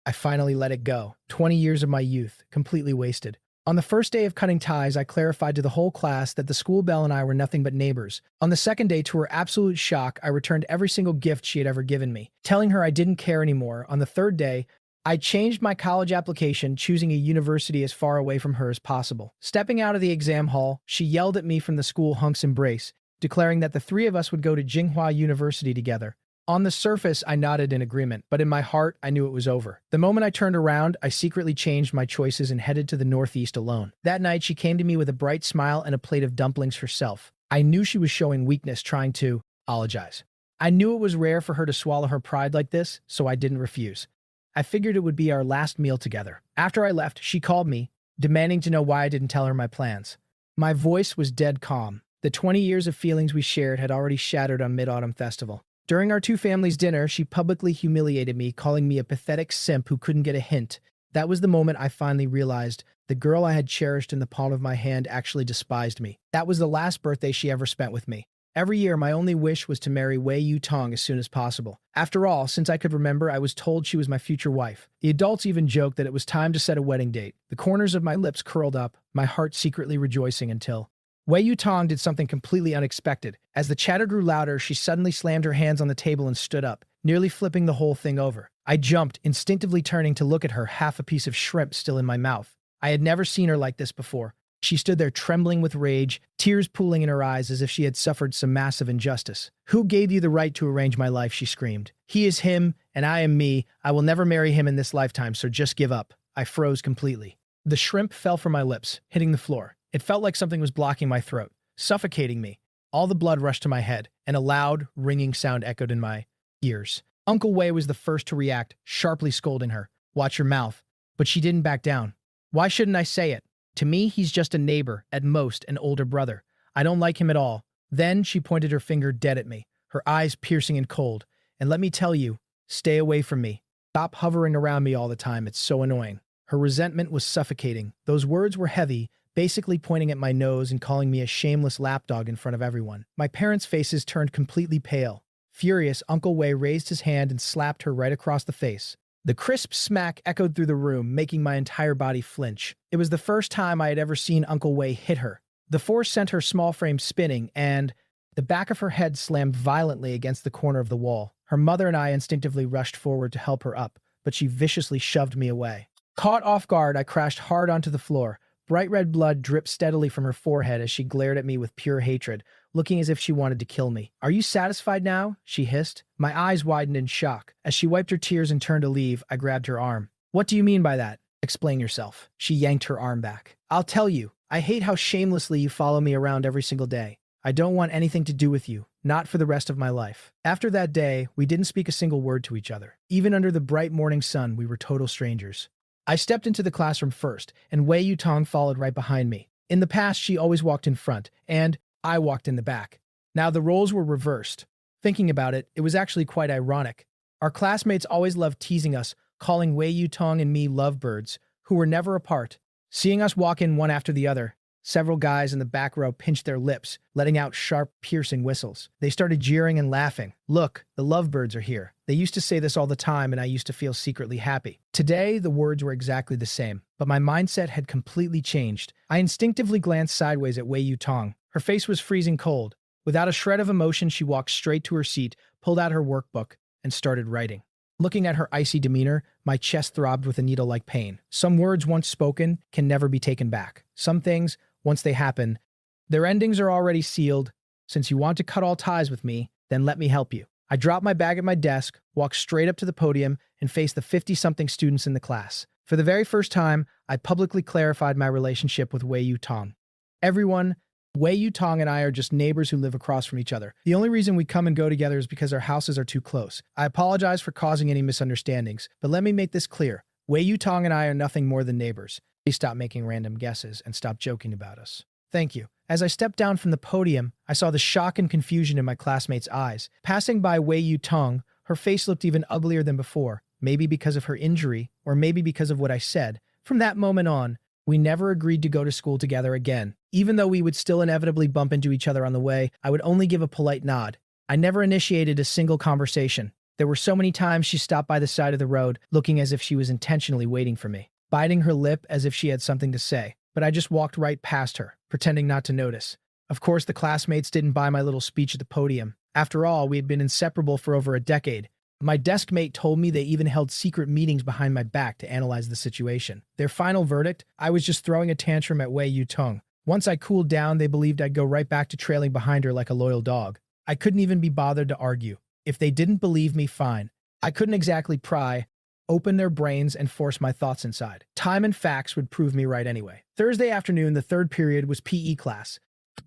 I finally let it go. 20 years of my youth, completely wasted. On the first day of cutting ties, I clarified to the whole class that the school belle and I were nothing but neighbors. On the second day, to her absolute shock, I returned every single gift she had ever given me, telling her I didn't care anymore. On the third day, I changed my college application, choosing a university as far away from her as possible. Stepping out of the exam hall, she yelled at me from the school hunk's embrace, declaring that the three of us would go to Tsinghua University together. On the surface, I nodded in agreement, but in my heart, I knew it was over. The moment I turned around, I secretly changed my choices and headed to the Northeast alone. That night, she came to me with a bright smile and a plate of dumplings herself. I knew she was showing weakness, trying to apologize. I knew it was rare for her to swallow her pride like this, so I didn't refuse. I figured it would be our last meal together. After I left, she called me, demanding to know why I didn't tell her my plans. My voice was dead calm. The 20 years of feelings we shared had already shattered on Mid-Autumn Festival. During our two families' dinner, she publicly humiliated me, calling me a pathetic simp who couldn't get a hint. That was the moment I finally realized the girl I had cherished in the palm of my hand actually despised me. That was the last birthday she ever spent with me. Every year, my only wish was to marry Wei Yu Tong as soon as possible. After all, since I could remember, I was told she was my future wife. The adults even joked that it was time to set a wedding date. The corners of my lips curled up, my heart secretly rejoicing until Wei Yu Tong did something completely unexpected. As the chatter grew louder, she suddenly slammed her hands on the table and stood up, nearly flipping the whole thing over. I jumped, instinctively turning to look at her, half a piece of shrimp still in my mouth. I had never seen her like this before. She stood there trembling with rage, tears pooling in her eyes as if she had suffered some massive injustice. "Who gave you the right to arrange my life?" she screamed. "He is him, and I am me. I will never marry him in this lifetime, so just give up." I froze completely. The shrimp fell from my lips, hitting the floor. It felt like something was blocking my throat, suffocating me. All the blood rushed to my head, and a loud, ringing sound echoed in my ears. Uncle Wei was the first to react, sharply scolding her. "Watch your mouth." But she didn't back down. "Why shouldn't I say it? To me, he's just a neighbor, at most an older brother. I don't like him at all." Then she pointed her finger dead at me, her eyes piercing and cold. "And let me tell you, stay away from me. Stop hovering around me all the time, it's so annoying." Her resentment was suffocating. Those words were heavy, basically pointing at my nose and calling me a shameless lapdog in front of everyone. My parents' faces turned completely pale. Furious, Uncle Wei raised his hand and slapped her right across the face. The crisp smack echoed through the room, making my entire body flinch. It was the first time I had ever seen Uncle Wei hit her. The force sent her small frame spinning, and the back of her head slammed violently against the corner of the wall. Her mother and I instinctively rushed forward to help her up, but she viciously shoved me away. Caught off guard, I crashed hard onto the floor. Bright red blood dripped steadily from her forehead as she glared at me with pure hatred, looking as if she wanted to kill me. "Are you satisfied now?" she hissed. My eyes widened in shock. As she wiped her tears and turned to leave, I grabbed her arm. "What do you mean by that?" "Explain yourself." She yanked her arm back. "I'll tell you. I hate how shamelessly you follow me around every single day. I don't want anything to do with you, not for the rest of my life." After that day, we didn't speak a single word to each other. Even under the bright morning sun, we were total strangers. I stepped into the classroom first, and Wei Yu Tong followed right behind me. In the past, she always walked in front, and I walked in the back. Now the roles were reversed. Thinking about it, it was actually quite ironic. Our classmates always loved teasing us, calling Wei Yu Tong and me lovebirds, who were never apart. Seeing us walk in one after the other, several guys in the back row pinched their lips, letting out sharp, piercing whistles. They started jeering and laughing. "Look, the lovebirds are here." They used to say this all the time, and I used to feel secretly happy. Today, the words were exactly the same, but my mindset had completely changed. I instinctively glanced sideways at Wei Yu Tong. Her face was freezing cold. Without a shred of emotion, she walked straight to her seat, pulled out her workbook, and started writing. Looking at her icy demeanor, my chest throbbed with a needle-like pain. Some words once spoken can never be taken back. Some things, once they happen, their endings are already sealed. Since you want to cut all ties with me, then let me help you. I dropped my bag at my desk, walked straight up to the podium, and faced the 50-something students in the class. For the very first time, I publicly clarified my relationship with Wei Yu Tong. "Everyone, Wei Yu Tong and I are just neighbors who live across from each other. The only reason we come and go together is because our houses are too close. I apologize for causing any misunderstandings, but let me make this clear. Wei Yu Tong and I are nothing more than neighbors. Please stop making random guesses and stop joking about us. Thank you." As I stepped down from the podium, I saw the shock and confusion in my classmates' eyes. Passing by Wei Yu Tong, her face looked even uglier than before, maybe because of her injury, or maybe because of what I said. From that moment on, we never agreed to go to school together again. Even though we would still inevitably bump into each other on the way, I would only give a polite nod. I never initiated a single conversation. There were so many times she stopped by the side of the road, looking as if she was intentionally waiting for me, biting her lip as if she had something to say. But I just walked right past her, pretending not to notice. Of course, the classmates didn't buy my little speech at the podium. After all, we had been inseparable for over a decade. My desk mate told me they even held secret meetings behind my back to analyze the situation. Their final verdict? I was just throwing a tantrum at Wei Yutong. Once I cooled down, they believed I'd go right back to trailing behind her like a loyal dog. I couldn't even be bothered to argue. If they didn't believe me, fine. I couldn't exactly pry, open their brains, and force my thoughts inside. Time and facts would prove me right anyway. Thursday afternoon, the third period was PE class.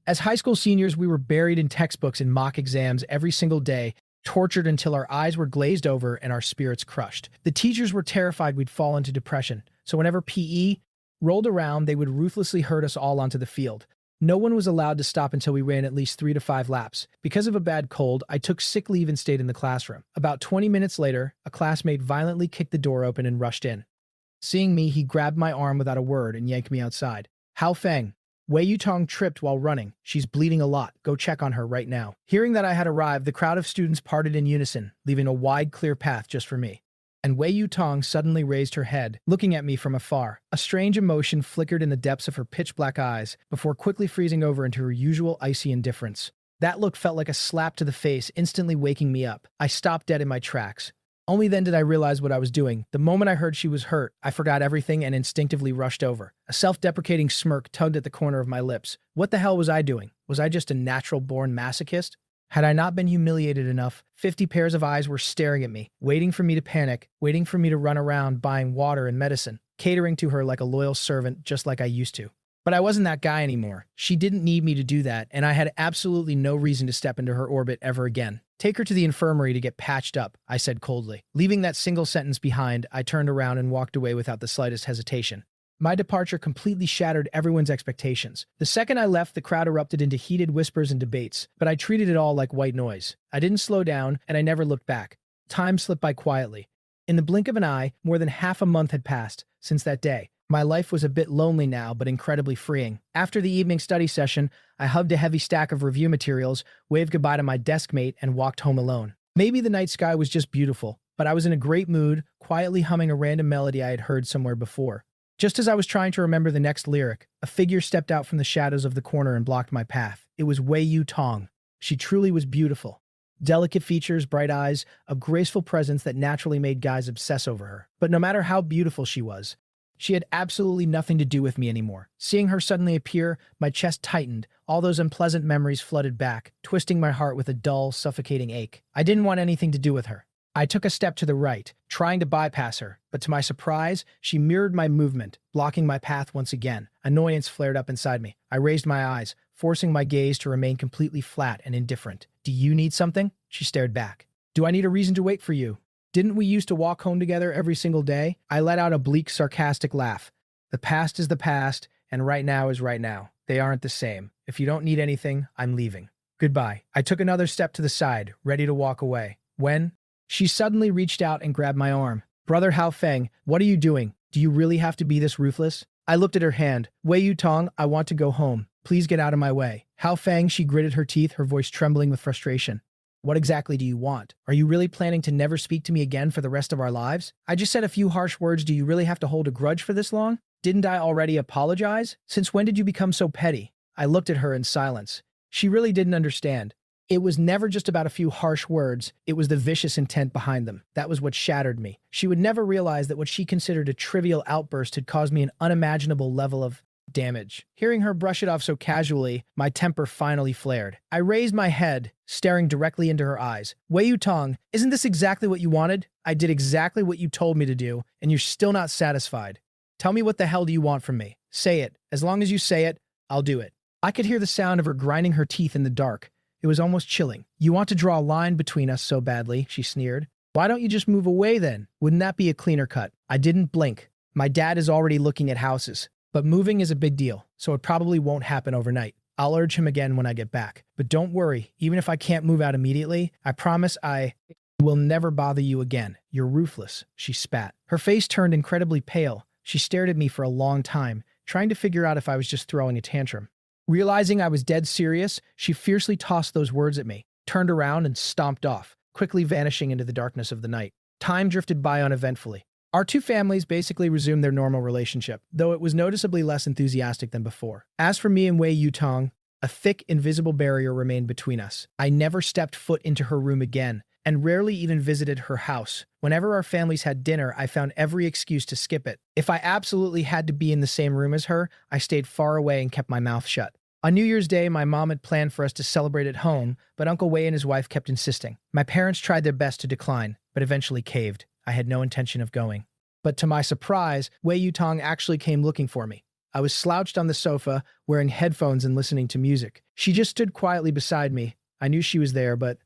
As high school seniors, we were buried in textbooks and mock exams every single day, tortured until our eyes were glazed over and our spirits crushed. The teachers were terrified we'd fall into depression, so whenever PE rolled around, they would ruthlessly herd us all onto the field. No one was allowed to stop until we ran at least 3 to 5 laps. Because of a bad cold, I took sick leave and stayed in the classroom. About 20 minutes later, a classmate violently kicked the door open and rushed in. Seeing me, he grabbed my arm without a word and yanked me outside. Hao Feng. Wei Yutong tripped while running. She's bleeding a lot. Go check on her right now. Hearing that I had arrived, the crowd of students parted in unison, leaving a wide, clear path just for me. And Wei Yutong suddenly raised her head, looking at me from afar. A strange emotion flickered in the depths of her pitch-black eyes, before quickly freezing over into her usual icy indifference. That look felt like a slap to the face, instantly waking me up. I stopped dead in my tracks. Only then did I realize what I was doing. The moment I heard she was hurt, I forgot everything and instinctively rushed over. A self-deprecating smirk tugged at the corner of my lips. What the hell was I doing? Was I just a natural-born masochist? Had I not been humiliated enough, 50 pairs of eyes were staring at me, waiting for me to panic, waiting for me to run around buying water and medicine, catering to her like a loyal servant just like I used to. But I wasn't that guy anymore. She didn't need me to do that, and I had absolutely no reason to step into her orbit ever again. Take her to the infirmary to get patched up, I said coldly. Leaving that single sentence behind, I turned around and walked away without the slightest hesitation. My departure completely shattered everyone's expectations. The second I left, the crowd erupted into heated whispers and debates, but I treated it all like white noise. I didn't slow down, and I never looked back. Time slipped by quietly. In the blink of an eye, more than half a month had passed since that day. My life was a bit lonely now, but incredibly freeing. After the evening study session, I hugged a heavy stack of review materials, waved goodbye to my desk mate, and walked home alone. Maybe the night sky was just beautiful, but I was in a great mood, quietly humming a random melody I had heard somewhere before. Just as I was trying to remember the next lyric, a figure stepped out from the shadows of the corner and blocked my path. It was Wei Yutong. She truly was beautiful. Delicate features, bright eyes, a graceful presence that naturally made guys obsess over her. But no matter how beautiful she was, she had absolutely nothing to do with me anymore. Seeing her suddenly appear, my chest tightened. All those unpleasant memories flooded back, twisting my heart with a dull, suffocating ache. I didn't want anything to do with her. I took a step to the right, trying to bypass her, but to my surprise, she mirrored my movement, blocking my path once again. Annoyance flared up inside me. I raised my eyes, forcing my gaze to remain completely flat and indifferent. Do you need something? She stared back. Do I need a reason to wait for you? Didn't we used to walk home together every single day? I let out a bleak, sarcastic laugh. The past is the past, and right now is right now. They aren't the same. If you don't need anything, I'm leaving. Goodbye. I took another step to the side, ready to walk away. When? She suddenly reached out and grabbed my arm. Brother Hao Feng, what are you doing? Do you really have to be this ruthless? I looked at her hand. Wei Yutong, I want to go home. Please get out of my way. Hao Feng, she gritted her teeth, her voice trembling with frustration. What exactly do you want? Are you really planning to never speak to me again for the rest of our lives? I just said a few harsh words. Do you really have to hold a grudge for this long? Didn't I already apologize? Since when did you become so petty? I looked at her in silence. She really didn't understand. It was never just about a few harsh words, it was the vicious intent behind them. That was what shattered me. She would never realize that what she considered a trivial outburst had caused me an unimaginable level of damage. Hearing her brush it off so casually, my temper finally flared. I raised my head, staring directly into her eyes. Wei Yutong, isn't this exactly what you wanted? I did exactly what you told me to do, and you're still not satisfied. Tell me what the hell do you want from me? Say it. As long as you say it, I'll do it. I could hear the sound of her grinding her teeth in the dark. It was almost chilling. You want to draw a line between us so badly, she sneered. Why don't you just move away then? Wouldn't that be a cleaner cut? I didn't blink. My dad is already looking at houses. But moving is a big deal, so it probably won't happen overnight. I'll urge him again when I get back. But don't worry, even if I can't move out immediately, I promise I will never bother you again. You're ruthless, she spat. Her face turned incredibly pale. She stared at me for a long time, trying to figure out if I was just throwing a tantrum. Realizing I was dead serious, she fiercely tossed those words at me, turned around and stomped off. quickly vanishing into the darkness of the night. Time drifted by uneventfully. Our two families basically resumed their normal relationship, though it was noticeably less enthusiastic than before. As for me and Wei Yutong, a thick, invisible barrier remained between us. I never stepped foot into her room again, and rarely even visited her house. Whenever our families had dinner, I found every excuse to skip it. If I absolutely had to be in the same room as her, I stayed far away and kept my mouth shut. On New Year's Day, my mom had planned for us to celebrate at home, but Uncle Wei and his wife kept insisting. My parents tried their best to decline, but eventually caved. I had no intention of going. But to my surprise, Wei Yutong actually came looking for me. I was slouched on the sofa, wearing headphones and listening to music. She just stood quietly beside me. I knew she was there, but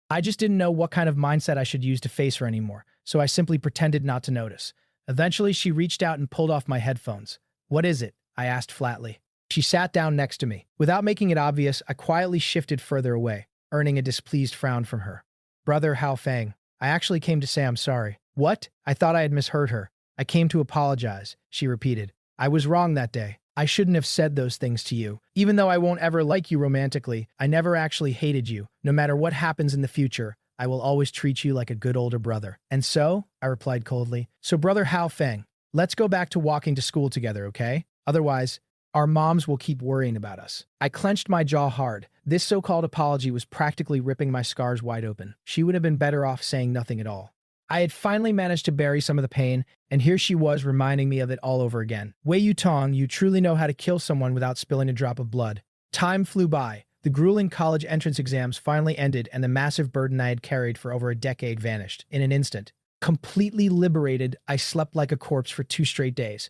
I just didn't know what kind of mindset I should use to face her anymore, so I simply pretended not to notice. Eventually, she reached out and pulled off my headphones. "What is it?" I asked flatly. She sat down next to me. Without making it obvious, I quietly shifted further away, earning a displeased frown from her. "Brother Hao Feng, I actually came to say I'm sorry." "What?" I thought I had misheard her. "I came to apologize," she repeated. "I was wrong that day. I shouldn't have said those things to you. Even though I won't ever like you romantically, I never actually hated you. No matter what happens in the future, I will always treat you like a good older brother." "And so?" I replied coldly. "So Brother Hao Feng, let's go back to walking to school together, okay? Otherwise, our moms will keep worrying about us." I clenched my jaw hard. This so-called apology was practically ripping my scars wide open. She would have been better off saying nothing at all. I had finally managed to bury some of the pain, and here she was reminding me of it all over again. "Wei Yutong, you truly know how to kill someone without spilling a drop of blood." Time flew by. The grueling college entrance exams finally ended, and the massive burden I had carried for over a decade vanished in an instant. Completely liberated, I slept like a corpse for 2 straight days.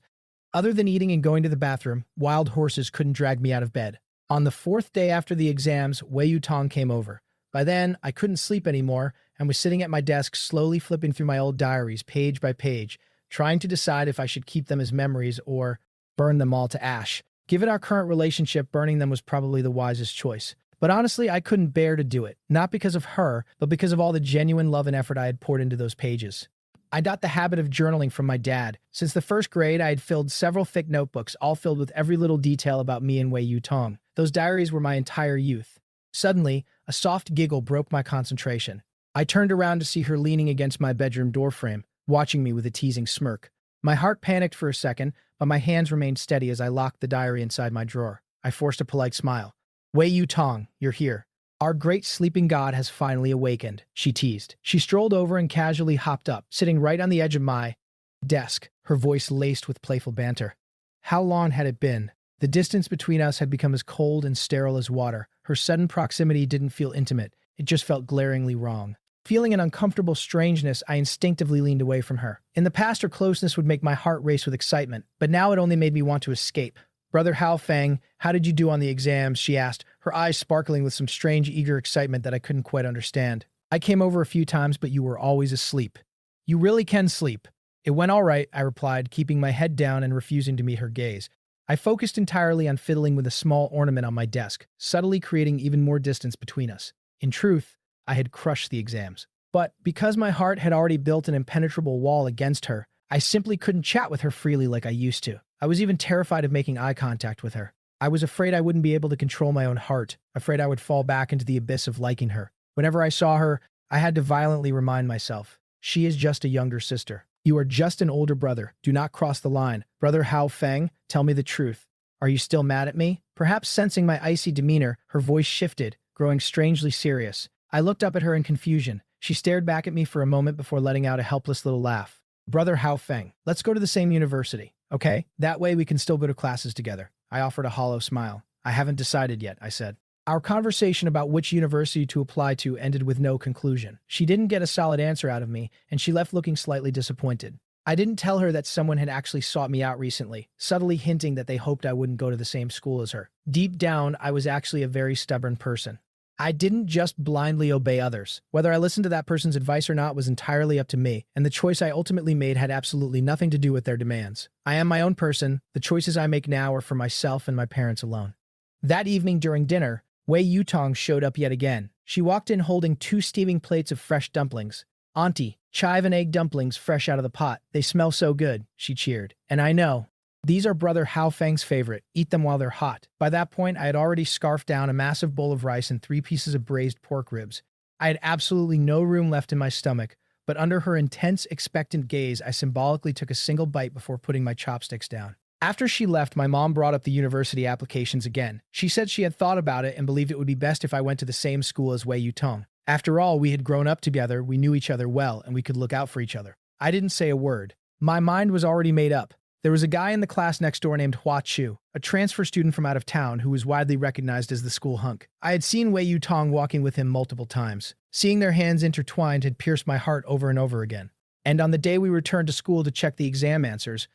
Other than eating and going to the bathroom, wild horses couldn't drag me out of bed. On the 4th day after the exams, Wei Yutong came over. By then, I couldn't sleep anymore and was sitting at my desk slowly flipping through my old diaries page by page, trying to decide if I should keep them as memories or burn them all to ash. Given our current relationship, burning them was probably the wisest choice. But honestly, I couldn't bear to do it, not because of her, but because of all the genuine love and effort I had poured into those pages. I got the habit of journaling from my dad. Since the 1st grade, I had filled several thick notebooks, all filled with every little detail about me and Wei Yutong. Those diaries were my entire youth. Suddenly, a soft giggle broke my concentration. I turned around to see her leaning against my bedroom doorframe, watching me with a teasing smirk. My heart panicked for a second, but my hands remained steady as I locked the diary inside my drawer. I forced a polite smile. "Wei Yutong, you're here. Our great sleeping god has finally awakened," she teased. She strolled over and casually hopped up, sitting right on the edge of my desk, her voice laced with playful banter. How long had it been? The distance between us had become as cold and sterile as water. Her sudden proximity didn't feel intimate. It just felt glaringly wrong. Feeling an uncomfortable strangeness, I instinctively leaned away from her. In the past, her closeness would make my heart race with excitement, but now it only made me want to escape. "Brother Hao Feng, how did you do on the exams?" she asked, her eyes sparkling with some strange, eager excitement that I couldn't quite understand. "I came over a few times, but you were always asleep." "You really can sleep." "It went all right," I replied, keeping my head down and refusing to meet her gaze. I focused entirely on fiddling with a small ornament on my desk, subtly creating even more distance between us. In truth, I had crushed the exams. But because my heart had already built an impenetrable wall against her, I simply couldn't chat with her freely like I used to. I was even terrified of making eye contact with her. I was afraid I wouldn't be able to control my own heart, afraid I would fall back into the abyss of liking her. Whenever I saw her, I had to violently remind myself, she is just a younger sister. You are just an older brother. Do not cross the line. Brother Hao Feng, tell me the truth. Are you still mad at me? Perhaps sensing my icy demeanor, her voice shifted, growing strangely serious. I looked up at her in confusion. She stared back at me for a moment before letting out a helpless little laugh. "Brother Hao Feng, let's go to the same university, okay? That way we can still go to classes together." I offered a hollow smile. "I haven't decided yet," I said. Our conversation about which university to apply to ended with no conclusion. She didn't get a solid answer out of me, and she left looking slightly disappointed. I didn't tell her that someone had actually sought me out recently, subtly hinting that they hoped I wouldn't go to the same school as her. Deep down, I was actually a very stubborn person. I didn't just blindly obey others. Whether I listened to that person's advice or not was entirely up to me, and the choice I ultimately made had absolutely nothing to do with their demands. I am my own person. The choices I make now are for myself and my parents alone. That evening during dinner, Wei Yutong showed up yet again. She walked in holding 2 steaming plates of fresh dumplings. "Auntie, chive and egg dumplings fresh out of the pot. They smell so good," she cheered. "And I know. These are Brother Hao Feng's favorite. Eat them while they're hot." By that point, I had already scarfed down a massive bowl of rice and 3 pieces of braised pork ribs. I had absolutely no room left in my stomach, but under her intense, expectant gaze, I symbolically took a single bite before putting my chopsticks down. After she left, my mom brought up the university applications again. She said she had thought about it and believed it would be best if I went to the same school as Wei Yutong. After all, we had grown up together, we knew each other well, and we could look out for each other. I didn't say a word. My mind was already made up. There was a guy in the class next door named Hua Chu, a transfer student from out of town who was widely recognized as the school hunk. I had seen Wei Yutong walking with him multiple times. Seeing their hands intertwined had pierced my heart over and over again. And on the day we returned to school to check the exam answers,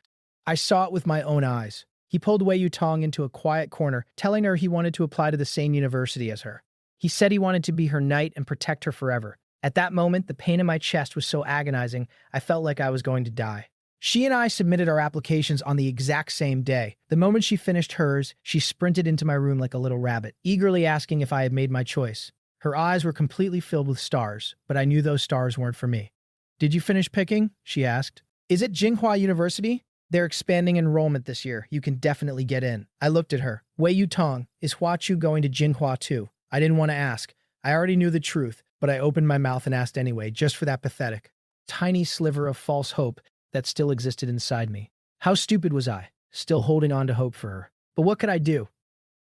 I saw it with my own eyes. He pulled Wei Yutong into a quiet corner, telling her he wanted to apply to the same university as her. He said he wanted to be her knight and protect her forever. At that moment, the pain in my chest was so agonizing, I felt like I was going to die. She and I submitted our applications on the exact same day. The moment she finished hers, she sprinted into my room like a little rabbit, eagerly asking if I had made my choice. Her eyes were completely filled with stars, but I knew those stars weren't for me. "Did you finish picking?" she asked. "Is it Jinghua University? They're expanding enrollment this year. You can definitely get in." I looked at her. "Wei Yutong, is Hua Chu going to Jinghua too?" I didn't want to ask. I already knew the truth, but I opened my mouth and asked anyway, just for that pathetic, tiny sliver of false hope that still existed inside me. How stupid was I, still holding on to hope for her? But what could I do?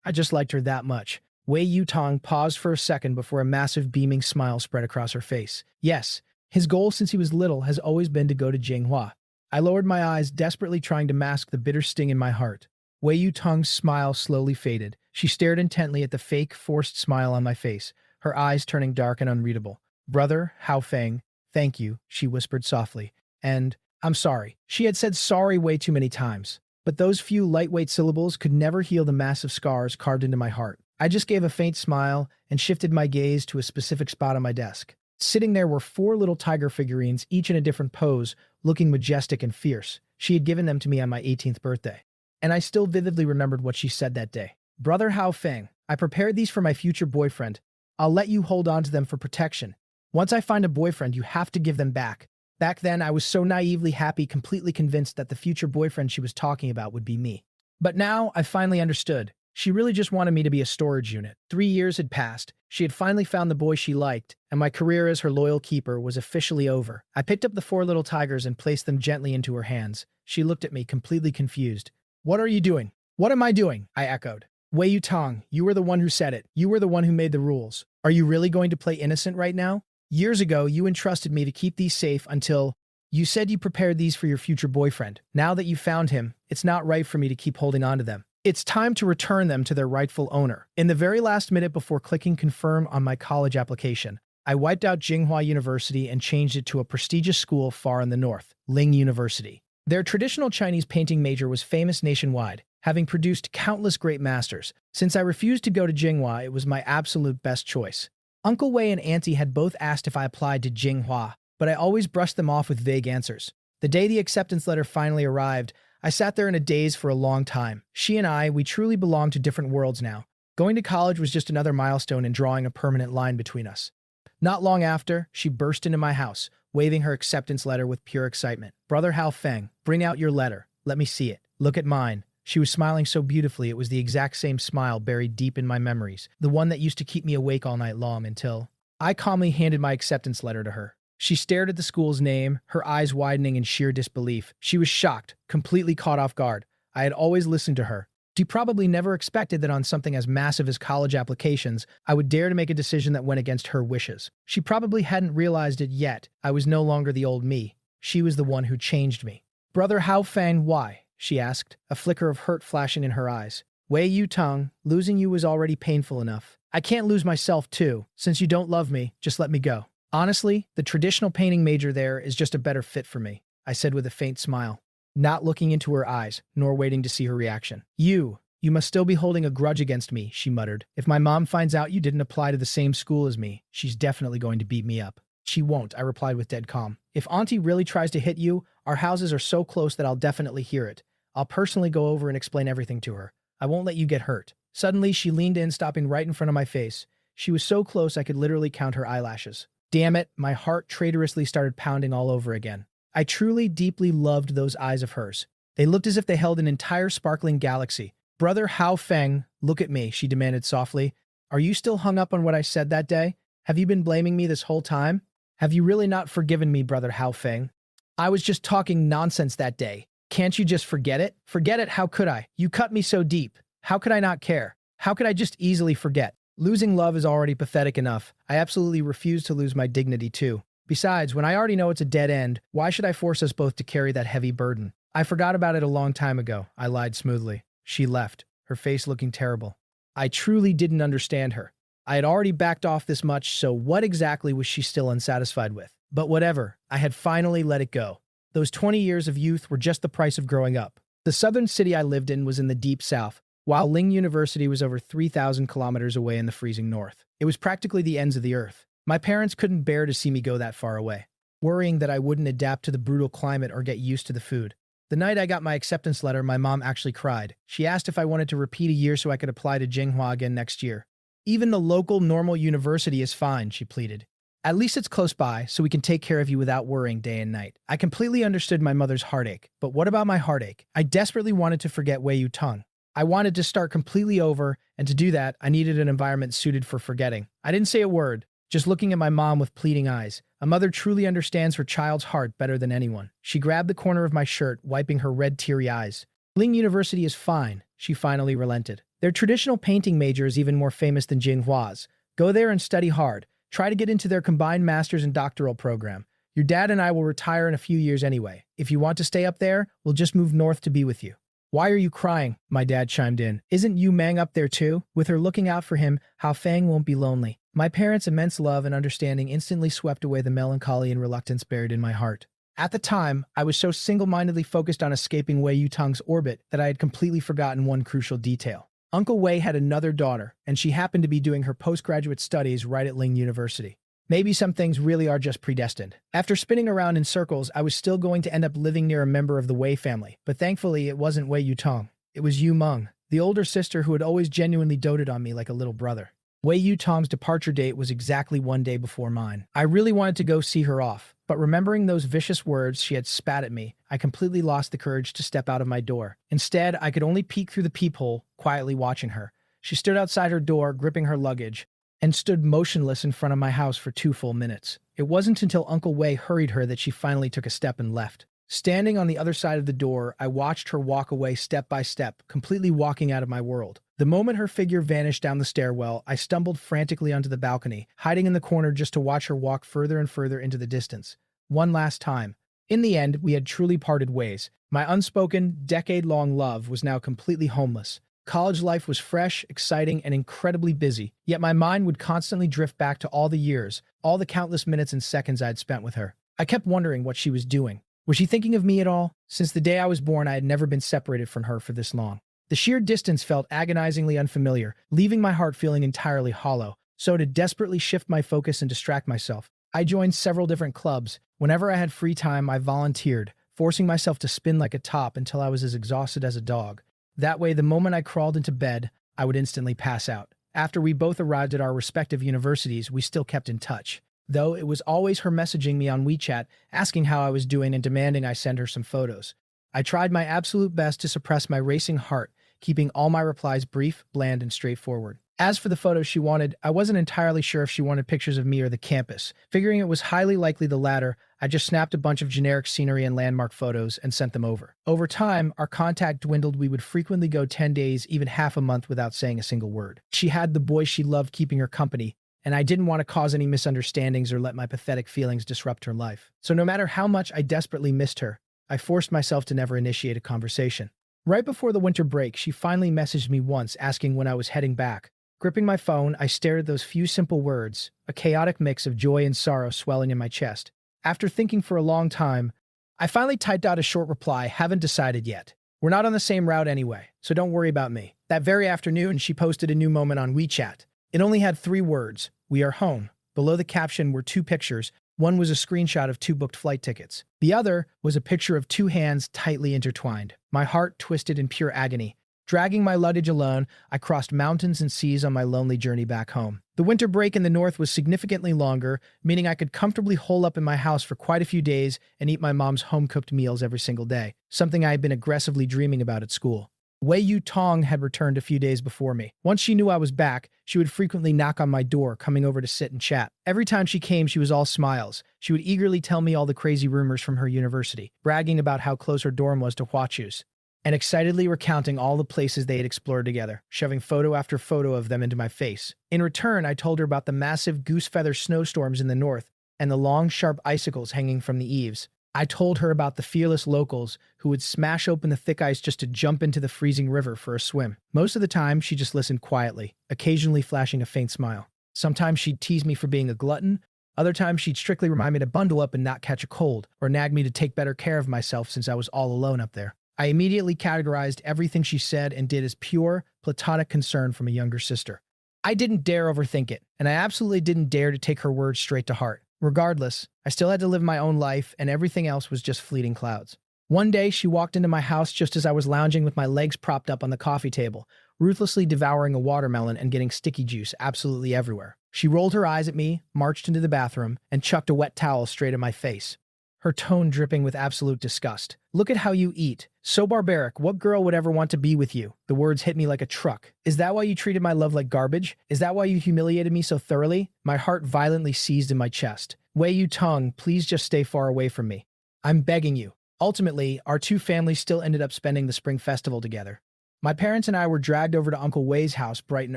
I just liked her that much. Wei Yutong paused for a second before a massive beaming smile spread across her face. Yes, his goal since he was little has always been to go to Jinghua. I lowered my eyes, desperately trying to mask the bitter sting in my heart. Wei Yutong's smile slowly faded. She stared intently at the fake, forced smile on my face, her eyes turning dark and unreadable. "Brother, Hao Feng, thank you," she whispered softly. And, "I'm sorry." She had said sorry way too many times, but those few lightweight syllables could never heal the massive scars carved into my heart. I just gave a faint smile and shifted my gaze to a specific spot on my desk. Sitting there were 4 little tiger figurines, each in a different pose, looking majestic and fierce. She had given them to me on my 18th birthday. And I still vividly remembered what she said that day. "Brother Hao Feng, I prepared these for my future boyfriend. I'll let you hold on to them for protection. Once I find a boyfriend, you have to give them back." Back then, I was so naively happy, completely convinced that the future boyfriend she was talking about would be me. But now, I finally understood. She really just wanted me to be a storage unit. 3 years had passed. She had finally found the boy she liked, and my career as her loyal keeper was officially over. I picked up the 4 little tigers and placed them gently into her hands. She looked at me, completely confused. "What are you doing?" "What am I doing?" I echoed. "Wei Yutong, you were the one who said it. You were the one who made the rules. Are you really going to play innocent right now? Years ago, you entrusted me to keep these safe until... You said you prepared these for your future boyfriend. Now that you found him, it's not right for me to keep holding on to them. It's time to return them to their rightful owner." In the very last minute before clicking confirm on my college application, I wiped out Jinghua University and changed it to a prestigious school far in the north, Ling University. Their traditional Chinese painting major was famous nationwide, having produced countless great masters. Since I refused to go to Jinghua, it was my absolute best choice. Uncle Wei and Auntie had both asked if I applied to Jinghua, but I always brushed them off with vague answers. The day the acceptance letter finally arrived, I sat there in a daze for a long time. She and I, we truly belonged to different worlds now. Going to college was just another milestone in drawing a permanent line between us. Not long after, she burst into my house, waving her acceptance letter with pure excitement. "Brother Hao Feng, bring out your letter. Let me see it. Look at mine." She was smiling so beautifully it was the exact same smile buried deep in my memories, the one that used to keep me awake all night long until... I calmly handed my acceptance letter to her. She stared at the school's name, her eyes widening in sheer disbelief. She was shocked, completely caught off guard. I had always listened to her. She probably never expected that on something as massive as college applications, I would dare to make a decision that went against her wishes. She probably hadn't realized it yet. I was no longer the old me. She was the one who changed me. "Brother Hao Feng, why?" she asked, a flicker of hurt flashing in her eyes. "Wei Yutong, losing you was already painful enough. I can't lose myself too. Since you don't love me, just let me go." "Honestly, the traditional painting major there is just a better fit for me," I said with a faint smile, not looking into her eyes, nor waiting to see her reaction. You must still be holding a grudge against me," she muttered. "If my mom finds out you didn't apply to the same school as me, she's definitely going to beat me up." "She won't," I replied with dead calm. "If Auntie really tries to hit you, our houses are so close that I'll definitely hear it. I'll personally go over and explain everything to her. I won't let you get hurt." Suddenly, she leaned in, stopping right in front of my face. She was so close I could literally count her eyelashes. Damn it, my heart traitorously started pounding all over again. I truly, deeply loved those eyes of hers. They looked as if they held an entire sparkling galaxy. "Brother Hao Feng, look at me," she demanded softly. "Are you still hung up on what I said that day? Have you been blaming me this whole time? Have you really not forgiven me, brother Hao Feng? I was just talking nonsense that day. Can't you just forget it? Forget it, how could I? You cut me so deep. How could I not care? How could I just easily forget? Losing love is already pathetic enough. I absolutely refuse to lose my dignity too. Besides, when I already know it's a dead end, why should I force us both to carry that heavy burden? I forgot about it a long time ago, I lied smoothly. She left, her face looking terrible. I truly didn't understand her. I had already backed off this much, so what exactly was she still unsatisfied with? But whatever, I had finally let it go. Those 20 years of youth were just the price of growing up. The southern city I lived in was in the deep south, while Ling University was over 3,000 kilometers away in the freezing north. It was practically the ends of the earth. My parents couldn't bear to see me go that far away, worrying that I wouldn't adapt to the brutal climate or get used to the food. The night I got my acceptance letter, my mom actually cried. She asked if I wanted to repeat a year so I could apply to Jinghua again next year. Even the local normal university is fine, she pleaded. At least it's close by, so we can take care of you without worrying day and night. I completely understood my mother's heartache, but what about my heartache? I desperately wanted to forget Wei Yutong. I wanted to start completely over, and to do that, I needed an environment suited for forgetting. I didn't say a word, just looking at my mom with pleading eyes. A mother truly understands her child's heart better than anyone. She grabbed the corner of my shirt, wiping her red, teary eyes. Ling University is fine, she finally relented. Their traditional painting major is even more famous than Jinghua's. Go there and study hard. Try to get into their combined master's and doctoral program. Your dad and I will retire in a few years anyway. If you want to stay up there, we'll just move north to be with you. Why are you crying? My dad chimed in. Isn't Yu Mang up there too? With her looking out for him, Hao Feng won't be lonely. My parents' immense love and understanding instantly swept away the melancholy and reluctance buried in my heart. At the time, I was so single-mindedly focused on escaping Wei Yutong's orbit that I had completely forgotten one crucial detail. Uncle Wei had another daughter, and she happened to be doing her postgraduate studies right at Ling University. Maybe some things really are just predestined. After spinning around in circles, I was still going to end up living near a member of the Wei family, but thankfully it wasn't Wei Yutong. It was Yu Meng, the older sister who had always genuinely doted on me like a little brother. Wei Yutong's departure date was exactly one day before mine. I really wanted to go see her off, but remembering those vicious words she had spat at me, I completely lost the courage to step out of my door. Instead, I could only peek through the peephole, quietly watching her. She stood outside her door, gripping her luggage, and stood motionless in front of my house for 2 full minutes. It wasn't until Uncle Wei hurried her that she finally took a step and left. Standing on the other side of the door, I watched her walk away step by step, completely walking out of my world. The moment her figure vanished down the stairwell, I stumbled frantically onto the balcony, hiding in the corner just to watch her walk further and further into the distance. One last time. In the end, we had truly parted ways. My unspoken, decade-long love was now completely homeless. College life was fresh, exciting, and incredibly busy, yet my mind would constantly drift back to all the years, all the countless minutes and seconds I had spent with her. I kept wondering what she was doing. Was she thinking of me at all? Since the day I was born, I had never been separated from her for this long. The sheer distance felt agonizingly unfamiliar, leaving my heart feeling entirely hollow. So to desperately shift my focus and distract myself, I joined several different clubs. Whenever I had free time, I volunteered, forcing myself to spin like a top until I was as exhausted as a dog. That way, the moment I crawled into bed, I would instantly pass out. After we both arrived at our respective universities, we still kept in touch. Though it was always her messaging me on WeChat, asking how I was doing and demanding I send her some photos. I tried my absolute best to suppress my racing heart, keeping all my replies brief, bland, and straightforward. As for the photos she wanted, I wasn't entirely sure if she wanted pictures of me or the campus. Figuring it was highly likely the latter, I just snapped a bunch of generic scenery and landmark photos and sent them over. Over time, our contact dwindled. We would frequently go 10 days, even half a month without saying a single word. She had the boy she loved keeping her company, and I didn't want to cause any misunderstandings or let my pathetic feelings disrupt her life. So no matter how much I desperately missed her, I forced myself to never initiate a conversation. Right before the winter break, she finally messaged me once asking when I was heading back. Gripping my phone, I stared at those few simple words, a chaotic mix of joy and sorrow swelling in my chest. After thinking for a long time, I finally typed out a short reply, haven't decided yet. We're not on the same route anyway, so don't worry about me. That very afternoon, she posted a new moment on WeChat. It only had 3 words, we are home. Below the caption were 2 pictures. One was a screenshot of 2 booked flight tickets. The other was a picture of 2 hands tightly intertwined. My heart twisted in pure agony. Dragging my luggage alone, I crossed mountains and seas on my lonely journey back home. The winter break in the north was significantly longer, meaning I could comfortably hole up in my house for quite a few days and eat my mom's home-cooked meals every single day, something I had been aggressively dreaming about at school. Wei Yu Tong had returned a few days before me. Once she knew I was back, she would frequently knock on my door, coming over to sit and chat. Every time she came, she was all smiles. She would eagerly tell me all the crazy rumors from her university, bragging about how close her dorm was to Huachu's, and excitedly recounting all the places they had explored together, shoving photo after photo of them into my face. In return, I told her about the massive goose feather snowstorms in the north and the long, sharp icicles hanging from the eaves. I told her about the fearless locals who would smash open the thick ice just to jump into the freezing river for a swim. Most of the time, she just listened quietly, occasionally flashing a faint smile. Sometimes she'd tease me for being a glutton. Other times, she'd strictly remind me to bundle up and not catch a cold, or nag me to take better care of myself since I was all alone up there. I immediately categorized everything she said and did as pure, platonic concern from a younger sister. I didn't dare overthink it, and I absolutely didn't dare to take her words straight to heart. Regardless, I still had to live my own life, and everything else was just fleeting clouds. One day, she walked into my house just as I was lounging with my legs propped up on the coffee table, ruthlessly devouring a watermelon and getting sticky juice absolutely everywhere. She rolled her eyes at me, marched into the bathroom, and chucked a wet towel straight at my face, her tone dripping with absolute disgust. "Look at how you eat. So barbaric. What girl would ever want to be with you?" The words hit me like a truck. "Is that why you treated my love like garbage? Is that why you humiliated me so thoroughly?" My heart violently seized in my chest. "Wei Yu Tong, please just stay far away from me. I'm begging you." Ultimately, our two families still ended up spending the spring festival together. My parents and I were dragged over to Uncle Wei's house bright and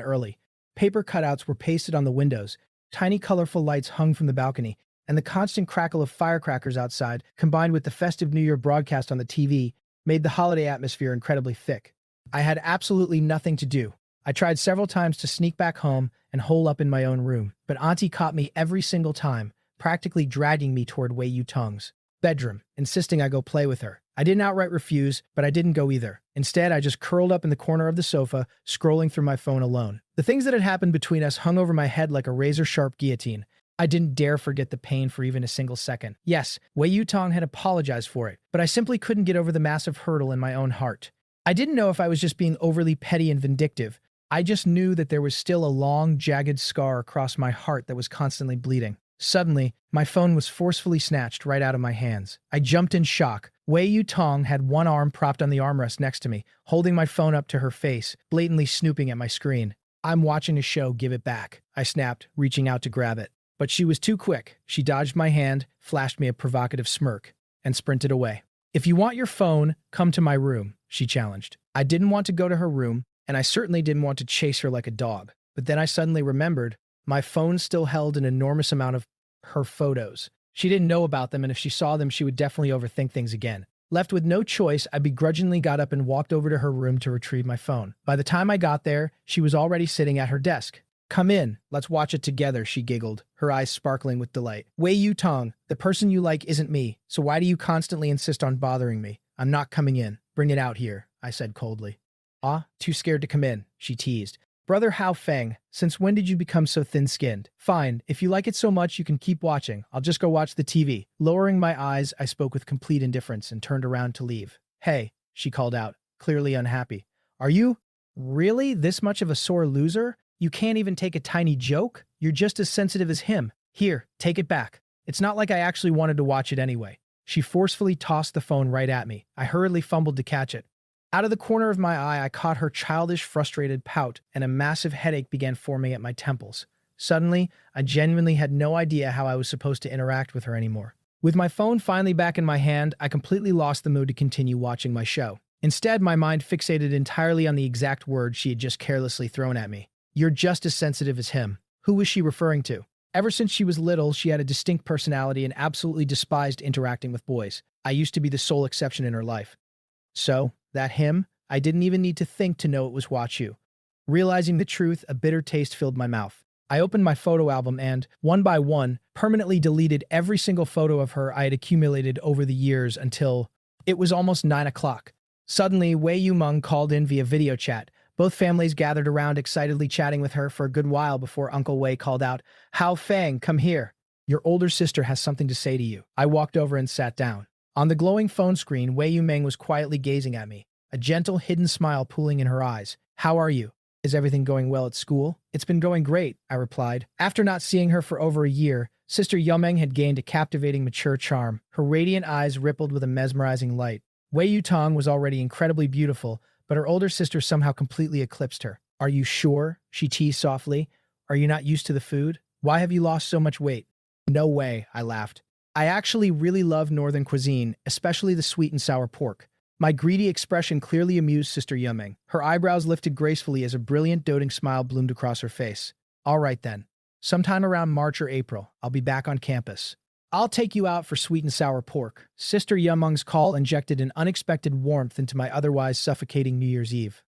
early. Paper cutouts were pasted on the windows, tiny colorful lights hung from the balcony, and the constant crackle of firecrackers outside, combined with the festive New Year broadcast on the TV, made the holiday atmosphere incredibly thick. I had absolutely nothing to do. I tried several times to sneak back home and hole up in my own room, but Auntie caught me every single time, practically dragging me toward Wei Yu Tong's bedroom, insisting I go play with her. I didn't outright refuse, but I didn't go either. Instead, I just curled up in the corner of the sofa, scrolling through my phone alone. The things that had happened between us hung over my head like a razor-sharp guillotine. I didn't dare forget the pain for even a single second. Yes, Wei Yu Tong had apologized for it, but I simply couldn't get over the massive hurdle in my own heart. I didn't know if I was just being overly petty and vindictive. I just knew that there was still a long, jagged scar across my heart that was constantly bleeding. Suddenly, my phone was forcefully snatched right out of my hands. I jumped in shock. Wei Yu Tong had one arm propped on the armrest next to me, holding my phone up to her face, blatantly snooping at my screen. "I'm watching a show, give it back," I snapped, reaching out to grab it. But she was too quick. She dodged my hand, flashed me a provocative smirk, and sprinted away. "If you want your phone, come to my room," she challenged. I didn't want to go to her room, and I certainly didn't want to chase her like a dog. But then I suddenly remembered my phone still held an enormous amount of her photos. She didn't know about them, and if she saw them, she would definitely overthink things again. Left with no choice, I begrudgingly got up and walked over to her room to retrieve my phone. By the time I got there, she was already sitting at her desk. "Come in, let's watch it together," she giggled, her eyes sparkling with delight. "Wei Yu Tong, the person you like isn't me, so why do you constantly insist on bothering me? I'm not coming in. Bring it out here," I said coldly. "Ah, too scared to come in," she teased. "Brother Hao Feng, since when did you become so thin-skinned? Fine, if you like it so much, you can keep watching. I'll just go watch the TV." Lowering my eyes, I spoke with complete indifference and turned around to leave. "Hey," she called out, clearly unhappy. "Are you really this much of a sore loser? You can't even take a tiny joke? You're just as sensitive as him. Here, take it back. It's not like I actually wanted to watch it anyway." She forcefully tossed the phone right at me. I hurriedly fumbled to catch it. Out of the corner of my eye, I caught her childish, frustrated pout, and a massive headache began forming at my temples. Suddenly, I genuinely had no idea how I was supposed to interact with her anymore. With my phone finally back in my hand, I completely lost the mood to continue watching my show. Instead, my mind fixated entirely on the exact words she had just carelessly thrown at me. "You're just as sensitive as him." Who was she referring to? Ever since she was little, she had a distinct personality and absolutely despised interacting with boys. I used to be the sole exception in her life. So, that him? I didn't even need to think to know it was Huachu. Realizing the truth, a bitter taste filled my mouth. I opened my photo album and, one by one, permanently deleted every single photo of her I had accumulated over the years until it was almost 9 o'clock. Suddenly, Wei Yumeng called in via video chat. Both families gathered around, excitedly chatting with her for a good while before Uncle Wei called out, "Hao Feng, come here. Your older sister has something to say to you." I walked over and sat down. On the glowing phone screen, Wei Yumeng was quietly gazing at me, a gentle, hidden smile pooling in her eyes. "How are you? Is everything going well at school?" "It's been going great," I replied. After not seeing her for over a year, Sister Yumeng had gained a captivating, mature charm. Her radiant eyes rippled with a mesmerizing light. Wei Yu Tong was already incredibly beautiful, but her older sister somehow completely eclipsed her. "Are you sure?" she teased softly. "Are you not used to the food? Why have you lost so much weight?" "No way," I laughed. "I actually really love northern cuisine, especially the sweet and sour pork." My greedy expression clearly amused Sister Yumeng. Her eyebrows lifted gracefully as a brilliant, doting smile bloomed across her face. "All right then. Sometime around March or April, I'll be back on campus. I'll take you out for sweet and sour pork." Sister Yumeng's call injected an unexpected warmth into my otherwise suffocating New Year's Eve.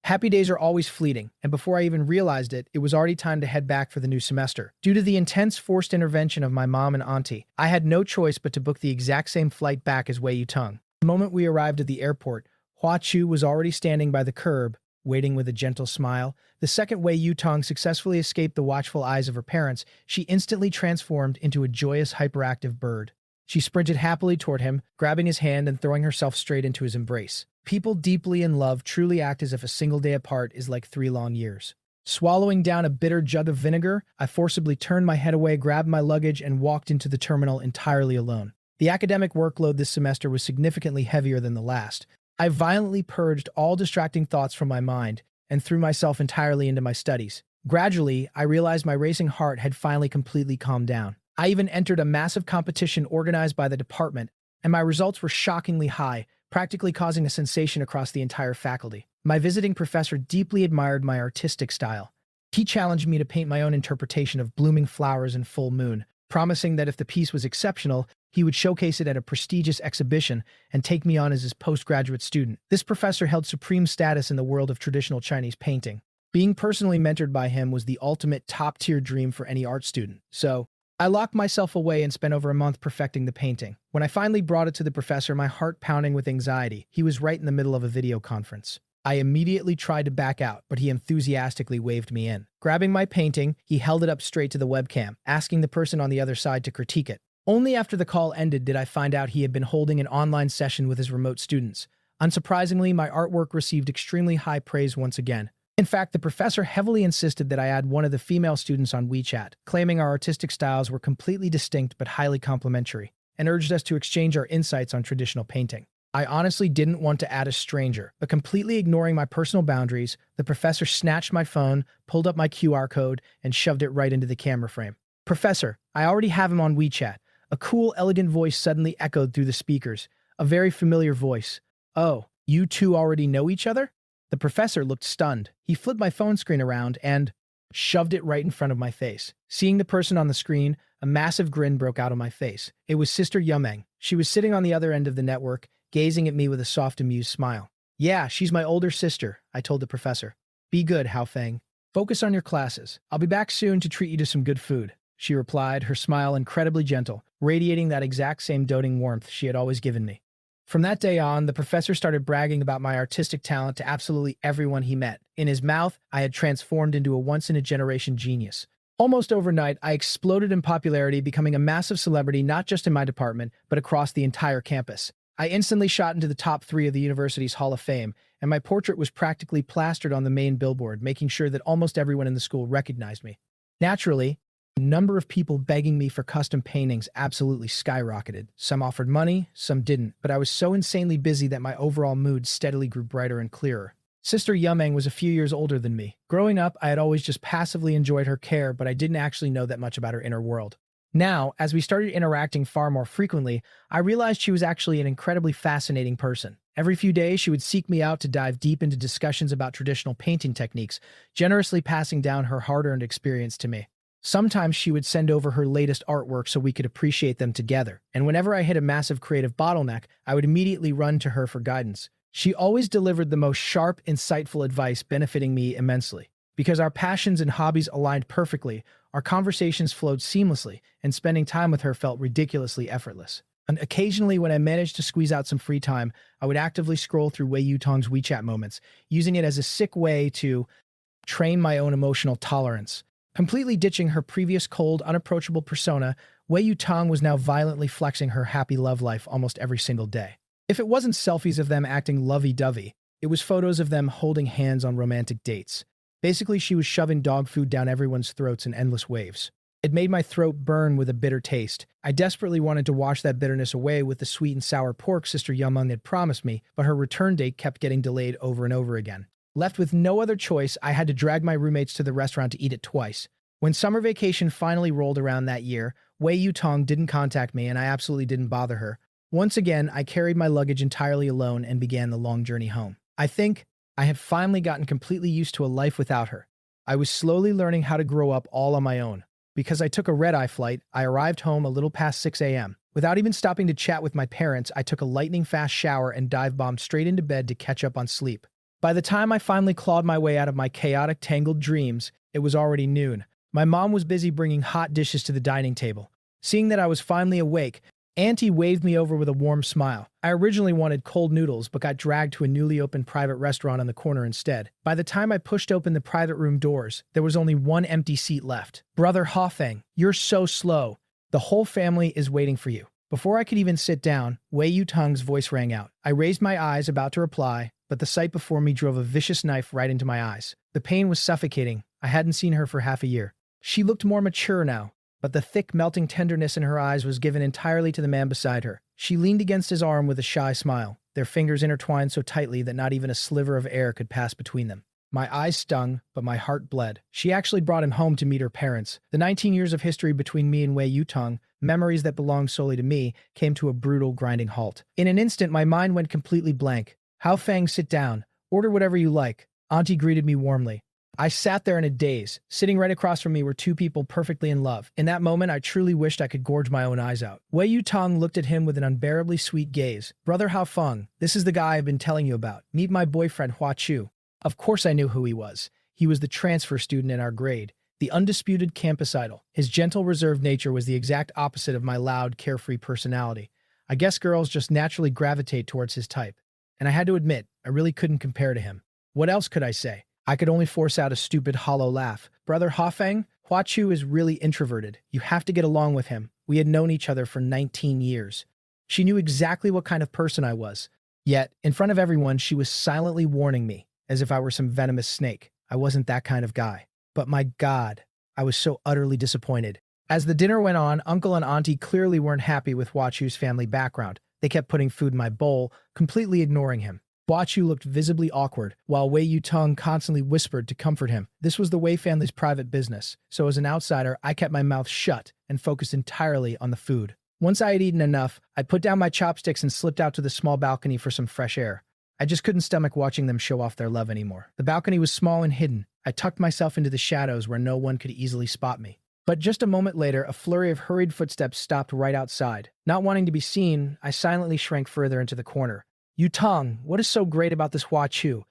Happy days are always fleeting, and before I even realized it, it was already time to head back for the new semester. Due to the intense forced intervention of my mom and auntie, I had no choice but to book the exact same flight back as Wei Yutong. The moment we arrived at the airport, Hua Chu was already standing by the curb, waiting with a gentle smile. The second Wei Yutong successfully escaped the watchful eyes of her parents, she instantly transformed into a joyous, hyperactive bird. She sprinted happily toward him, grabbing his hand and throwing herself straight into his embrace. People deeply in love truly act as if a single day apart is like 3 long years. Swallowing down a bitter jug of vinegar, I forcibly turned my head away, grabbed my luggage, and walked into the terminal entirely alone. The academic workload this semester was significantly heavier than the last. I violently purged all distracting thoughts from my mind and threw myself entirely into my studies. Gradually, I realized my racing heart had finally completely calmed down. I even entered a massive competition organized by the department, and my results were shockingly high, practically causing a sensation across the entire faculty. My visiting professor deeply admired my artistic style. He challenged me to paint my own interpretation of blooming flowers and full moon, promising that if the piece was exceptional, he would showcase it at a prestigious exhibition and take me on as his postgraduate student. This professor held supreme status in the world of traditional Chinese painting. Being personally mentored by him was the ultimate top-tier dream for any art student. So, I locked myself away and spent over a month perfecting the painting. When I finally brought it to the professor, my heart pounding with anxiety, he was right in the middle of a video conference. I immediately tried to back out, but he enthusiastically waved me in. Grabbing my painting, he held it up straight to the webcam, asking the person on the other side to critique it. Only after the call ended did I find out he had been holding an online session with his remote students. Unsurprisingly, my artwork received extremely high praise once again. In fact, the professor heavily insisted that I add one of the female students on WeChat, claiming our artistic styles were completely distinct but highly complementary, and urged us to exchange our insights on traditional painting. I honestly didn't want to add a stranger, but completely ignoring my personal boundaries, the professor snatched my phone, pulled up my QR code, and shoved it right into the camera frame. "Professor, I already have him on WeChat." A cool, elegant voice suddenly echoed through the speakers, a very familiar voice. "Oh, you two already know each other?" The professor looked stunned. He flipped my phone screen around and shoved it right in front of my face. Seeing the person on the screen, a massive grin broke out on my face. It was Sister Yumeng. She was sitting on the other end of the network, gazing at me with a soft, amused smile. "Yeah, she's my older sister," I told the professor. "Be good, Hao Feng. Focus on your classes. I'll be back soon to treat you to some good food," she replied, her smile incredibly gentle, radiating that exact same doting warmth she had always given me. From that day on, the professor started bragging about my artistic talent to absolutely everyone he met. In his mouth, I had transformed into a once-in-a-generation genius. Almost overnight, I exploded in popularity, becoming a massive celebrity not just in my department, but across the entire campus. I instantly shot into the top 3 of the university's Hall of Fame, and my portrait was practically plastered on the main billboard, making sure that almost everyone in the school recognized me. Naturally, the number of people begging me for custom paintings absolutely skyrocketed. Some offered money, some didn't, but I was so insanely busy that my overall mood steadily grew brighter and clearer. Sister Yumeng was a few years older than me. Growing up, I had always just passively enjoyed her care, but I didn't actually know that much about her inner world. Now, as we started interacting far more frequently, I realized she was actually an incredibly fascinating person. Every few days, she would seek me out to dive deep into discussions about traditional painting techniques, generously passing down her hard-earned experience to me. Sometimes she would send over her latest artwork so we could appreciate them together, and whenever I hit a massive creative bottleneck, I would immediately run to her for guidance. She always delivered the most sharp, insightful advice, benefiting me immensely. Because our passions and hobbies aligned perfectly, our conversations flowed seamlessly, and spending time with her felt ridiculously effortless. And occasionally, when I managed to squeeze out some free time, I would actively scroll through Wei Yutong's WeChat moments, using it as a sick way to train my own emotional tolerance. Completely ditching her previous cold, unapproachable persona, Wei Yutong was now violently flexing her happy love life almost every single day. If it wasn't selfies of them acting lovey-dovey, it was photos of them holding hands on romantic dates. Basically, she was shoving dog food down everyone's throats in endless waves. It made my throat burn with a bitter taste. I desperately wanted to wash that bitterness away with the sweet and sour pork Sister Yumung had promised me, but her return date kept getting delayed over and over again. Left with no other choice, I had to drag my roommates to the restaurant to eat it twice. When summer vacation finally rolled around that year, Wei Yutong didn't contact me and I absolutely didn't bother her. Once again, I carried my luggage entirely alone and began the long journey home. I think I had finally gotten completely used to a life without her. I was slowly learning how to grow up all on my own. Because I took a red-eye flight, I arrived home a little past 6 a.m. Without even stopping to chat with my parents, I took a lightning-fast shower and dive-bombed straight into bed to catch up on sleep. By the time I finally clawed my way out of my chaotic, tangled dreams, it was already noon. My mom was busy bringing hot dishes to the dining table. Seeing that I was finally awake, Auntie waved me over with a warm smile. I originally wanted cold noodles, but got dragged to a newly opened private restaurant on the corner instead. By the time I pushed open the private room doors, there was only one empty seat left. Brother Hafeng, you're so slow. The whole family is waiting for you. Before I could even sit down, Wei Yutong's voice rang out. I raised my eyes, about to reply, but the sight before me drove a vicious knife right into my eyes. The pain was suffocating. I hadn't seen her for half a year. She looked more mature now, but the thick, melting tenderness in her eyes was given entirely to the man beside her. She leaned against his arm with a shy smile, their fingers intertwined so tightly that not even a sliver of air could pass between them. My eyes stung, but my heart bled. She actually brought him home to meet her parents. The 19 years of history between me and Wei Yutong, memories that belonged solely to me, came to a brutal, grinding halt. In an instant, my mind went completely blank. Hafeng, sit down. Order whatever you like. Auntie greeted me warmly. I sat there in a daze. Sitting right across from me were two people perfectly in love. In that moment, I truly wished I could gorge my own eyes out. Wei Yutong looked at him with an unbearably sweet gaze. Brother Hafeng, this is the guy I've been telling you about. Meet my boyfriend, Hua Chu. Of course I knew who he was. He was the transfer student in our grade, the undisputed campus idol. His gentle, reserved nature was the exact opposite of my loud, carefree personality. I guess girls just naturally gravitate towards his type. And I had to admit, I really couldn't compare to him. What else could I say? I could only force out a stupid, hollow laugh. Brother Hafeng, Hua Chu is really introverted. You have to get along with him. We had known each other for 19 years. She knew exactly what kind of person I was. Yet, in front of everyone, she was silently warning me, as if I were some venomous snake. I wasn't that kind of guy. But my God, I was so utterly disappointed. As the dinner went on, Uncle and Auntie clearly weren't happy with Hua Chu's family background. They kept putting food in my bowl, completely ignoring him. Hua Chu looked visibly awkward, while Wei Yutong constantly whispered to comfort him. This was the Wei family's private business, so as an outsider, I kept my mouth shut and focused entirely on the food. Once I had eaten enough, I put down my chopsticks and slipped out to the small balcony for some fresh air. I just couldn't stomach watching them show off their love anymore. The balcony was small and hidden. I tucked myself into the shadows where no one could easily spot me. But just a moment later, a flurry of hurried footsteps stopped right outside. Not wanting to be seen, I silently shrank further into the corner. Yutong, what is so great about this Hua Chu?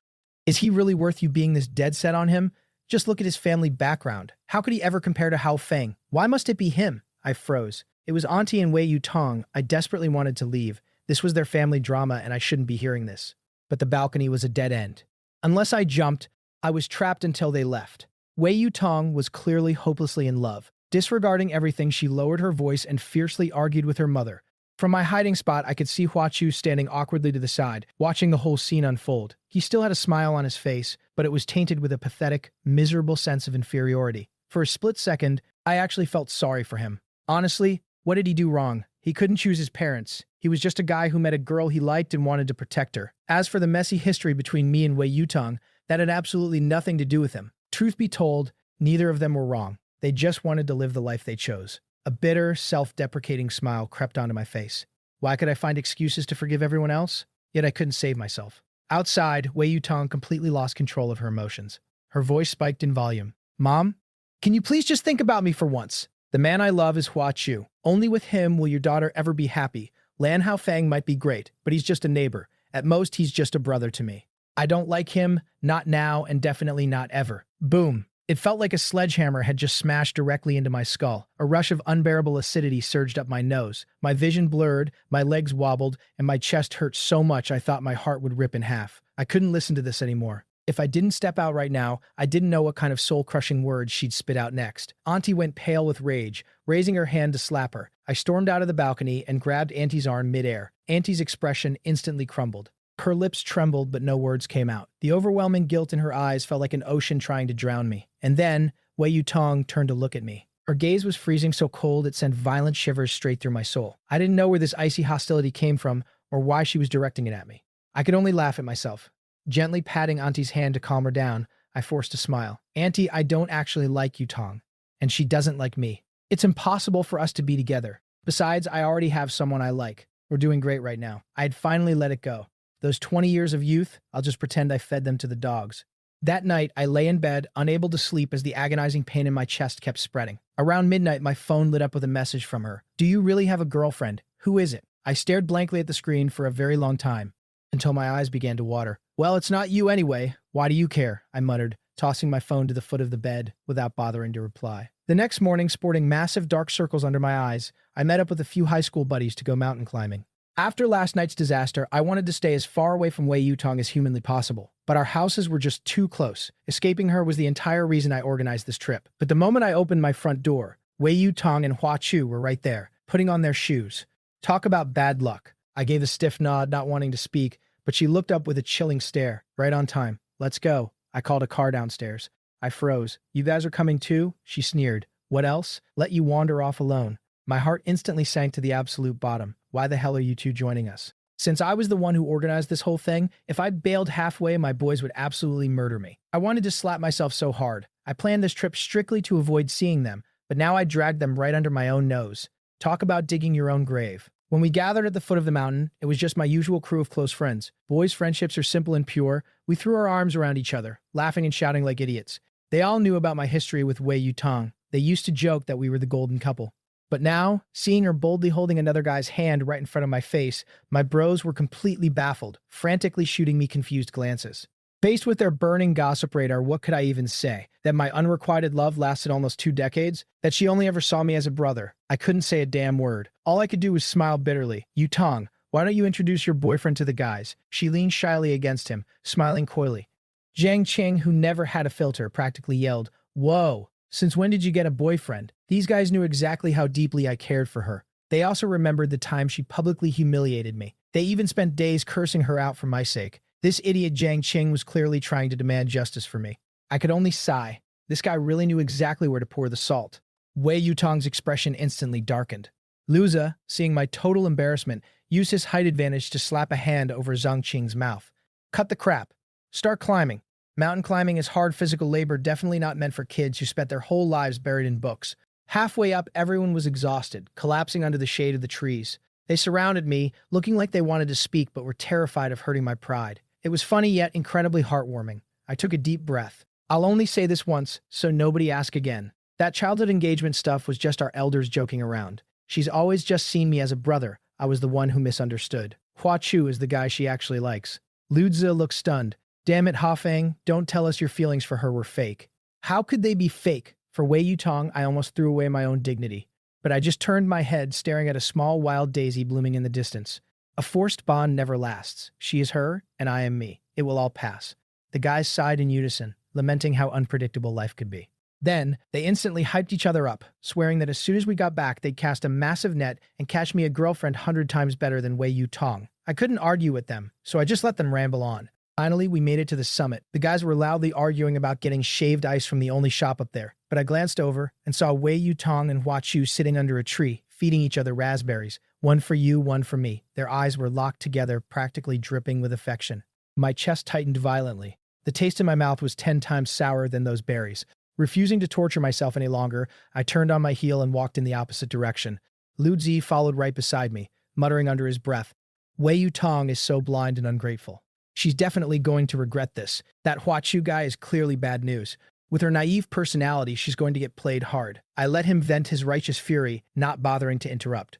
Is he really worth you being this dead set on him? Just look at his family background. How could he ever compare to Hafeng? Why must it be him? I froze. It was Auntie and Wei Yutong. I desperately wanted to leave. This was their family drama and I shouldn't be hearing this. But the balcony was a dead end. Unless I jumped, I was trapped until they left. Wei Yutong was clearly hopelessly in love. Disregarding everything, she lowered her voice and fiercely argued with her mother. From my hiding spot, I could see Hua Chu standing awkwardly to the side, watching the whole scene unfold. He still had a smile on his face, but it was tainted with a pathetic, miserable sense of inferiority. For a split second, I actually felt sorry for him. Honestly, what did he do wrong? He couldn't choose his parents. He was just a guy who met a girl he liked and wanted to protect her. As for the messy history between me and Wei Yutong, that had absolutely nothing to do with him. Truth be told, neither of them were wrong. They just wanted to live the life they chose. A bitter, self-deprecating smile crept onto my face. Why could I find excuses to forgive everyone else? Yet I couldn't save myself. Outside, Wei Yutong completely lost control of her emotions. Her voice spiked in volume. Mom, can you please just think about me for once? The man I love is Hua Chu. Only with him will your daughter ever be happy. Lan Hafeng might be great, but he's just a neighbor. At most, he's just a brother to me. I don't like him, not now, and definitely not ever. Boom. It felt like a sledgehammer had just smashed directly into my skull. A rush of unbearable acidity surged up my nose. My vision blurred, my legs wobbled, and my chest hurt so much I thought my heart would rip in half. I couldn't listen to this anymore. If I didn't step out right now, I didn't know what kind of soul-crushing words she'd spit out next. Auntie went pale with rage, raising her hand to slap her. I stormed out of the balcony and grabbed Auntie's arm midair. Auntie's expression instantly crumbled. Her lips trembled, but no words came out. The overwhelming guilt in her eyes felt like an ocean trying to drown me. And then, Wei Yutong turned to look at me. Her gaze was freezing so cold it sent violent shivers straight through my soul. I didn't know where this icy hostility came from or why she was directing it at me. I could only laugh at myself. Gently patting Auntie's hand to calm her down, I forced a smile. Auntie, I don't actually like Yutong, and she doesn't like me. It's impossible for us to be together. Besides, I already have someone I like. We're doing great right now. I had finally let it go. Those 20 years of youth, I'll just pretend I fed them to the dogs. That night, I lay in bed, unable to sleep as the agonizing pain in my chest kept spreading. Around midnight, my phone lit up with a message from her. Do you really have a girlfriend? Who is it? I stared blankly at the screen for a very long time, until my eyes began to water. Well, it's not you anyway. Why do you care? I muttered, tossing my phone to the foot of the bed without bothering to reply. The next morning, sporting massive dark circles under my eyes, I met up with a few high school buddies to go mountain climbing. After last night's disaster, I wanted to stay as far away from Wei Yutong as humanly possible, but our houses were just too close. Escaping her was the entire reason I organized this trip. But the moment I opened my front door, Wei Yutong and Hua Chu were right there, putting on their shoes. Talk about bad luck. I gave a stiff nod, not wanting to speak, but she looked up with a chilling stare. Right on time. Let's go. I called a car downstairs. I froze. You guys are coming too? She sneered. What else? Let you wander off alone. My heart instantly sank to the absolute bottom. Why the hell are you two joining us? Since I was the one who organized this whole thing, if I bailed halfway, my boys would absolutely murder me. I wanted to slap myself so hard. I planned this trip strictly to avoid seeing them, but now I dragged them right under my own nose. Talk about digging your own grave. When we gathered at the foot of the mountain, it was just my usual crew of close friends. Boys' friendships are simple and pure. We threw our arms around each other, laughing and shouting like idiots. They all knew about my history with Wei Yutong. They used to joke that we were the golden couple. But now, seeing her boldly holding another guy's hand right in front of my face, my bros were completely baffled, frantically shooting me confused glances. Faced with their burning gossip radar, what could I even say? That my unrequited love lasted almost 2 decades? That she only ever saw me as a brother? I couldn't say a damn word. All I could do was smile bitterly. Yutong, why don't you introduce your boyfriend to the guys? She leaned shyly against him, smiling coyly. Jiang Qing, who never had a filter, practically yelled, Whoa, since when did you get a boyfriend? These guys knew exactly how deeply I cared for her. They also remembered the time she publicly humiliated me. They even spent days cursing her out for my sake. This idiot Jiang Qing was clearly trying to demand justice for me. I could only sigh. This guy really knew exactly where to pour the salt. Wei Yutong's expression instantly darkened. Luza, seeing my total embarrassment, used his height advantage to slap a hand over Zhang Qing's mouth. Cut the crap. Start climbing. Mountain climbing is hard physical labor, definitely not meant for kids who spent their whole lives buried in books. Halfway up, everyone was exhausted, collapsing under the shade of the trees. They surrounded me, looking like they wanted to speak but were terrified of hurting my pride. It was funny yet incredibly heartwarming. I took a deep breath. I'll only say this once, so nobody ask again. That childhood engagement stuff was just our elders joking around. She's always just seen me as a brother. I was the one who misunderstood. Hua Chu is the guy she actually likes. Luzi looked stunned. Damn it, Hafeng, don't tell us your feelings for her were fake. How could they be fake? For Wei Yutong, I almost threw away my own dignity. But I just turned my head, staring at a small wild daisy blooming in the distance. A forced bond never lasts. She is her, and I am me. It will all pass. The guys sighed in unison, lamenting how unpredictable life could be. Then, they instantly hyped each other up, swearing that as soon as we got back, they'd cast a massive net and catch me a girlfriend 100 times better than Wei Yutong. I couldn't argue with them, so I just let them ramble on. Finally, we made it to the summit. The guys were loudly arguing about getting shaved ice from the only shop up there, but I glanced over and saw Wei Yutong and Hua Chu sitting under a tree, feeding each other raspberries. One for you, one for me. Their eyes were locked together, practically dripping with affection. My chest tightened violently. The taste in my mouth was 10 times sourer than those berries. Refusing to torture myself any longer, I turned on my heel and walked in the opposite direction. Lu Zi followed right beside me, muttering under his breath, Wei Yutong is so blind and ungrateful. She's definitely going to regret this. That Hua Chu guy is clearly bad news. With her naive personality, she's going to get played hard. I let him vent his righteous fury, not bothering to interrupt.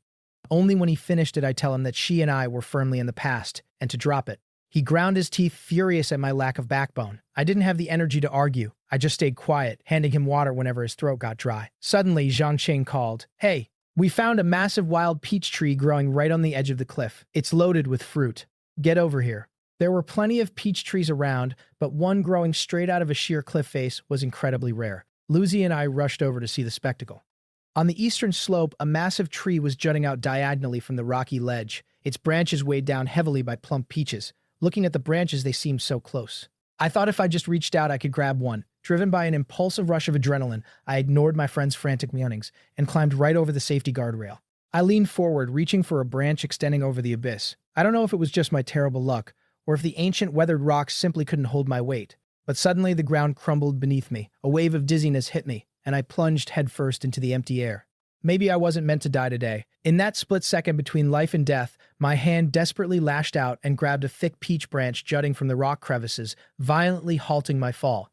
Only when he finished did I tell him that she and I were firmly in the past, and to drop it. He ground his teeth, furious at my lack of backbone. I didn't have the energy to argue. I just stayed quiet, handing him water whenever his throat got dry. Suddenly, Zhang Qing called, Hey, we found a massive wild peach tree growing right on the edge of the cliff. It's loaded with fruit. Get over here. There were plenty of peach trees around, but one growing straight out of a sheer cliff face was incredibly rare. Luzi and I rushed over to see the spectacle. On the eastern slope, a massive tree was jutting out diagonally from the rocky ledge, its branches weighed down heavily by plump peaches. Looking at the branches, they seemed so close. I thought if I just reached out, I could grab one. Driven by an impulsive rush of adrenaline, I ignored my friend's frantic meowings and climbed right over the safety guardrail. I leaned forward, reaching for a branch extending over the abyss. I don't know if it was just my terrible luck, or if the ancient weathered rocks simply couldn't hold my weight. But suddenly the ground crumbled beneath me, a wave of dizziness hit me, and I plunged headfirst into the empty air. Maybe I wasn't meant to die today. In that split second between life and death, my hand desperately lashed out and grabbed a thick peach branch jutting from the rock crevices, violently halting my fall.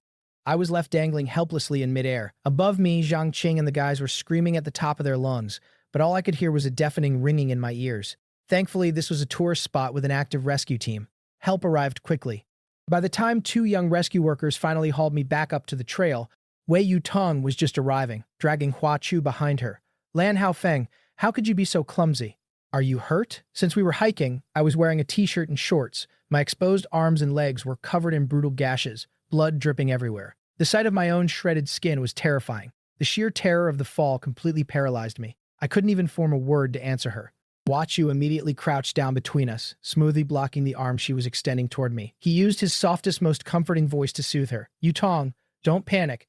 I was left dangling helplessly in midair. Above me, Zhang Qing and the guys were screaming at the top of their lungs, but all I could hear was a deafening ringing in my ears. Thankfully, this was a tourist spot with an active rescue team. Help arrived quickly. By the time two young rescue workers finally hauled me back up to the trail, Wei Yutong was just arriving, dragging Hua Chu behind her. Lan Haofeng, how could you be so clumsy? Are you hurt? Since we were hiking, I was wearing a t-shirt and shorts. My exposed arms and legs were covered in brutal gashes, blood dripping everywhere. The sight of my own shredded skin was terrifying. The sheer terror of the fall completely paralyzed me. I couldn't even form a word to answer her. Hua Chu immediately crouched down between us, smoothly blocking the arm she was extending toward me. He used his softest, most comforting voice to soothe her. Yutong, don't panic.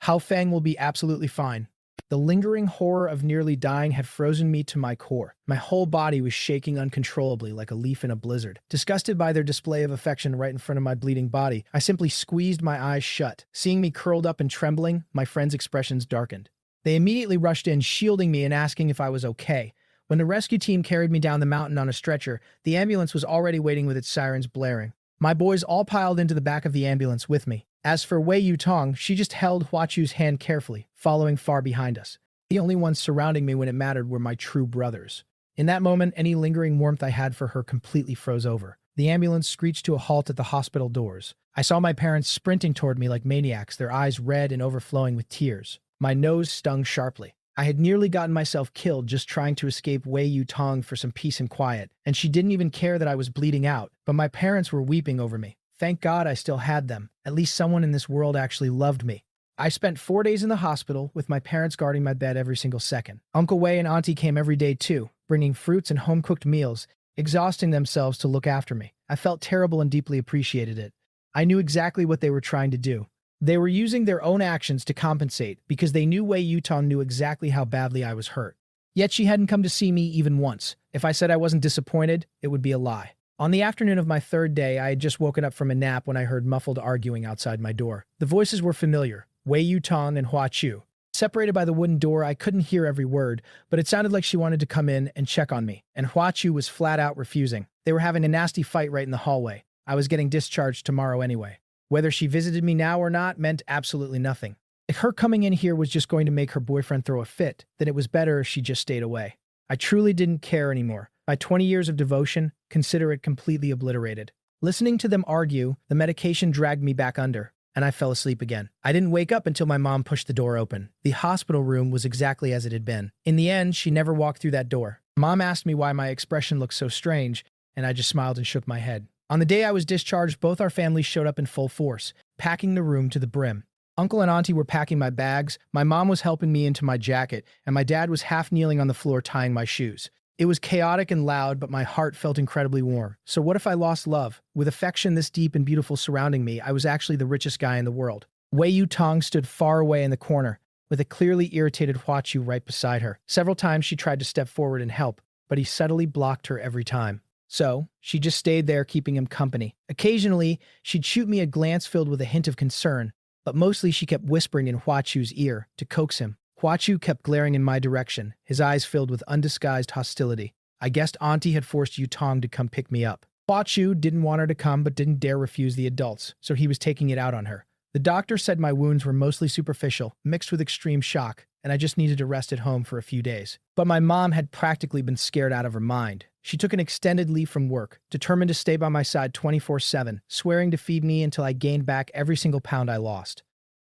Haofeng will be absolutely fine. The lingering horror of nearly dying had frozen me to my core. My whole body was shaking uncontrollably like a leaf in a blizzard. Disgusted by their display of affection right in front of my bleeding body, I simply squeezed my eyes shut. Seeing me curled up and trembling, my friends' expressions darkened. They immediately rushed in, shielding me and asking if I was okay. When the rescue team carried me down the mountain on a stretcher, the ambulance was already waiting with its sirens blaring. My boys all piled into the back of the ambulance with me. As for Wei Yutong, she just held Hua Chu's hand carefully, following far behind us. The only ones surrounding me when it mattered were my true brothers. In that moment, any lingering warmth I had for her completely froze over. The ambulance screeched to a halt at the hospital doors. I saw my parents sprinting toward me like maniacs, their eyes red and overflowing with tears. My nose stung sharply. I had nearly gotten myself killed just trying to escape Wei Yutong for some peace and quiet, and she didn't even care that I was bleeding out, but my parents were weeping over me. Thank God I still had them. At least someone in this world actually loved me. I spent 4 days in the hospital, with my parents guarding my bed every single second. Uncle Wei and Auntie came every day too, bringing fruits and home-cooked meals, exhausting themselves to look after me. I felt terrible and deeply appreciated it. I knew exactly what they were trying to do. They were using their own actions to compensate because they knew Wei Yutong knew exactly how badly I was hurt. Yet she hadn't come to see me even once. If I said I wasn't disappointed, it would be a lie. On the afternoon of my third day, I had just woken up from a nap when I heard muffled arguing outside my door. The voices were familiar, Wei Yutong and Hua Chu. Separated by the wooden door, I couldn't hear every word, but it sounded like she wanted to come in and check on me, and Hua Chu was flat out refusing. They were having a nasty fight right in the hallway. I was getting discharged tomorrow anyway. Whether she visited me now or not meant absolutely nothing. If her coming in here was just going to make her boyfriend throw a fit, then it was better if she just stayed away. I truly didn't care anymore. My 20 years of devotion, consider it completely obliterated. Listening to them argue, the medication dragged me back under, and I fell asleep again. I didn't wake up until my mom pushed the door open. The hospital room was exactly as it had been. In the end, she never walked through that door. Mom asked me why my expression looked so strange, and I just smiled and shook my head. On the day I was discharged, both our families showed up in full force, packing the room to the brim. Uncle and Auntie were packing my bags, my mom was helping me into my jacket, and my dad was half kneeling on the floor tying my shoes. It was chaotic and loud, but my heart felt incredibly warm. So what if I lost love? With affection this deep and beautiful surrounding me, I was actually the richest guy in the world. Wei Yutong stood far away in the corner, with a clearly irritated Hua Chu right beside her. Several times she tried to step forward and help, but he subtly blocked her every time. So, she just stayed there keeping him company. Occasionally, she'd shoot me a glance filled with a hint of concern, but mostly she kept whispering in Hua Chu's ear to coax him. Hua Chu kept glaring in my direction, his eyes filled with undisguised hostility. I guessed Auntie had forced Yutong to come pick me up. Hua Chu didn't want her to come but didn't dare refuse the adults, so he was taking it out on her. The doctor said my wounds were mostly superficial, mixed with extreme shock, and I just needed to rest at home for a few days. But my mom had practically been scared out of her mind. She took an extended leave from work, determined to stay by my side 24/7, swearing to feed me until I gained back every single pound I lost.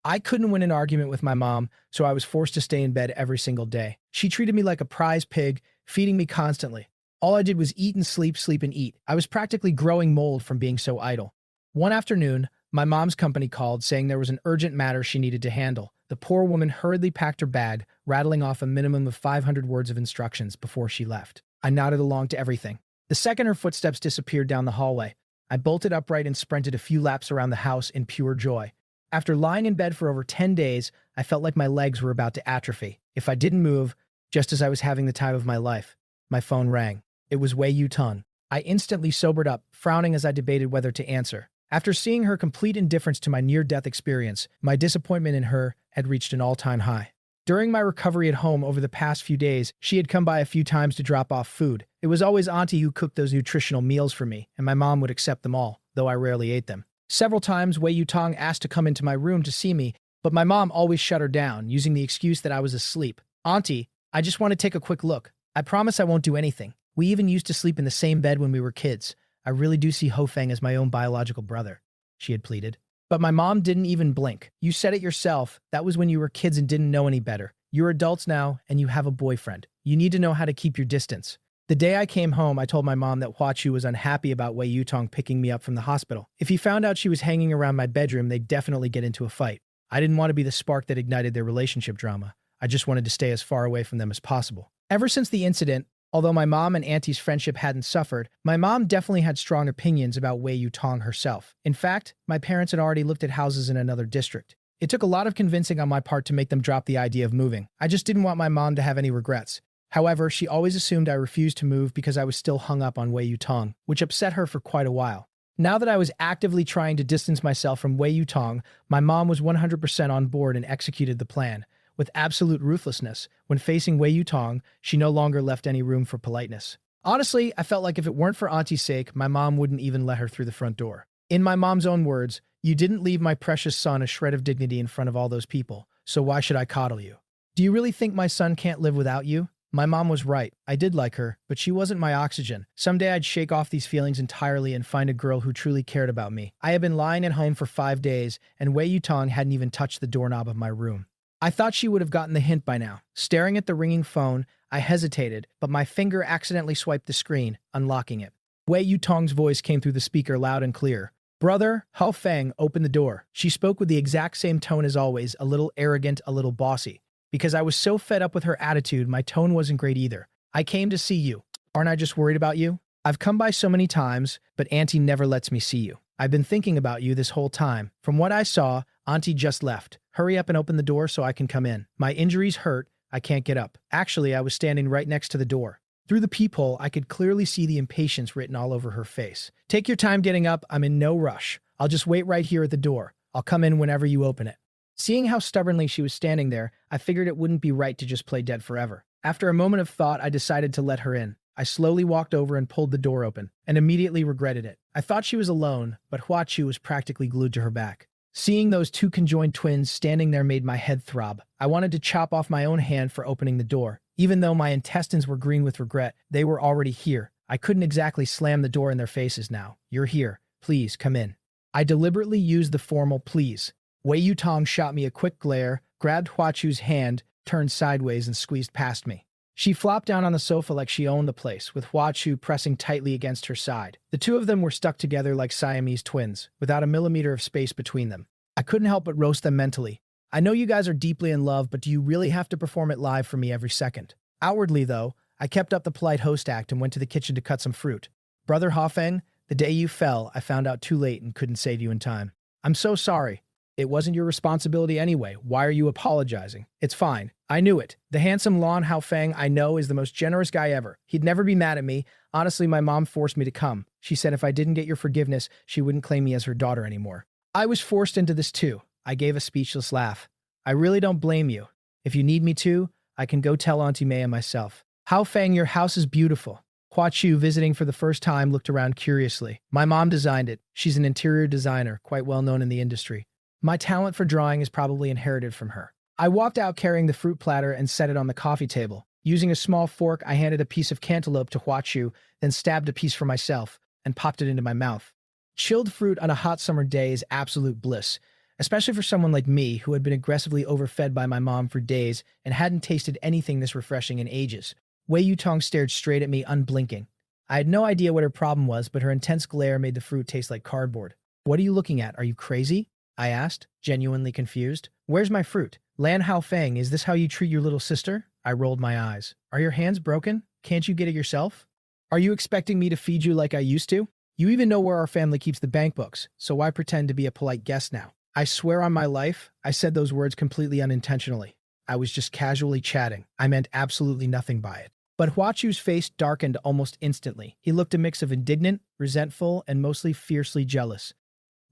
I couldn't win an argument with my mom, so I was forced to stay in bed every single day. She treated me like a prize pig, feeding me constantly. All I did was eat and sleep, sleep and eat. I was practically growing mold from being so idle. One afternoon, my mom's company called, saying there was an urgent matter she needed to handle. The poor woman hurriedly packed her bag, rattling off a minimum of 500 words of instructions before she left. I nodded along to everything. The second her footsteps disappeared down the hallway, I bolted upright and sprinted a few laps around the house in pure joy. After lying in bed for over 10 days, I felt like my legs were about to atrophy. If I didn't move, just as I was having the time of my life, my phone rang. It was Wei Yutong. I instantly sobered up, frowning as I debated whether to answer. After seeing her complete indifference to my near-death experience, my disappointment in her had reached an all-time high. During my recovery at home over the past few days, she had come by a few times to drop off food. It was always Auntie who cooked those nutritional meals for me, and my mom would accept them all, though I rarely ate them. Several times, Wei Yutong asked to come into my room to see me, but my mom always shut her down, using the excuse that I was asleep. "Auntie, I just want to take a quick look. I promise I won't do anything. We even used to sleep in the same bed when we were kids. I really do see Ho Feng as my own biological brother," she had pleaded. But my mom didn't even blink. "You said it yourself. That was when you were kids and didn't know any better. You're adults now, and you have a boyfriend. You need to know how to keep your distance." The day I came home, I told my mom that Hua Chu was unhappy about Wei Yutong picking me up from the hospital. If he found out she was hanging around my bedroom, they'd definitely get into a fight. I didn't want to be the spark that ignited their relationship drama. I just wanted to stay as far away from them as possible. Ever since the incident, although my mom and Auntie's friendship hadn't suffered, my mom definitely had strong opinions about Wei Yutong herself. In fact, my parents had already looked at houses in another district. It took a lot of convincing on my part to make them drop the idea of moving. I just didn't want my mom to have any regrets. However, she always assumed I refused to move because I was still hung up on Wei Yutong, which upset her for quite a while. Now that I was actively trying to distance myself from Wei Yutong, my mom was 100% on board and executed the plan. With absolute ruthlessness, when facing Wei Yutong, she no longer left any room for politeness. Honestly, I felt like if it weren't for Auntie's sake, my mom wouldn't even let her through the front door. In my mom's own words, "You didn't leave my precious son a shred of dignity in front of all those people, so why should I coddle you? Do you really think my son can't live without you?" My mom was right. I did like her, but she wasn't my oxygen. Someday I'd shake off these feelings entirely and find a girl who truly cared about me. I had been lying at home for 5 days, and Wei Yutong hadn't even touched the doorknob of my room. I thought she would have gotten the hint by now. Staring at the ringing phone, I hesitated, but my finger accidentally swiped the screen, unlocking it. Wei Yutong's voice came through the speaker loud and clear. "Brother, Ho Feng, open the door." She spoke with the exact same tone as always, a little arrogant, a little bossy. Because I was so fed up with her attitude, my tone wasn't great either. "I came to see you. Aren't I just worried about you? I've come by so many times, but Auntie never lets me see you. I've been thinking about you this whole time. From what I saw, Auntie just left. Hurry up and open the door so I can come in. My injuries hurt. I can't get up." Actually, I was standing right next to the door. Through the peephole, I could clearly see the impatience written all over her face. "Take your time getting up. I'm in no rush. I'll just wait right here at the door. I'll come in whenever you open it." Seeing how stubbornly she was standing there, I figured it wouldn't be right to just play dead forever. After a moment of thought, I decided to let her in. I slowly walked over and pulled the door open, and immediately regretted it. I thought she was alone, but Hua Chu was practically glued to her back. Seeing those two conjoined twins standing there made my head throb. I wanted to chop off my own hand for opening the door. Even though my intestines were green with regret, they were already here. I couldn't exactly slam the door in their faces now. "You're here. Please, come in." I deliberately used the formal please. Wei Yutong shot me a quick glare, grabbed Hua Chu's hand, turned sideways, and squeezed past me. She flopped down on the sofa like she owned the place, with Hua Chu pressing tightly against her side. The two of them were stuck together like Siamese twins, without a millimeter of space between them. I couldn't help but roast them mentally. "I know you guys are deeply in love, but do you really have to perform it live for me every second?" Outwardly, though, I kept up the polite host act and went to the kitchen to cut some fruit. "Brother Ho Feng, the day you fell, I found out too late and couldn't save you in time. I'm so sorry. It wasn't your responsibility anyway. Why are you apologizing? It's fine. I knew it. The handsome Lan Hao Feng I know is the most generous guy ever. He'd never be mad at me. Honestly, my mom forced me to come. She said if I didn't get your forgiveness, she wouldn't claim me as her daughter anymore. I was forced into this too." I gave a speechless laugh. "I really don't blame you. If you need me to, I can go tell Auntie Maya myself." "Hao Feng, your house is beautiful." Hua Chu, visiting for the first time, looked around curiously. "My mom designed it. She's an interior designer, quite well known in the industry. My talent for drawing is probably inherited from her." I walked out carrying the fruit platter and set it on the coffee table. Using a small fork, I handed a piece of cantaloupe to Hua Chu, then stabbed a piece for myself and popped it into my mouth. Chilled fruit on a hot summer day is absolute bliss, especially for someone like me who had been aggressively overfed by my mom for days and hadn't tasted anything this refreshing in ages. Wei Yutong stared straight at me, unblinking. I had no idea what her problem was, but her intense glare made the fruit taste like cardboard. "What are you looking at? Are you crazy?" I asked, genuinely confused. "Where's my fruit? Lan Hao Feng, is this how you treat your little sister?" I rolled my eyes. "Are your hands broken? Can't you get it yourself? Are you expecting me to feed you like I used to? You even know where our family keeps the bank books, so why pretend to be a polite guest now?" I swear on my life, I said those words completely unintentionally. I was just casually chatting. I meant absolutely nothing by it. But Huachu's face darkened almost instantly. He looked a mix of indignant, resentful, and mostly fiercely jealous.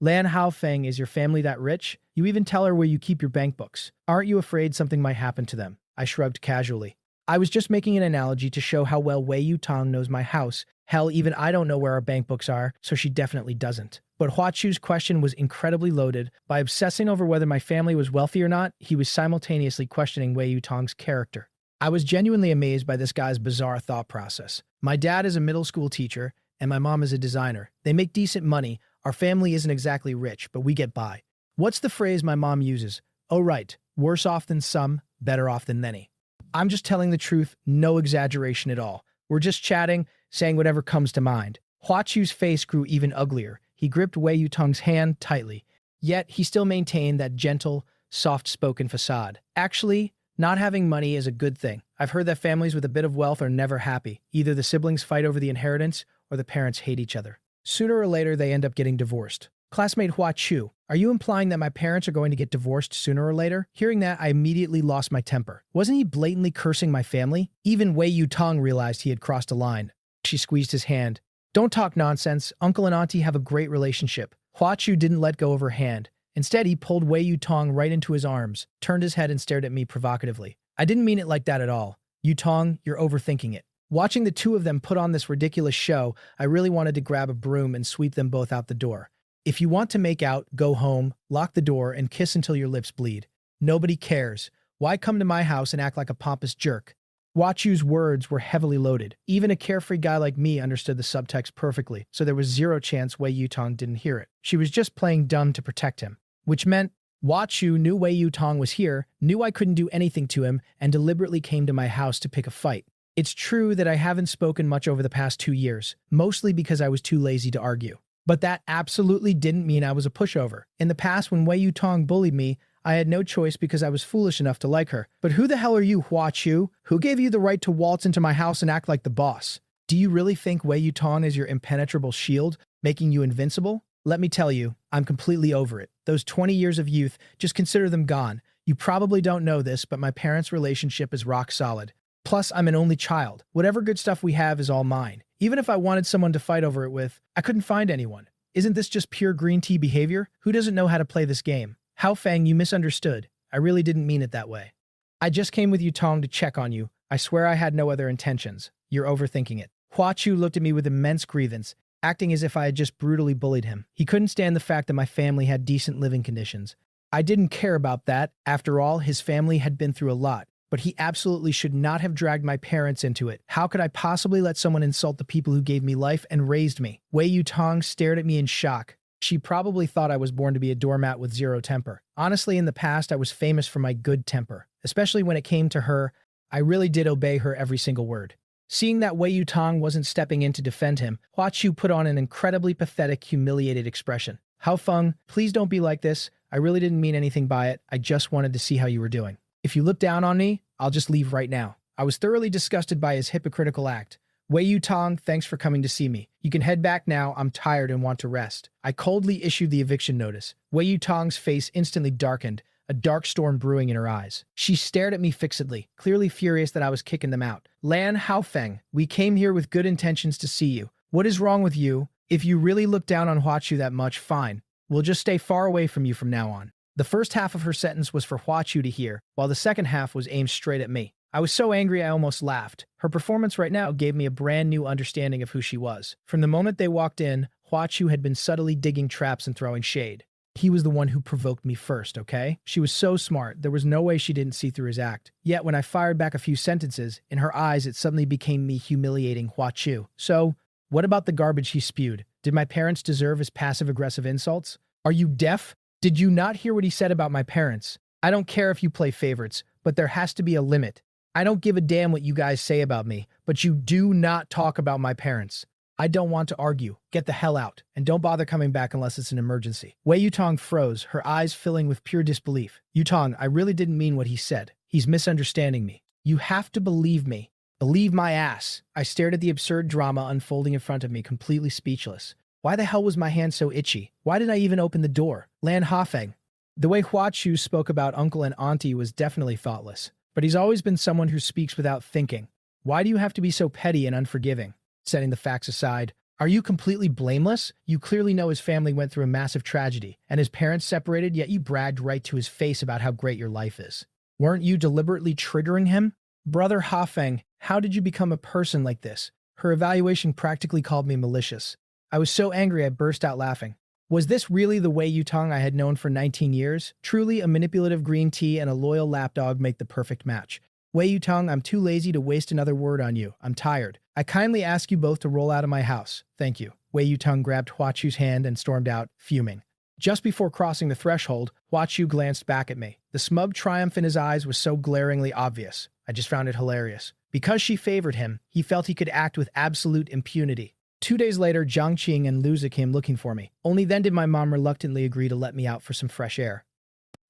Lan Haofeng, is your family that rich? You even tell her where you keep your bank books. Aren't you afraid something might happen to them? I shrugged casually. I was just making an analogy to show how well Wei Yutong knows my house. Hell, even I don't know where our bank books are, so she definitely doesn't. But Huachu's question was incredibly loaded. By obsessing over whether my family was wealthy or not, he was simultaneously questioning Wei Yutong's character. I was genuinely amazed by this guy's bizarre thought process. My dad is a middle school teacher, and my mom is a designer. They make decent money. Our family isn't exactly rich, but we get by. What's the phrase my mom uses? Oh right, worse off than some, better off than many. I'm just telling the truth, no exaggeration at all. We're just chatting, saying whatever comes to mind. Huachu's face grew even uglier. He gripped Wei Yutong's hand tightly. Yet, he still maintained that gentle, soft-spoken facade. Actually, not having money is a good thing. I've heard that families with a bit of wealth are never happy. Either the siblings fight over the inheritance, or the parents hate each other. Sooner or later, they end up getting divorced. Classmate Huachu, are you implying that my parents are going to get divorced sooner or later? Hearing that, I immediately lost my temper. Wasn't he blatantly cursing my family? Even Wei Yutong realized he had crossed a line. She squeezed his hand. Don't talk nonsense. Uncle and auntie have a great relationship. Huachu didn't let go of her hand. Instead, he pulled Wei Yutong right into his arms, turned his head and stared at me provocatively. I didn't mean it like that at all. Yutong, you're overthinking it. Watching the two of them put on this ridiculous show, I really wanted to grab a broom and sweep them both out the door. If you want to make out, go home, lock the door, and kiss until your lips bleed. Nobody cares. Why come to my house and act like a pompous jerk? Huachu's words were heavily loaded. Even a carefree guy like me understood the subtext perfectly, so there was zero chance Wei Yutong didn't hear it. She was just playing dumb to protect him. Which meant Huachu knew Wei Yutong was here, knew I couldn't do anything to him, and deliberately came to my house to pick a fight. It's true that I haven't spoken much over the past 2 years, mostly because I was too lazy to argue. But that absolutely didn't mean I was a pushover. In the past, when Wei Yutong bullied me, I had no choice because I was foolish enough to like her. But who the hell are you, Huachu? Who gave you the right to waltz into my house and act like the boss? Do you really think Wei Yutong is your impenetrable shield, making you invincible? Let me tell you, I'm completely over it. Those 20 years of youth, just consider them gone. You probably don't know this, but my parents' relationship is rock solid. Plus, I'm an only child. Whatever good stuff we have is all mine. Even if I wanted someone to fight over it with, I couldn't find anyone. Isn't this just pure green tea behavior? Who doesn't know how to play this game? Haofeng, you misunderstood. I really didn't mean it that way. I just came with Yutong to check on you. I swear I had no other intentions. You're overthinking it. Huachu looked at me with immense grievance, acting as if I had just brutally bullied him. He couldn't stand the fact that my family had decent living conditions. I didn't care about that. After all, his family had been through a lot. But he absolutely should not have dragged my parents into it. How could I possibly let someone insult the people who gave me life and raised me? Wei Yutong stared at me in shock. She probably thought I was born to be a doormat with zero temper. Honestly, in the past, I was famous for my good temper. Especially when it came to her, I really did obey her every single word. Seeing that Wei Yutong wasn't stepping in to defend him, Huachu put on an incredibly pathetic, humiliated expression. Haofeng, please don't be like this. I really didn't mean anything by it. I just wanted to see how you were doing. If you look down on me, I'll just leave right now. I was thoroughly disgusted by his hypocritical act. Wei Yutong, thanks for coming to see me. You can head back now. I'm tired and want to rest. I coldly issued the eviction notice. Wei Yutong's face instantly darkened, a dark storm brewing in her eyes. She stared at me fixedly, clearly furious that I was kicking them out. Lan Haofeng, we came here with good intentions to see you. What is wrong with you? If you really look down on Huachu that much, fine. We'll just stay far away from you from now on. The first half of her sentence was for Huachu to hear, while the second half was aimed straight at me. I was so angry I almost laughed. Her performance right now gave me a brand new understanding of who she was. From the moment they walked in, Huachu had been subtly digging traps and throwing shade. He was the one who provoked me first, okay? She was so smart, there was no way she didn't see through his act. Yet when I fired back a few sentences, in her eyes it suddenly became me humiliating Huachu. So, what about the garbage he spewed? Did my parents deserve his passive-aggressive insults? Are you deaf? Did you not hear what he said about my parents? I don't care if you play favorites, but there has to be a limit. I don't give a damn what you guys say about me, but you do not talk about my parents. I don't want to argue. Get the hell out, and don't bother coming back unless it's an emergency. Wei Yutong froze, her eyes filling with pure disbelief. Yutong, I really didn't mean what he said. He's misunderstanding me. You have to believe me. Believe my ass. I stared at the absurd drama unfolding in front of me, completely speechless. Why the hell was my hand so itchy? Why did I even open the door? Lan Haofeng, The way Hua Chu spoke about uncle and auntie was definitely thoughtless, but he's always been someone who speaks without thinking. Why do you have to be so petty and unforgiving? Setting the facts aside, are you completely blameless? You clearly know his family went through a massive tragedy, and his parents separated, yet you bragged right to his face about how great your life is. Weren't you deliberately triggering him? Brother Hafeng, how did you become a person like this? Her evaluation practically called me malicious. I was so angry I burst out laughing. Was this really the Wei Yutong I had known for 19 years? Truly, a manipulative green tea and a loyal lapdog make the perfect match. Wei Yutong, I'm too lazy to waste another word on you. I'm tired. I kindly ask you both to roll out of my house. Thank you. Wei Yutong grabbed Hua Chu's hand and stormed out, fuming. Just before crossing the threshold, Hua Chu glanced back at me. The smug triumph in his eyes was so glaringly obvious. I just found it hilarious. Because she favored him, he felt he could act with absolute impunity. 2 days later, Jiang Qing and Luza came looking for me. Only then did my mom reluctantly agree to let me out for some fresh air.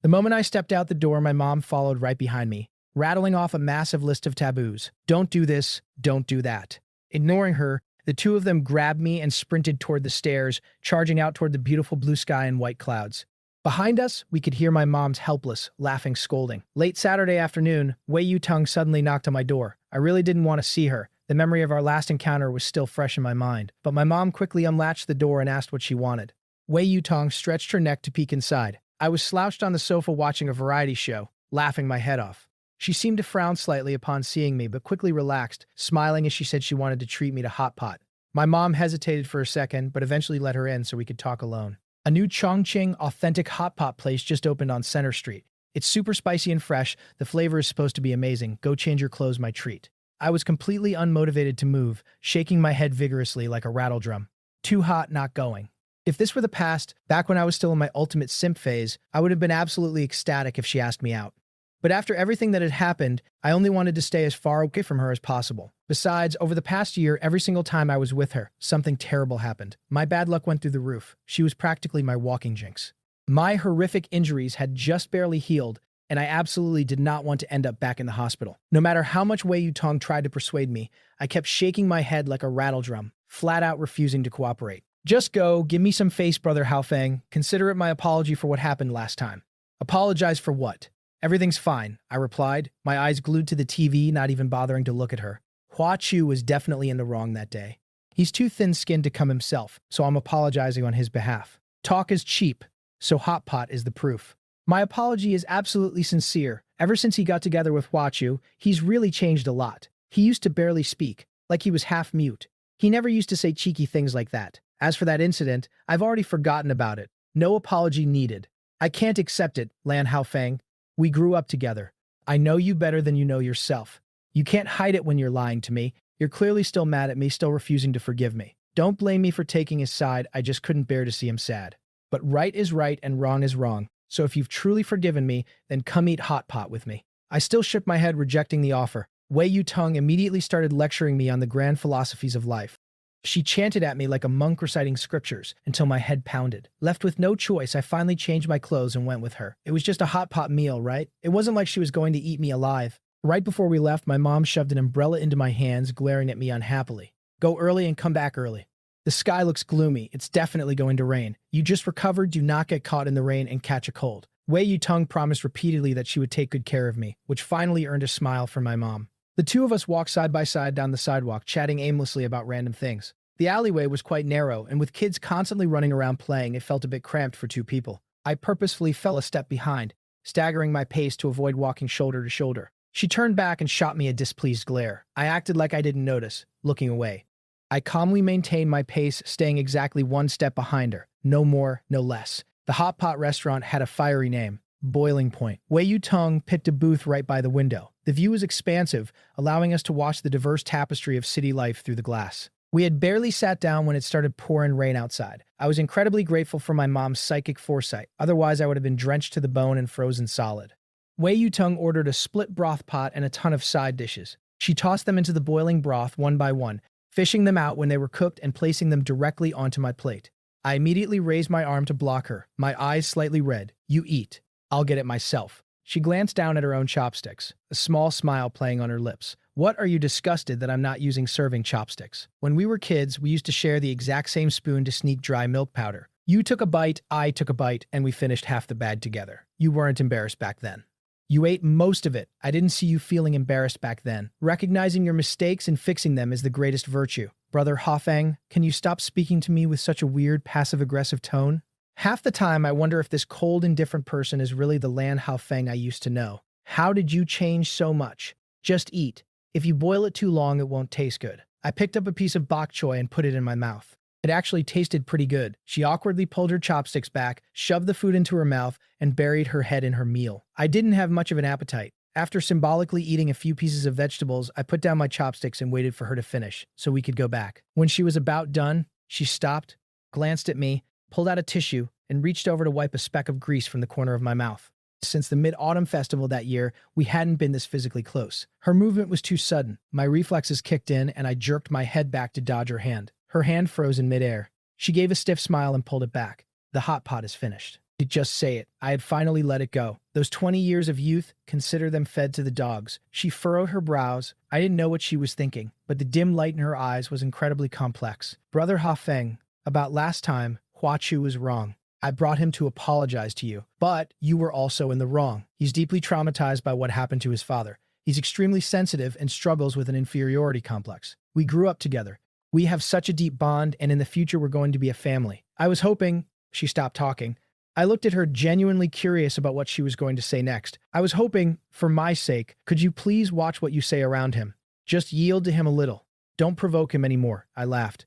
The moment I stepped out the door, my mom followed right behind me, rattling off a massive list of taboos. Don't do this, don't do that. Ignoring her, the two of them grabbed me and sprinted toward the stairs, charging out toward the beautiful blue sky and white clouds. Behind us, we could hear my mom's helpless, laughing scolding. Late Saturday afternoon, Wei Yutong suddenly knocked on my door. I really didn't want to see her. The memory of our last encounter was still fresh in my mind, but my mom quickly unlatched the door and asked what she wanted. Wei Yutong stretched her neck to peek inside. I was slouched on the sofa watching a variety show, laughing my head off. She seemed to frown slightly upon seeing me, but quickly relaxed, smiling as she said she wanted to treat me to hot pot. My mom hesitated for a second, but eventually let her in so we could talk alone. A new Chongqing authentic hot pot place just opened on Center Street. It's super spicy and fresh. The flavor is supposed to be amazing. Go change your clothes, my treat. I was completely unmotivated to move, shaking my head vigorously like a rattle drum. Too hot, not going. If this were the past, back when I was still in my ultimate simp phase, I would have been absolutely ecstatic if she asked me out. But after everything that had happened, I only wanted to stay as far away from her as possible. Besides, over the past year, every single time I was with her, something terrible happened. My bad luck went through the roof. She was practically my walking jinx. My horrific injuries had just barely healed, and I absolutely did not want to end up back in the hospital. No matter how much Wei Yutong tried to persuade me, I kept shaking my head like a rattle drum, flat out refusing to cooperate. Just go, give me some face, Brother Haofeng. Consider it my apology for what happened last time. Apologize for what? Everything's fine, I replied, my eyes glued to the TV, not even bothering to look at her. Hua Chu was definitely in the wrong that day. He's too thin-skinned to come himself, so I'm apologizing on his behalf. Talk is cheap, so hot pot is the proof. My apology is absolutely sincere. Ever since he got together with Hua Chu, he's really changed a lot. He used to barely speak, like he was half mute. He never used to say cheeky things like that. As for that incident, I've already forgotten about it. No apology needed. I can't accept it, Lan Haofeng. We grew up together. I know you better than you know yourself. You can't hide it when you're lying to me. You're clearly still mad at me, still refusing to forgive me. Don't blame me for taking his side, I just couldn't bear to see him sad. But right is right and wrong is wrong. So if you've truly forgiven me, then come eat hot pot with me. I still shook my head, rejecting the offer. Wei Yutong immediately started lecturing me on the grand philosophies of life. She chanted at me like a monk reciting scriptures until my head pounded. Left with no choice, I finally changed my clothes and went with her. It was just a hot pot meal, right? It wasn't like she was going to eat me alive. Right before we left, my mom shoved an umbrella into my hands, glaring at me unhappily. Go early and come back early. The sky looks gloomy. It's definitely going to rain. You just recovered. Do not get caught in the rain and catch a cold. Wei Yutong promised repeatedly that she would take good care of me, which finally earned a smile from my mom. The two of us walked side by side down the sidewalk, chatting aimlessly about random things. The alleyway was quite narrow, and with kids constantly running around playing, it felt a bit cramped for two people. I purposefully fell a step behind, staggering my pace to avoid walking shoulder to shoulder. She turned back and shot me a displeased glare. I acted like I didn't notice, looking away. I calmly maintained my pace, staying exactly one step behind her. No more, no less. The hot pot restaurant had a fiery name, Boiling Point. Wei Yutong picked a booth right by the window. The view was expansive, allowing us to watch the diverse tapestry of city life through the glass. We had barely sat down when it started pouring rain outside. I was incredibly grateful for my mom's psychic foresight, otherwise I would have been drenched to the bone and frozen solid. Wei Yutong ordered a split broth pot and a ton of side dishes. She tossed them into the boiling broth one by one, fishing them out when they were cooked and placing them directly onto my plate. I immediately raised my arm to block her, my eyes slightly red. You eat. I'll get it myself. She glanced down at her own chopsticks, a small smile playing on her lips. What, are you disgusted that I'm not using serving chopsticks? When we were kids, we used to share the exact same spoon to sneak dry milk powder. You took a bite, I took a bite, and we finished half the bag together. You weren't embarrassed back then. You ate most of it. I didn't see you feeling embarrassed back then. Recognizing your mistakes and fixing them is the greatest virtue. Brother Hafeng, can you stop speaking to me with such a weird, passive-aggressive tone? Half the time, I wonder if this cold, indifferent person is really the Lan Haofeng I used to know. How did you change so much? Just eat. If you boil it too long, it won't taste good. I picked up a piece of bok choy and put it in my mouth. It actually tasted pretty good. She awkwardly pulled her chopsticks back, shoved the food into her mouth, and buried her head in her meal. I didn't have much of an appetite. After symbolically eating a few pieces of vegetables, I put down my chopsticks and waited for her to finish, so we could go back. When she was about done, she stopped, glanced at me, pulled out a tissue, and reached over to wipe a speck of grease from the corner of my mouth. Since the Mid-Autumn Festival that year, we hadn't been this physically close. Her movement was too sudden. My reflexes kicked in, and I jerked my head back to dodge her hand. Her hand froze in midair. She gave a stiff smile and pulled it back. The hot pot is finished. Just say it. I had finally let it go. Those 20 years of youth, consider them fed to the dogs. She furrowed her brows. I didn't know what she was thinking, but the dim light in her eyes was incredibly complex. Brother Hafeng, about last time, Hua Chu was wrong. I brought him to apologize to you, but you were also in the wrong. He's deeply traumatized by what happened to his father. He's extremely sensitive and struggles with an inferiority complex. We grew up together. We have such a deep bond, and in the future we're going to be a family. I was hoping— She stopped talking. I looked at her, genuinely curious about what she was going to say next. I was hoping, for my sake, could you please watch what you say around him? Just yield to him a little. Don't provoke him anymore. I laughed.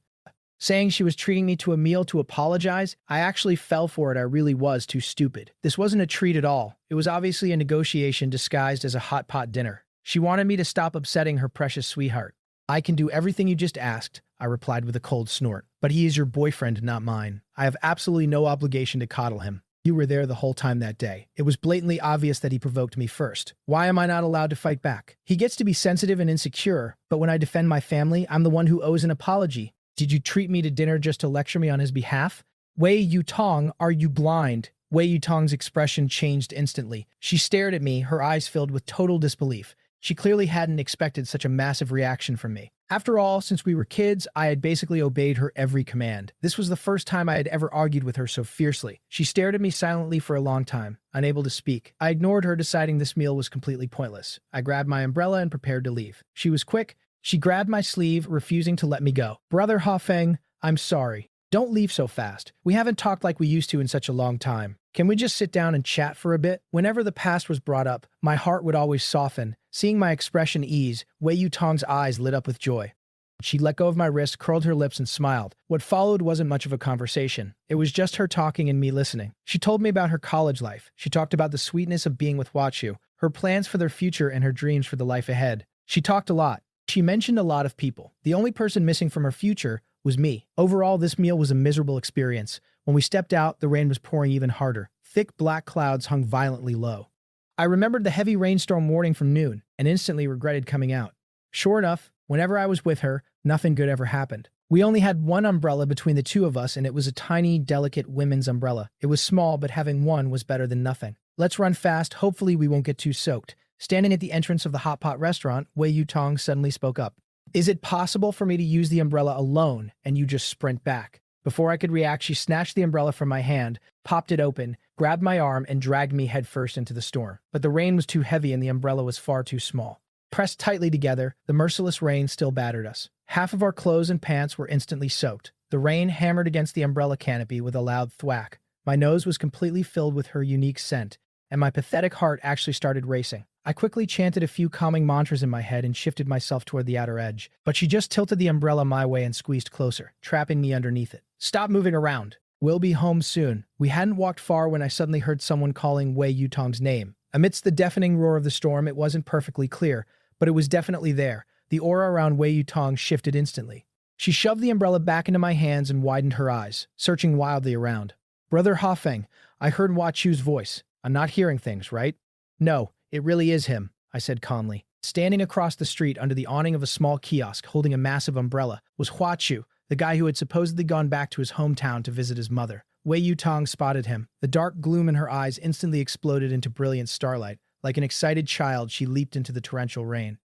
Saying she was treating me to a meal to apologize, I actually fell for it. I really was too stupid. This wasn't a treat at all. It was obviously a negotiation disguised as a hot pot dinner. She wanted me to stop upsetting her precious sweetheart. I can do everything you just asked, I replied with a cold snort. But he is your boyfriend, not mine. I have absolutely no obligation to coddle him. You were there the whole time that day. It was blatantly obvious that he provoked me first. Why am I not allowed to fight back? He gets to be sensitive and insecure, but when I defend my family, I'm the one who owes an apology. Did you treat me to dinner just to lecture me on his behalf? Wei Yutong, are you blind? Wei Yutong's expression changed instantly. She stared at me, her eyes filled with total disbelief. She clearly hadn't expected such a massive reaction from me. After all, since we were kids, I had basically obeyed her every command. This was the first time I had ever argued with her so fiercely. She stared at me silently for a long time, unable to speak. I ignored her, deciding this meal was completely pointless. I grabbed my umbrella and prepared to leave. She was quick. She grabbed my sleeve, refusing to let me go. Brother Hafeng, I'm sorry. Don't leave so fast. We haven't talked like we used to in such a long time. Can we just sit down and chat for a bit? Whenever the past was brought up, my heart would always soften. Seeing my expression ease, Wei Yutong's eyes lit up with joy. She let go of my wrist, curled her lips, and smiled. What followed wasn't much of a conversation. It was just her talking and me listening. She told me about her college life. She talked about the sweetness of being with Hua Chu, her plans for their future, and her dreams for the life ahead. She talked a lot. She mentioned a lot of people. The only person missing from her future was me. Overall, this meal was a miserable experience. When we stepped out, the rain was pouring even harder. Thick black clouds hung violently low. I remembered the heavy rainstorm warning from noon and instantly regretted coming out. Sure enough, whenever I was with her, nothing good ever happened. We only had one umbrella between the two of us, and it was a tiny, delicate women's umbrella. It was small, but having one was better than nothing. Let's run fast. Hopefully we won't get too soaked. Standing at the entrance of the hot pot restaurant, Wei Yutong suddenly spoke up. Is it possible for me to use the umbrella alone and you just sprint back? Before I could react, she snatched the umbrella from my hand, popped it open, grabbed my arm, and dragged me headfirst into the storm. But the rain was too heavy and the umbrella was far too small. Pressed tightly together, the merciless rain still battered us. Half of our clothes and pants were instantly soaked. The rain hammered against the umbrella canopy with a loud thwack. My nose was completely filled with her unique scent, and my pathetic heart actually started racing. I quickly chanted a few calming mantras in my head and shifted myself toward the outer edge, but she just tilted the umbrella my way and squeezed closer, trapping me underneath it. Stop moving around. We'll be home soon. We hadn't walked far when I suddenly heard someone calling Wei Yutong's name. Amidst the deafening roar of the storm, it wasn't perfectly clear, but it was definitely there. The aura around Wei Yutong shifted instantly. She shoved the umbrella back into my hands and widened her eyes, searching wildly around. Brother Hafeng, I heard Hua Chu's voice. I'm not hearing things, right? No. It really is him, I said calmly. Standing across the street under the awning of a small kiosk holding a massive umbrella was Hua Chu, the guy who had supposedly gone back to his hometown to visit his mother. Wei Yutong spotted him. The dark gloom in her eyes instantly exploded into brilliant starlight. Like an excited child, she leaped into the torrential rain.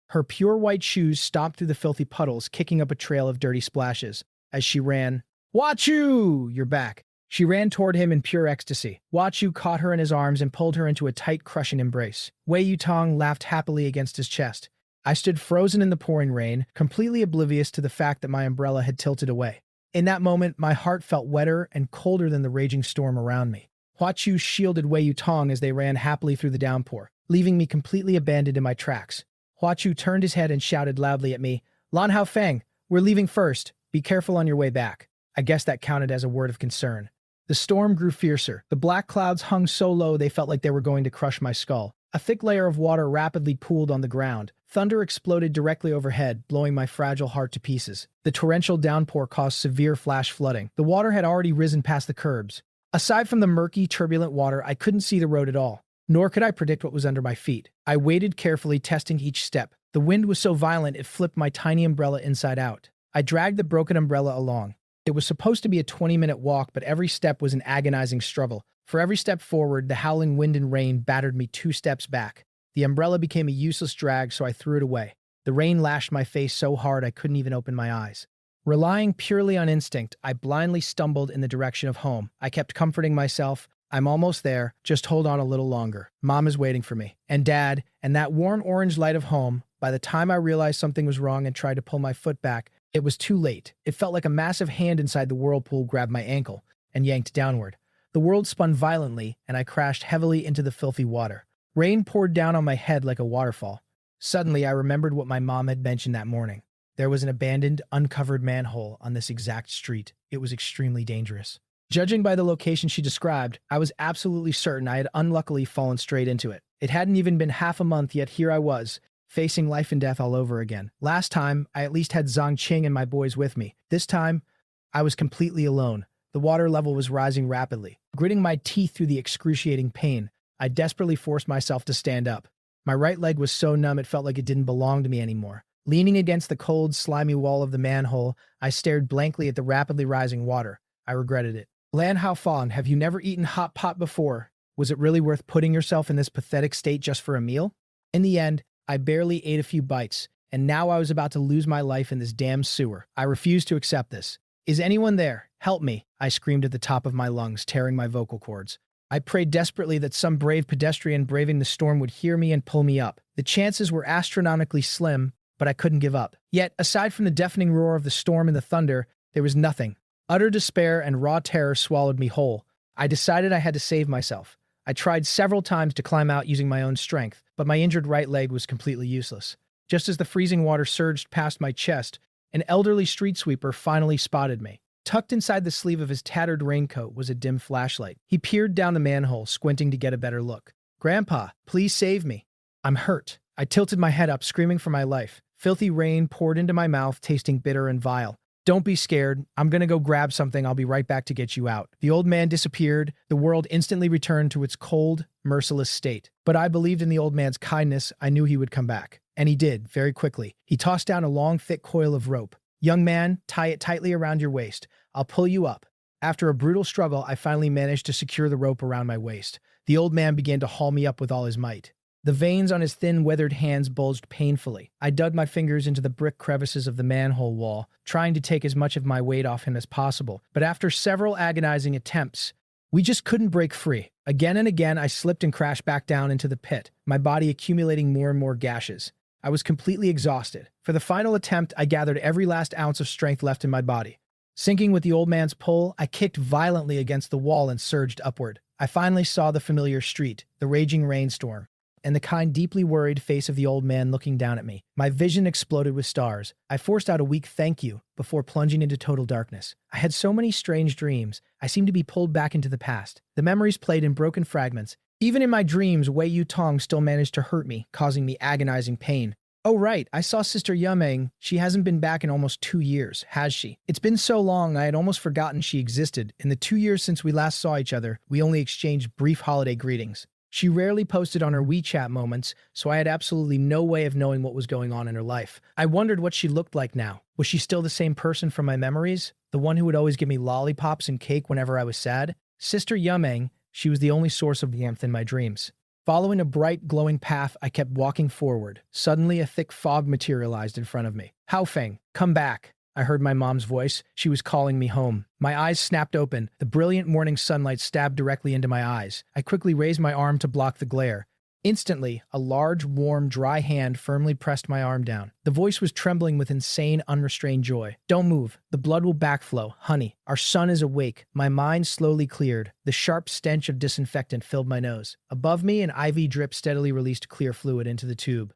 Her pure white shoes stomped through the filthy puddles, kicking up a trail of dirty splashes. As she ran, Hua Chu, you're back. She ran toward him in pure ecstasy. Hua Chu caught her in his arms and pulled her into a tight, crushing embrace. Wei Yutong laughed happily against his chest. I stood frozen in the pouring rain, completely oblivious to the fact that my umbrella had tilted away. In that moment, my heart felt wetter and colder than the raging storm around me. Hua Chu shielded Wei Yutong as they ran happily through the downpour, leaving me completely abandoned in my tracks. Hua Chu turned his head and shouted loudly at me, "Lan Hao Feng, we're leaving first. Be careful on your way back." I guess that counted as a word of concern. The storm grew fiercer. The black clouds hung so low they felt like they were going to crush my skull. A thick layer of water rapidly pooled on the ground. Thunder exploded directly overhead, blowing my fragile heart to pieces. The torrential downpour caused severe flash flooding. The water had already risen past the curbs. Aside from the murky, turbulent water, I couldn't see the road at all, nor could I predict what was under my feet. I waded carefully, testing each step. The wind was so violent it flipped my tiny umbrella inside out. I dragged the broken umbrella along. It was supposed to be a 20-minute walk, but every step was an agonizing struggle. For every step forward, the howling wind and rain battered me 2 steps back. The umbrella became a useless drag, so I threw it away. The rain lashed my face so hard I couldn't even open my eyes. Relying purely on instinct, I blindly stumbled in the direction of home. I kept comforting myself, "I'm almost there, just hold on a little longer. Mom is waiting for me. And Dad, and that warm orange light of home." By the time I realized something was wrong and tried to pull my foot back, it was too late. It felt like a massive hand inside the whirlpool grabbed my ankle and yanked downward. The world spun violently, and I crashed heavily into the filthy water. Rain poured down on my head like a waterfall. Suddenly, I remembered what my mom had mentioned that morning. There was an abandoned, uncovered manhole on this exact street. It was extremely dangerous. Judging by the location she described, I was absolutely certain I had unluckily fallen straight into it. It hadn't even been half a month, yet here I was, facing life and death all over again. Last time, I at least had Zhang Qing and my boys with me. This time, I was completely alone. The water level was rising rapidly. Gritting my teeth through the excruciating pain, I desperately forced myself to stand up. My right leg was so numb it felt like it didn't belong to me anymore. Leaning against the cold, slimy wall of the manhole, I stared blankly at the rapidly rising water. I regretted it. Lan Hao Feng, have you never eaten hot pot before? Was it really worth putting yourself in this pathetic state just for a meal? In the end, I barely ate a few bites, and now I was about to lose my life in this damn sewer. I refused to accept this. "Is anyone there? Help me!" I screamed at the top of my lungs, tearing my vocal cords. I prayed desperately that some brave pedestrian braving the storm would hear me and pull me up. The chances were astronomically slim, but I couldn't give up. Yet, aside from the deafening roar of the storm and the thunder, there was nothing. Utter despair and raw terror swallowed me whole. I decided I had to save myself. I tried several times to climb out using my own strength, but my injured right leg was completely useless. Just as the freezing water surged past my chest, an elderly street sweeper finally spotted me. Tucked inside the sleeve of his tattered raincoat was a dim flashlight. He peered down the manhole, squinting to get a better look. "Grandpa, please save me. I'm hurt." I tilted my head up, screaming for my life. Filthy rain poured into my mouth, tasting bitter and vile. "Don't be scared. I'm gonna go grab something. I'll be right back to get you out." The old man disappeared. The world instantly returned to its cold, merciless state. But I believed in the old man's kindness. I knew he would come back. And he did, very quickly. He tossed down a long, thick coil of rope. "Young man, tie it tightly around your waist. I'll pull you up." After a brutal struggle, I finally managed to secure the rope around my waist. The old man began to haul me up with all his might. The veins on his thin, weathered hands bulged painfully. I dug my fingers into the brick crevices of the manhole wall, trying to take as much of my weight off him as possible. But after several agonizing attempts, we just couldn't break free. Again and again, I slipped and crashed back down into the pit, my body accumulating more and more gashes. I was completely exhausted. For the final attempt, I gathered every last ounce of strength left in my body. Sinking with the old man's pull, I kicked violently against the wall and surged upward. I finally saw the familiar street, the raging rainstorm, and the kind, deeply worried face of the old man looking down at me. My vision exploded with stars. I forced out a weak thank you before plunging into total darkness. I had so many strange dreams. I seemed to be pulled back into the past. The memories played in broken fragments. Even in my dreams, Wei Yutong still managed to hurt me, causing me agonizing pain. Oh right, I saw Sister Yumeng. She hasn't been back in almost 2 years, has she? It's been so long, I had almost forgotten she existed. In the 2 years since we last saw each other, we only exchanged brief holiday greetings. She rarely posted on her WeChat moments, so I had absolutely no way of knowing what was going on in her life. I wondered what she looked like now. Was she still the same person from my memories? The one who would always give me lollipops and cake whenever I was sad? Sister Yumeng, she was the only source of warmth in my dreams. Following a bright, glowing path, I kept walking forward. Suddenly, a thick fog materialized in front of me. "Hao Feng, come back." I heard my mom's voice. She was calling me home. My eyes snapped open. The brilliant morning sunlight stabbed directly into my eyes. I quickly raised my arm to block the glare. Instantly, a large, warm, dry hand firmly pressed my arm down. The voice was trembling with insane, unrestrained joy. "Don't move. The blood will backflow. Honey, our son is awake." My mind slowly cleared. The sharp stench of disinfectant filled my nose. Above me, an IV drip steadily released clear fluid into the tube.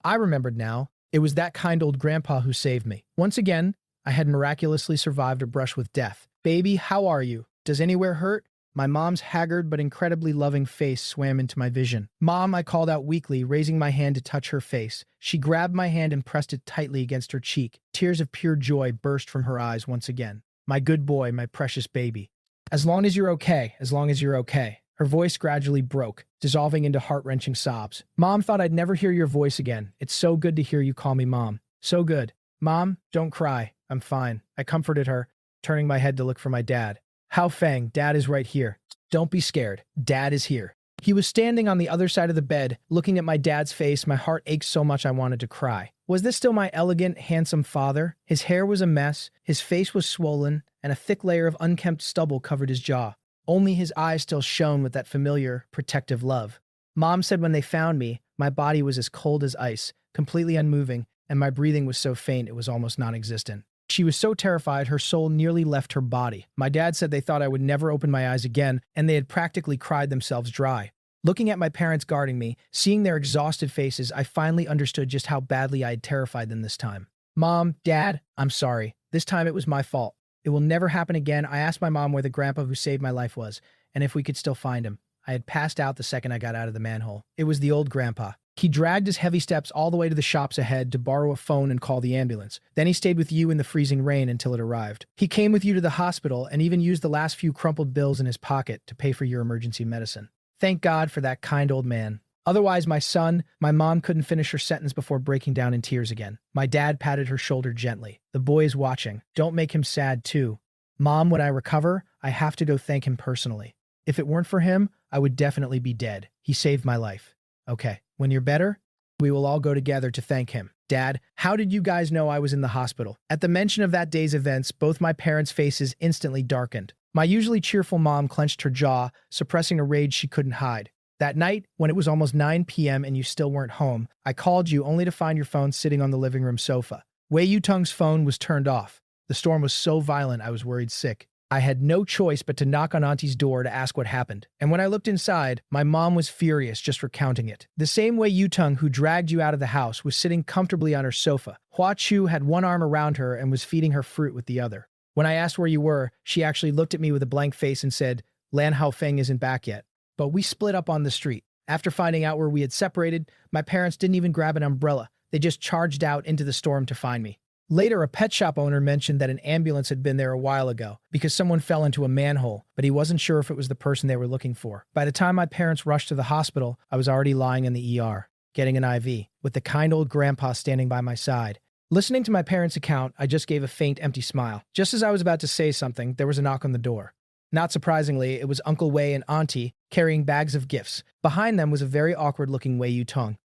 I remembered now. It was that kind old grandpa who saved me. Once again, I had miraculously survived a brush with death. "Baby, how are you? Does anywhere hurt?" My mom's haggard but incredibly loving face swam into my vision. "Mom," I called out weakly, raising my hand to touch her face. She grabbed my hand and pressed it tightly against her cheek. Tears of pure joy burst from her eyes once again. "My good boy, my precious baby. As long as you're okay, as long as you're okay." Her voice gradually broke, dissolving into heart-wrenching sobs. "Mom, thought I'd never hear your voice again. It's so good to hear you call me Mom. So good. Mom, don't cry. I'm fine." I comforted her, turning my head to look for my dad. "Hao Feng, Dad is right here. Don't be scared. Dad is here." He was standing on the other side of the bed, looking at my dad's face. My heart ached so much I wanted to cry. Was this still my elegant, handsome father? His hair was a mess, his face was swollen, and a thick layer of unkempt stubble covered his jaw. Only his eyes still shone with that familiar, protective love. Mom said when they found me, my body was as cold as ice, completely unmoving, and my breathing was so faint it was almost non-existent. She was so terrified her soul nearly left her body. My dad said they thought I would never open my eyes again, and they had practically cried themselves dry. Looking at my parents guarding me, seeing their exhausted faces, I finally understood just how badly I had terrified them this time. "Mom, Dad, I'm sorry. This time it was my fault. It will never happen again." I asked my mom where the grandpa who saved my life was, and if we could still find him. I had passed out the second I got out of the manhole. It was the old grandpa. He dragged his heavy steps all the way to the shops ahead to borrow a phone and call the ambulance. Then he stayed with you in the freezing rain until it arrived. He came with you to the hospital and even used the last few crumpled bills in his pocket to pay for your emergency medicine. Thank God for that kind old man. Otherwise, my son, my mom couldn't finish her sentence before breaking down in tears again. My dad patted her shoulder gently. "The boy is watching. Don't make him sad, too. Mom, when I recover, I have to go thank him personally. If it weren't for him, I would definitely be dead. He saved my life." "Okay, when you're better, we will all go together to thank him." "Dad, how did you guys know I was in the hospital?" At the mention of that day's events, both my parents' faces instantly darkened. My usually cheerful mom clenched her jaw, suppressing a rage she couldn't hide. "That night, when it was almost 9 p.m. and you still weren't home, I called you only to find your phone sitting on the living room sofa. Wei Yutong's phone was turned off. The storm was so violent I was worried sick. I had no choice but to knock on Auntie's door to ask what happened. And when I looked inside, my mom was furious just recounting it. The same Wei Yutong who dragged you out of the house was sitting comfortably on her sofa. Hua Chu had one arm around her and was feeding her fruit with the other. When I asked where you were, she actually looked at me with a blank face and said, "Lan Haofeng isn't back yet." But we split up on the street. After finding out where we had separated, my parents didn't even grab an umbrella. They just charged out into the storm to find me. Later, a pet shop owner mentioned that an ambulance had been there a while ago because someone fell into a manhole, but he wasn't sure if it was the person they were looking for. By the time my parents rushed to the hospital, I was already lying in the ER, getting an IV, with the kind old grandpa standing by my side. Listening to my parents' account, I just gave a faint, empty smile. Just as I was about to say something, there was a knock on the door. Not surprisingly, it was Uncle Wei and Auntie carrying bags of gifts. Behind them was a very awkward-looking Wei Yutong.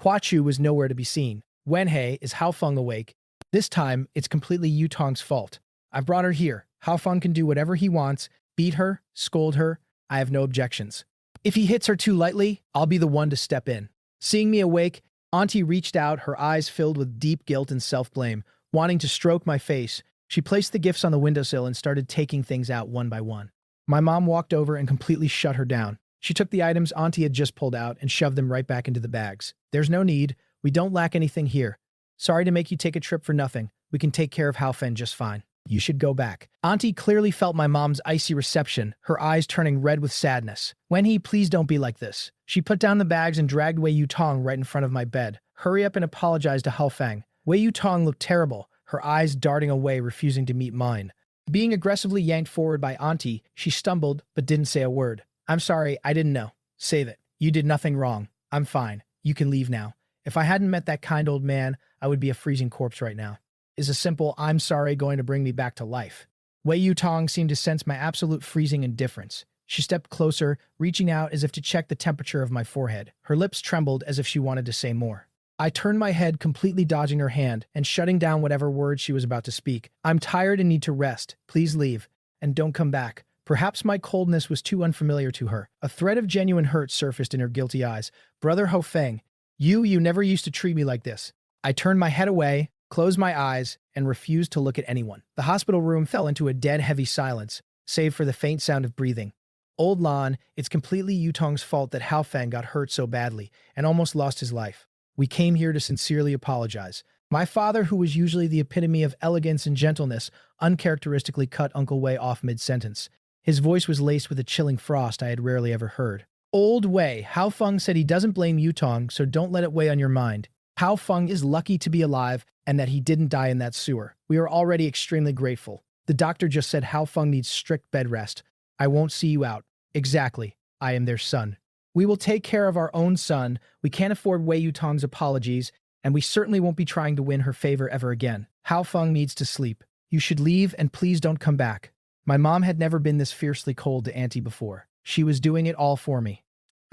Hua Chu was nowhere to be seen. "Wenhei, is Hao Feng awake?" This time, it's completely Yutong's fault. I brought her here. Hao Feng can do whatever he wants, beat her, scold her. I have no objections. If he hits her too lightly, I'll be the one to step in. Seeing me awake, Auntie reached out, her eyes filled with deep guilt and self-blame. Wanting to stroke my face, she placed the gifts on the windowsill and started taking things out one by one. My mom walked over and completely shut her down. She took the items Auntie had just pulled out and shoved them right back into the bags. "There's no need. We don't lack anything here. Sorry to make you take a trip for nothing. We can take care of Hao Feng just fine. You should go back." Auntie clearly felt my mom's icy reception, her eyes turning red with sadness. "Wenhei, please don't be like this." She put down the bags and dragged Wei Yutong right in front of my bed. "Hurry up and apologize to Hao Feng." Wei Yutong looked terrible, her eyes darting away, refusing to meet mine. Being aggressively yanked forward by Auntie, she stumbled but didn't say a word. "I'm sorry, I didn't know." "Save it. You did nothing wrong. I'm fine. You can leave now." If I hadn't met that kind old man, I would be a freezing corpse right now. Is a simple "I'm sorry" going to bring me back to life? Wei Yutong seemed to sense my absolute freezing indifference. She stepped closer, reaching out as if to check the temperature of my forehead. Her lips trembled as if she wanted to say more. I turned my head, completely dodging her hand and shutting down whatever words she was about to speak. I'm tired and need to rest. Please leave. And don't come back. Perhaps my coldness was too unfamiliar to her. A thread of genuine hurt surfaced in her guilty eyes. Brother Ho Feng, you never used to treat me like this. I turned my head away, closed my eyes, and refused to look at anyone. The hospital room fell into a dead, heavy silence, save for the faint sound of breathing. Old Lan, it's completely Yutong's fault that Hao Feng got hurt so badly and almost lost his life. We came here to sincerely apologize. My father, who was usually the epitome of elegance and gentleness, uncharacteristically cut Uncle Wei off mid-sentence. His voice was laced with a chilling frost I had rarely ever heard. Old Wei, Hao Feng said he doesn't blame Yutong, so don't let it weigh on your mind. Hao Feng is lucky to be alive and that he didn't die in that sewer. We are already extremely grateful. The doctor just said Hao Feng needs strict bed rest. I won't see you out. Exactly. I am their son. We will take care of our own son. We can't afford Wei Yutong's apologies, and we certainly won't be trying to win her favor ever again. Hao Feng needs to sleep. You should leave, and please don't come back. My mom had never been this fiercely cold to Auntie before. She was doing it all for me.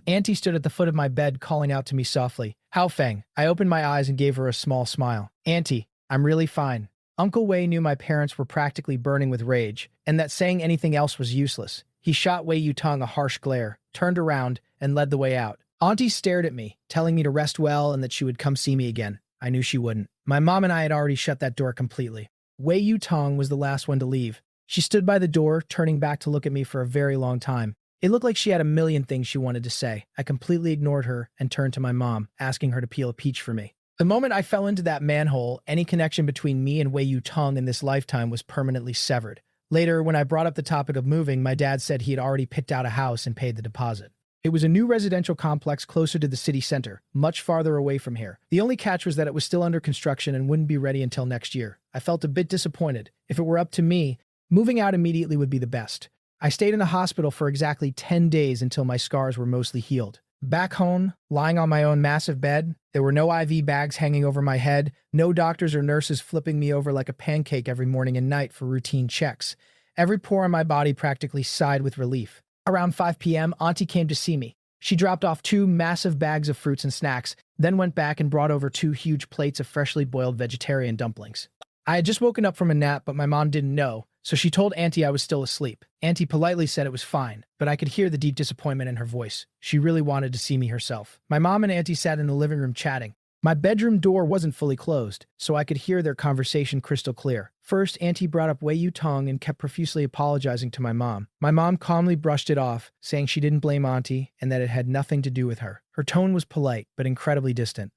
Auntie stood at the foot of my bed, calling out to me softly, Hao Feng. I opened my eyes and gave her a small smile. Auntie, I'm really fine. Uncle Wei knew my parents were practically burning with rage, and that saying anything else was useless. He shot Wei Yutong a harsh glare, turned around, and led the way out. Auntie stared at me, telling me to rest well and that she would come see me again. I knew she wouldn't. My mom and I had already shut that door completely. Wei Yutong was the last one to leave. She stood by the door, turning back to look at me for a very long time. It looked like she had a million things she wanted to say. I completely ignored her and turned to my mom, asking her to peel a peach for me. The moment I fell into that manhole, any connection between me and Wei Yutong in this lifetime was permanently severed. Later, when I brought up the topic of moving, my dad said he had already picked out a house and paid the deposit. It was a new residential complex closer to the city center, much farther away from here. The only catch was that it was still under construction and wouldn't be ready until next year. I felt a bit disappointed. If it were up to me, moving out immediately would be the best. I stayed in the hospital for exactly 10 days until my scars were mostly healed. Back home, lying on my own massive bed, there were no IV bags hanging over my head, no doctors or nurses flipping me over like a pancake every morning and night for routine checks. Every pore in my body practically sighed with relief. Around 5 p.m., Auntie came to see me. She dropped off 2 massive bags of fruits and snacks, then went back and brought over 2 huge plates of freshly boiled vegetarian dumplings. I had just woken up from a nap, but my mom didn't know, so she told Auntie I was still asleep. Auntie politely said it was fine, but I could hear the deep disappointment in her voice. She really wanted to see me herself. My mom and Auntie sat in the living room chatting. My bedroom door wasn't fully closed, so I could hear their conversation crystal clear. First, Auntie brought up Wei Yutong and kept profusely apologizing to my mom. My mom calmly brushed it off, saying she didn't blame Auntie and that it had nothing to do with her. Her tone was polite, but incredibly distant.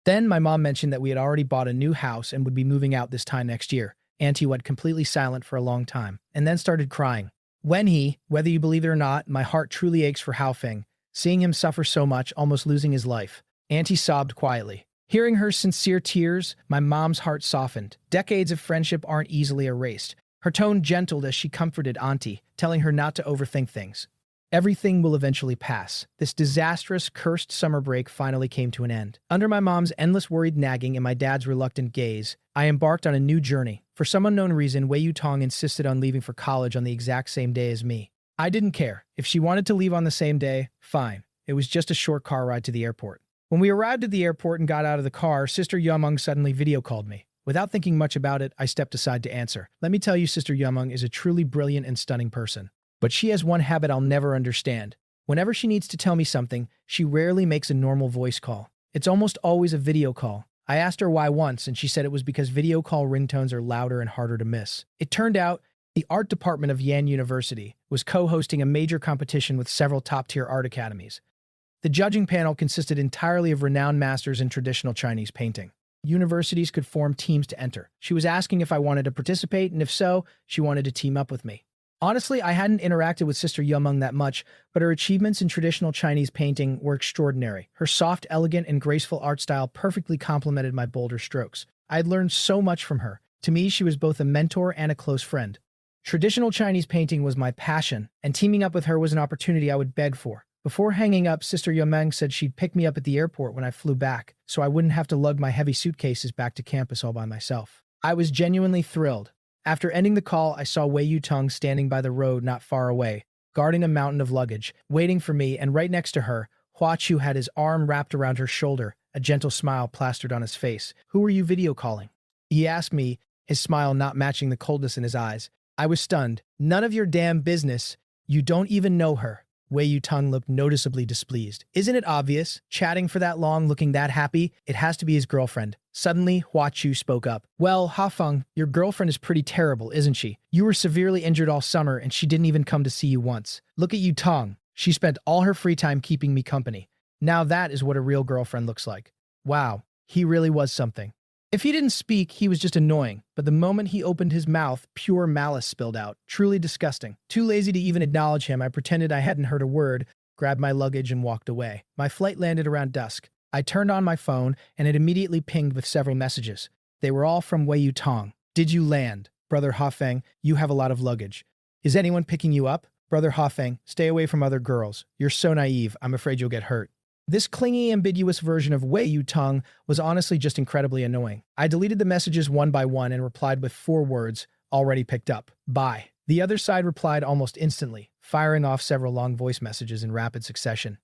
Then my mom mentioned that we had already bought a new house and would be moving out this time next year. Auntie went completely silent for a long time, and then started crying. Whether you believe it or not, my heart truly aches for Hao Feng, seeing him suffer so much, almost losing his life. Auntie sobbed quietly. Hearing her sincere tears, my mom's heart softened. Decades of friendship aren't easily erased. Her tone gentled as she comforted Auntie, telling her not to overthink things. Everything will eventually pass. This disastrous, cursed summer break finally came to an end. Under my mom's endless worried nagging and my dad's reluctant gaze, I embarked on a new journey. For some unknown reason, Wei Yutong insisted on leaving for college on the exact same day as me. I didn't care. If she wanted to leave on the same day, fine. It was just a short car ride to the airport. When we arrived at the airport and got out of the car, Sister Yumeng suddenly video called me. Without thinking much about it, I stepped aside to answer. Let me tell you, Sister Yumeng is a truly brilliant and stunning person. But she has one habit I'll never understand. Whenever she needs to tell me something, she rarely makes a normal voice call. It's almost always a video call. I asked her why once, and she said it was because video call ringtones are louder and harder to miss. It turned out the art department of Yan University was co-hosting a major competition with several top-tier art academies. The judging panel consisted entirely of renowned masters in traditional Chinese painting. Universities could form teams to enter. She was asking if I wanted to participate, and if so, she wanted to team up with me. Honestly, I hadn't interacted with Sister Yumeng that much, but her achievements in traditional Chinese painting were extraordinary. Her soft, elegant, and graceful art style perfectly complemented my bolder strokes. I had learned so much from her. To me, she was both a mentor and a close friend. Traditional Chinese painting was my passion, and teaming up with her was an opportunity I would beg for. Before hanging up, Sister Yumeng said she'd pick me up at the airport when I flew back, so I wouldn't have to lug my heavy suitcases back to campus all by myself. I was genuinely thrilled. After ending the call, I saw Wei Yutong standing by the road not far away, guarding a mountain of luggage, waiting for me, and right next to her, Hua Chu had his arm wrapped around her shoulder, a gentle smile plastered on his face. Who were you video calling? He asked me, his smile not matching the coldness in his eyes. I was stunned. None of your damn business. You don't even know her. Wei Yutong looked noticeably displeased. Isn't it obvious? Chatting for that long, looking that happy? It has to be his girlfriend. Suddenly, Hua Chu spoke up. Well, Hafeng, your girlfriend is pretty terrible, isn't she? You were severely injured all summer and she didn't even come to see you once. Look at Yutong. She spent all her free time keeping me company. Now that is what a real girlfriend looks like. Wow, he really was something. If he didn't speak, he was just annoying, but the moment he opened his mouth, pure malice spilled out. Truly disgusting. Too lazy to even acknowledge him, I pretended I hadn't heard a word, grabbed my luggage, and walked away. My flight landed around dusk. I turned on my phone, and it immediately pinged with several messages. They were all from Wei Yutong. Did you land? Brother Hafeng, you have a lot of luggage. Is anyone picking you up? Brother Hafeng, stay away from other girls. You're so naive, I'm afraid you'll get hurt. This clingy, ambiguous version of Wei Yutong was honestly just incredibly annoying. I deleted the messages one by one and replied with 4 words, already picked up. Bye. The other side replied almost instantly, firing off several long voice messages in rapid succession.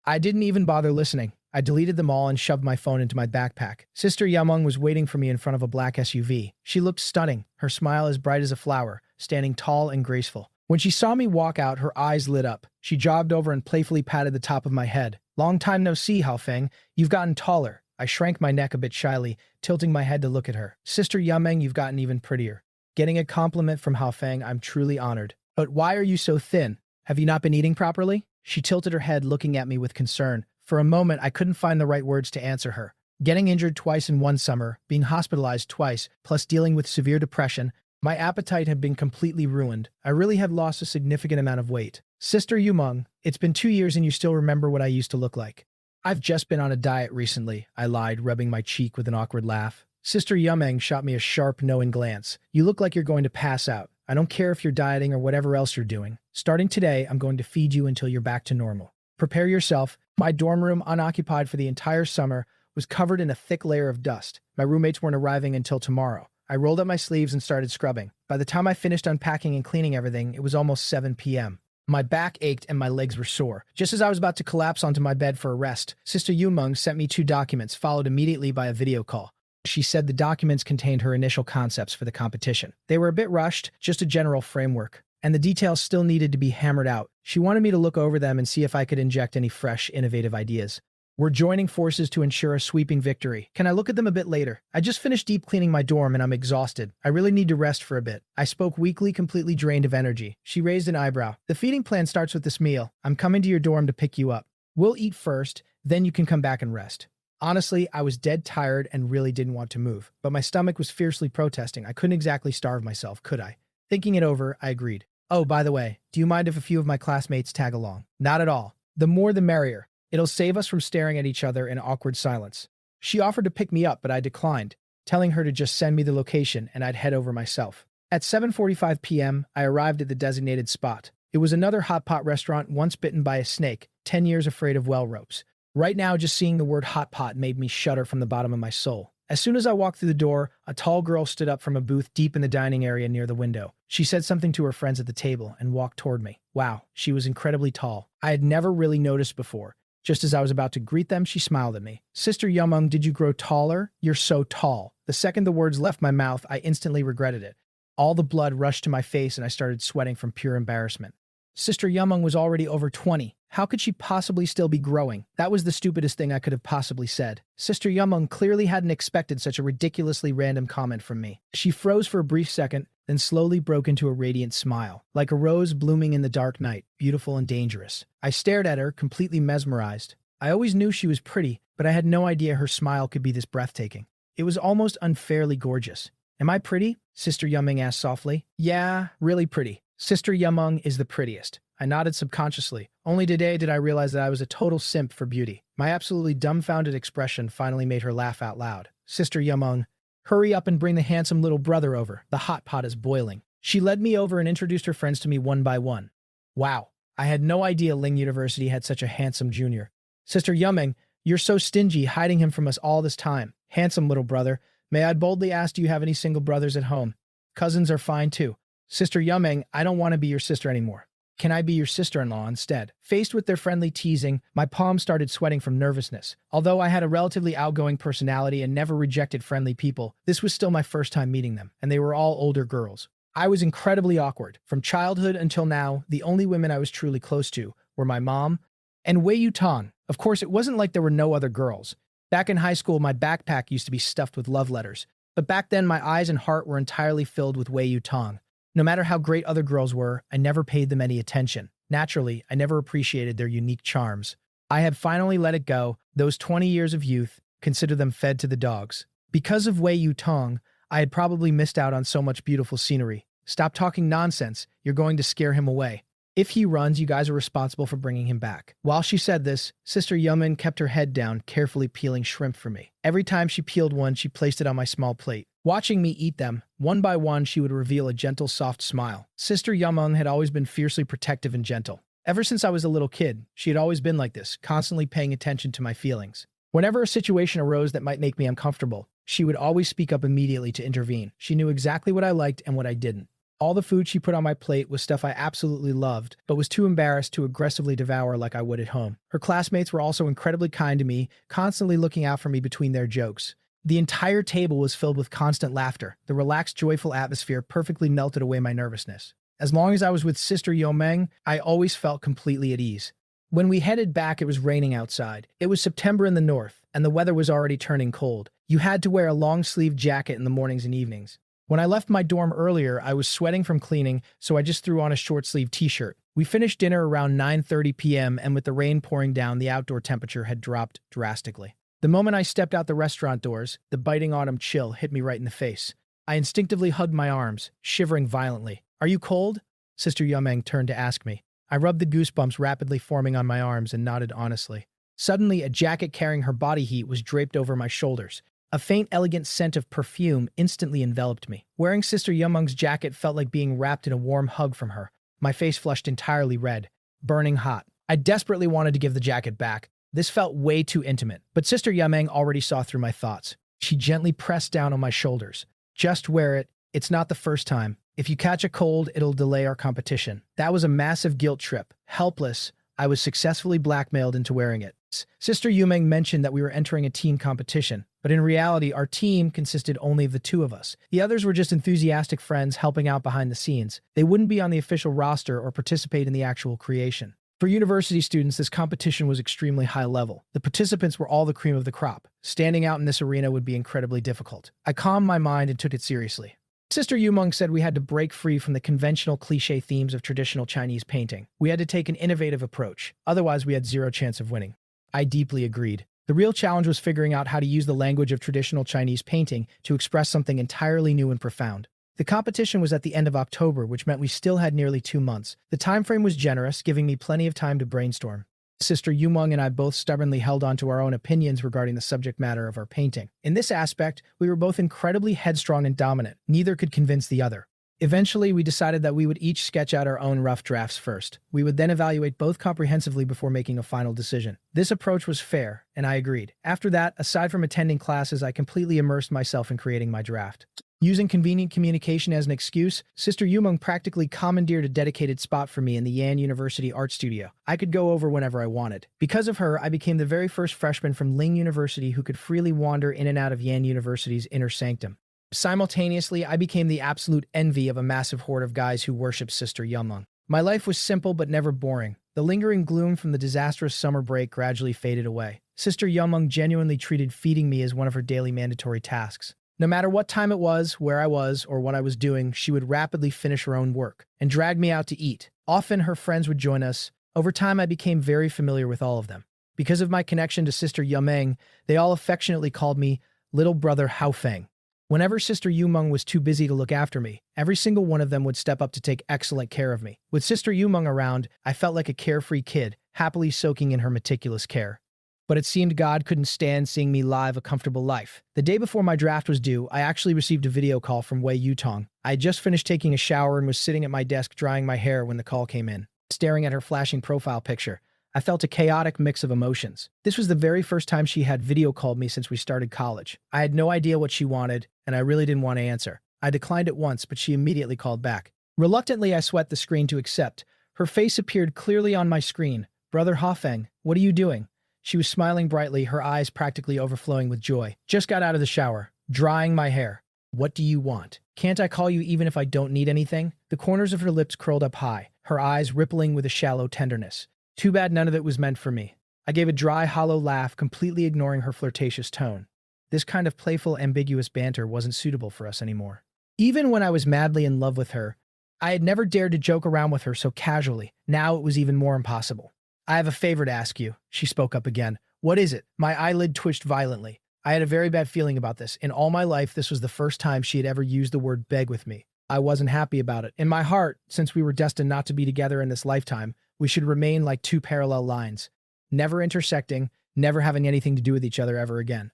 I didn't even bother listening. I deleted them all and shoved my phone into my backpack. Sister Yameng was waiting for me in front of a black SUV. She looked stunning, her smile as bright as a flower, standing tall and graceful. When she saw me walk out, her eyes lit up. She jogged over and playfully patted the top of my head. Long time no see, Hafeng. You've gotten taller. I shrank my neck a bit shyly, tilting my head to look at her. Sister Yameng, you've gotten even prettier. Getting a compliment from Hafeng, I'm truly honored. But why are you so thin? Have you not been eating properly? She tilted her head, looking at me with concern. For a moment, I couldn't find the right words to answer her. Getting injured twice in one summer, being hospitalized twice, plus dealing with severe depression, my appetite had been completely ruined. I really had lost a significant amount of weight. Sister Yumeng, it's been 2 years and you still remember what I used to look like. I've just been on a diet recently, I lied, rubbing my cheek with an awkward laugh. Sister Yumeng shot me a sharp, knowing glance. You look like you're going to pass out. I don't care if you're dieting or whatever else you're doing. Starting today, I'm going to feed you until you're back to normal. Prepare yourself. My dorm room, unoccupied for the entire summer, was covered in a thick layer of dust. My roommates weren't arriving until tomorrow. I rolled up my sleeves and started scrubbing. By the time I finished unpacking and cleaning everything, it was almost 7 p.m. My back ached and my legs were sore. Just as I was about to collapse onto my bed for a rest, Sister Yumeng sent me 2 documents, followed immediately by a video call. She said the documents contained her initial concepts for the competition. They were a bit rushed, just a general framework, and the details still needed to be hammered out. She wanted me to look over them and see if I could inject any fresh, innovative ideas. We're joining forces to ensure a sweeping victory. Can I look at them a bit later? I just finished deep cleaning my dorm and I'm exhausted. I really need to rest for a bit. I spoke weakly, completely drained of energy. She raised an eyebrow. The feeding plan starts with this meal. I'm coming to your dorm to pick you up. We'll eat first, then you can come back and rest. Honestly, I was dead tired and really didn't want to move, but my stomach was fiercely protesting. I couldn't exactly starve myself, could I? Thinking it over, I agreed. Oh, by the way, do you mind if a few of my classmates tag along? Not at all. The more the merrier. It'll save us from staring at each other in awkward silence. She offered to pick me up, but I declined, telling her to just send me the location and I'd head over myself. At 7:45 p.m., I arrived at the designated spot. It was another hot pot restaurant once bitten by a snake, 10 years afraid of well ropes. Right now, just seeing the word hot pot made me shudder from the bottom of my soul. As soon as I walked through the door, a tall girl stood up from a booth deep in the dining area near the window. She said something to her friends at the table and walked toward me. Wow, she was incredibly tall. I had never really noticed before. Just as I was about to greet them, she smiled at me. Sister Yumeng, did you grow taller? You're so tall. The second the words left my mouth, I instantly regretted it. All the blood rushed to my face and I started sweating from pure embarrassment. Sister Yumeng was already over 20. How could she possibly still be growing? That was the stupidest thing I could have possibly said. Sister Yumeng clearly hadn't expected such a ridiculously random comment from me. She froze for a brief second, then slowly broke into a radiant smile, like a rose blooming in the dark night, beautiful and dangerous. I stared at her, completely mesmerized. I always knew she was pretty, but I had no idea her smile could be this breathtaking. It was almost unfairly gorgeous. Am I pretty? Sister Yumeng asked softly. Yeah, really pretty. Sister Yumeng is the prettiest. I nodded subconsciously. Only today did I realize that I was a total simp for beauty. My absolutely dumbfounded expression finally made her laugh out loud. Sister Yumeng, hurry up and bring the handsome little brother over. The hot pot is boiling. She led me over and introduced her friends to me one by one. Wow, I had no idea Ling University had such a handsome junior. Sister Yumeng, you're so stingy, hiding him from us all this time. Handsome little brother, may I boldly ask, do you have any single brothers at home? Cousins are fine too. Sister Yumeng, I don't want to be your sister anymore. Can I be your sister-in-law instead? Faced with their friendly teasing, my palms started sweating from nervousness. Although I had a relatively outgoing personality and never rejected friendly people, this was still my first time meeting them, and they were all older girls. I was incredibly awkward. From childhood until now, the only women I was truly close to were my mom and Wei Yutong. Of course, it wasn't like there were no other girls. Back in high school, my backpack used to be stuffed with love letters. But back then, my eyes and heart were entirely filled with Wei Yutong. No matter how great other girls were, I never paid them any attention. Naturally, I never appreciated their unique charms. I had finally let it go. Those 20 years of youth, consider them fed to the dogs. Because of Wei Yutong, I had probably missed out on so much beautiful scenery. Stop talking nonsense. You're going to scare him away. If he runs, you guys are responsible for bringing him back. While she said this, Sister Yeoming kept her head down, carefully peeling shrimp for me. Every time she peeled one, she placed it on my small plate. Watching me eat them, one by one, she would reveal a gentle, soft smile. Sister Yeoming had always been fiercely protective and gentle. Ever since I was a little kid, she had always been like this, constantly paying attention to my feelings. Whenever a situation arose that might make me uncomfortable, she would always speak up immediately to intervene. She knew exactly what I liked and what I didn't. All the food she put on my plate was stuff I absolutely loved, but was too embarrassed to aggressively devour like I would at home. Her classmates were also incredibly kind to me, constantly looking out for me between their jokes. The entire table was filled with constant laughter. The relaxed, joyful atmosphere perfectly melted away my nervousness. As long as I was with Sister Yeoming, I always felt completely at ease. When we headed back, it was raining outside. It was September in the north, and the weather was already turning cold. You had to wear a long-sleeved jacket in the mornings and evenings. When I left my dorm earlier, I was sweating from cleaning, so I just threw on a short-sleeved t-shirt. We finished dinner around 9:30 p.m., and with the rain pouring down, the outdoor temperature had dropped drastically. The moment I stepped out the restaurant doors, the biting autumn chill hit me right in the face. I instinctively hugged my arms, shivering violently. "Are you cold?" Sister Yeoming turned to ask me. I rubbed the goosebumps rapidly forming on my arms and nodded honestly. Suddenly, a jacket carrying her body heat was draped over my shoulders. A faint, elegant scent of perfume instantly enveloped me. Wearing Sister Yeoming's jacket felt like being wrapped in a warm hug from her. My face flushed entirely red, burning hot. I desperately wanted to give the jacket back. This felt way too intimate, but Sister Yeoming already saw through my thoughts. She gently pressed down on my shoulders. "Just wear it. It's not the first time. If you catch a cold, it'll delay our competition." That was a massive guilt trip. Helpless, I was successfully blackmailed into wearing it. Sister Yeoming mentioned that we were entering a team competition, but in reality, our team consisted only of the two of us. The others were just enthusiastic friends helping out behind the scenes. They wouldn't be on the official roster or participate in the actual creation. For university students, this competition was extremely high level. The participants were all the cream of the crop. Standing out in this arena would be incredibly difficult. I calmed my mind and took it seriously. Sister Yeoming said we had to break free from the conventional cliché themes of traditional Chinese painting. We had to take an innovative approach. Otherwise, we had zero chance of winning. I deeply agreed. The real challenge was figuring out how to use the language of traditional Chinese painting to express something entirely new and profound. The competition was at the end of October, which meant we still had nearly 2 months. The time frame was generous, giving me plenty of time to brainstorm. Sister Yeoming and I both stubbornly held on to our own opinions regarding the subject matter of our painting. In this aspect, we were both incredibly headstrong and dominant. Neither could convince the other. Eventually, we decided that we would each sketch out our own rough drafts first. We would then evaluate both comprehensively before making a final decision. This approach was fair, and I agreed. After that, aside from attending classes, I completely immersed myself in creating my draft. Using convenient communication as an excuse, Sister Yeoming practically commandeered a dedicated spot for me in the Yan University Art Studio. I could go over whenever I wanted. Because of her, I became the very first freshman from Ling University who could freely wander in and out of Yan University's inner sanctum. Simultaneously, I became the absolute envy of a massive horde of guys who worshipped Sister Yeoming. My life was simple but never boring. The lingering gloom from the disastrous summer break gradually faded away. Sister Yeoming genuinely treated feeding me as one of her daily mandatory tasks. No matter what time it was, where I was, or what I was doing, she would rapidly finish her own work and drag me out to eat. Often her friends would join us. Over time, I became very familiar with all of them. Because of my connection to Sister Yeoming, they all affectionately called me Little Brother Haofeng. Whenever Sister Yeoming was too busy to look after me, every single one of them would step up to take excellent care of me. With Sister Yeoming around, I felt like a carefree kid, happily soaking in her meticulous care. But it seemed God couldn't stand seeing me live a comfortable life. The day before my draft was due, I actually received a video call from Wei Yutong. I had just finished taking a shower and was sitting at my desk drying my hair when the call came in. Staring at her flashing profile picture, I felt a chaotic mix of emotions. This was the very first time she had video called me since we started college. I had no idea what she wanted, and I really didn't want to answer. I declined it once, but she immediately called back. Reluctantly, I swept the screen to accept. Her face appeared clearly on my screen. Brother Hafeng, what are you doing? She was smiling brightly, her eyes practically overflowing with joy. Just got out of the shower, drying my hair. What do you want? Can't I call you even if I don't need anything? The corners of her lips curled up high, her eyes rippling with a shallow tenderness. Too bad none of it was meant for me. I gave a dry, hollow laugh, completely ignoring her flirtatious tone. This kind of playful, ambiguous banter wasn't suitable for us anymore. Even when I was madly in love with her, I had never dared to joke around with her so casually. Now it was even more impossible. I have a favor to ask you, she spoke up again. What is it? My eyelid twitched violently. I had a very bad feeling about this. In all my life, this was the first time she had ever used the word beg with me. I wasn't happy about it. In my heart, since we were destined not to be together in this lifetime, we should remain like two parallel lines, never intersecting, never having anything to do with each other ever again.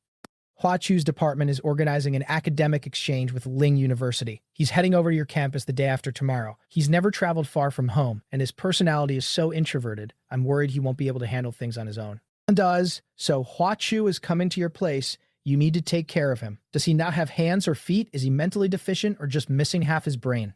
Hua Chu's department is organizing an academic exchange with Ling University. He's heading over to your campus the day after tomorrow. He's never traveled far from home, and his personality is so introverted, I'm worried he won't be able to handle things on his own. Does, so Hua Chu is coming to your place. You need to take care of him. Does he not have hands or feet? Is he mentally deficient or just missing half his brain?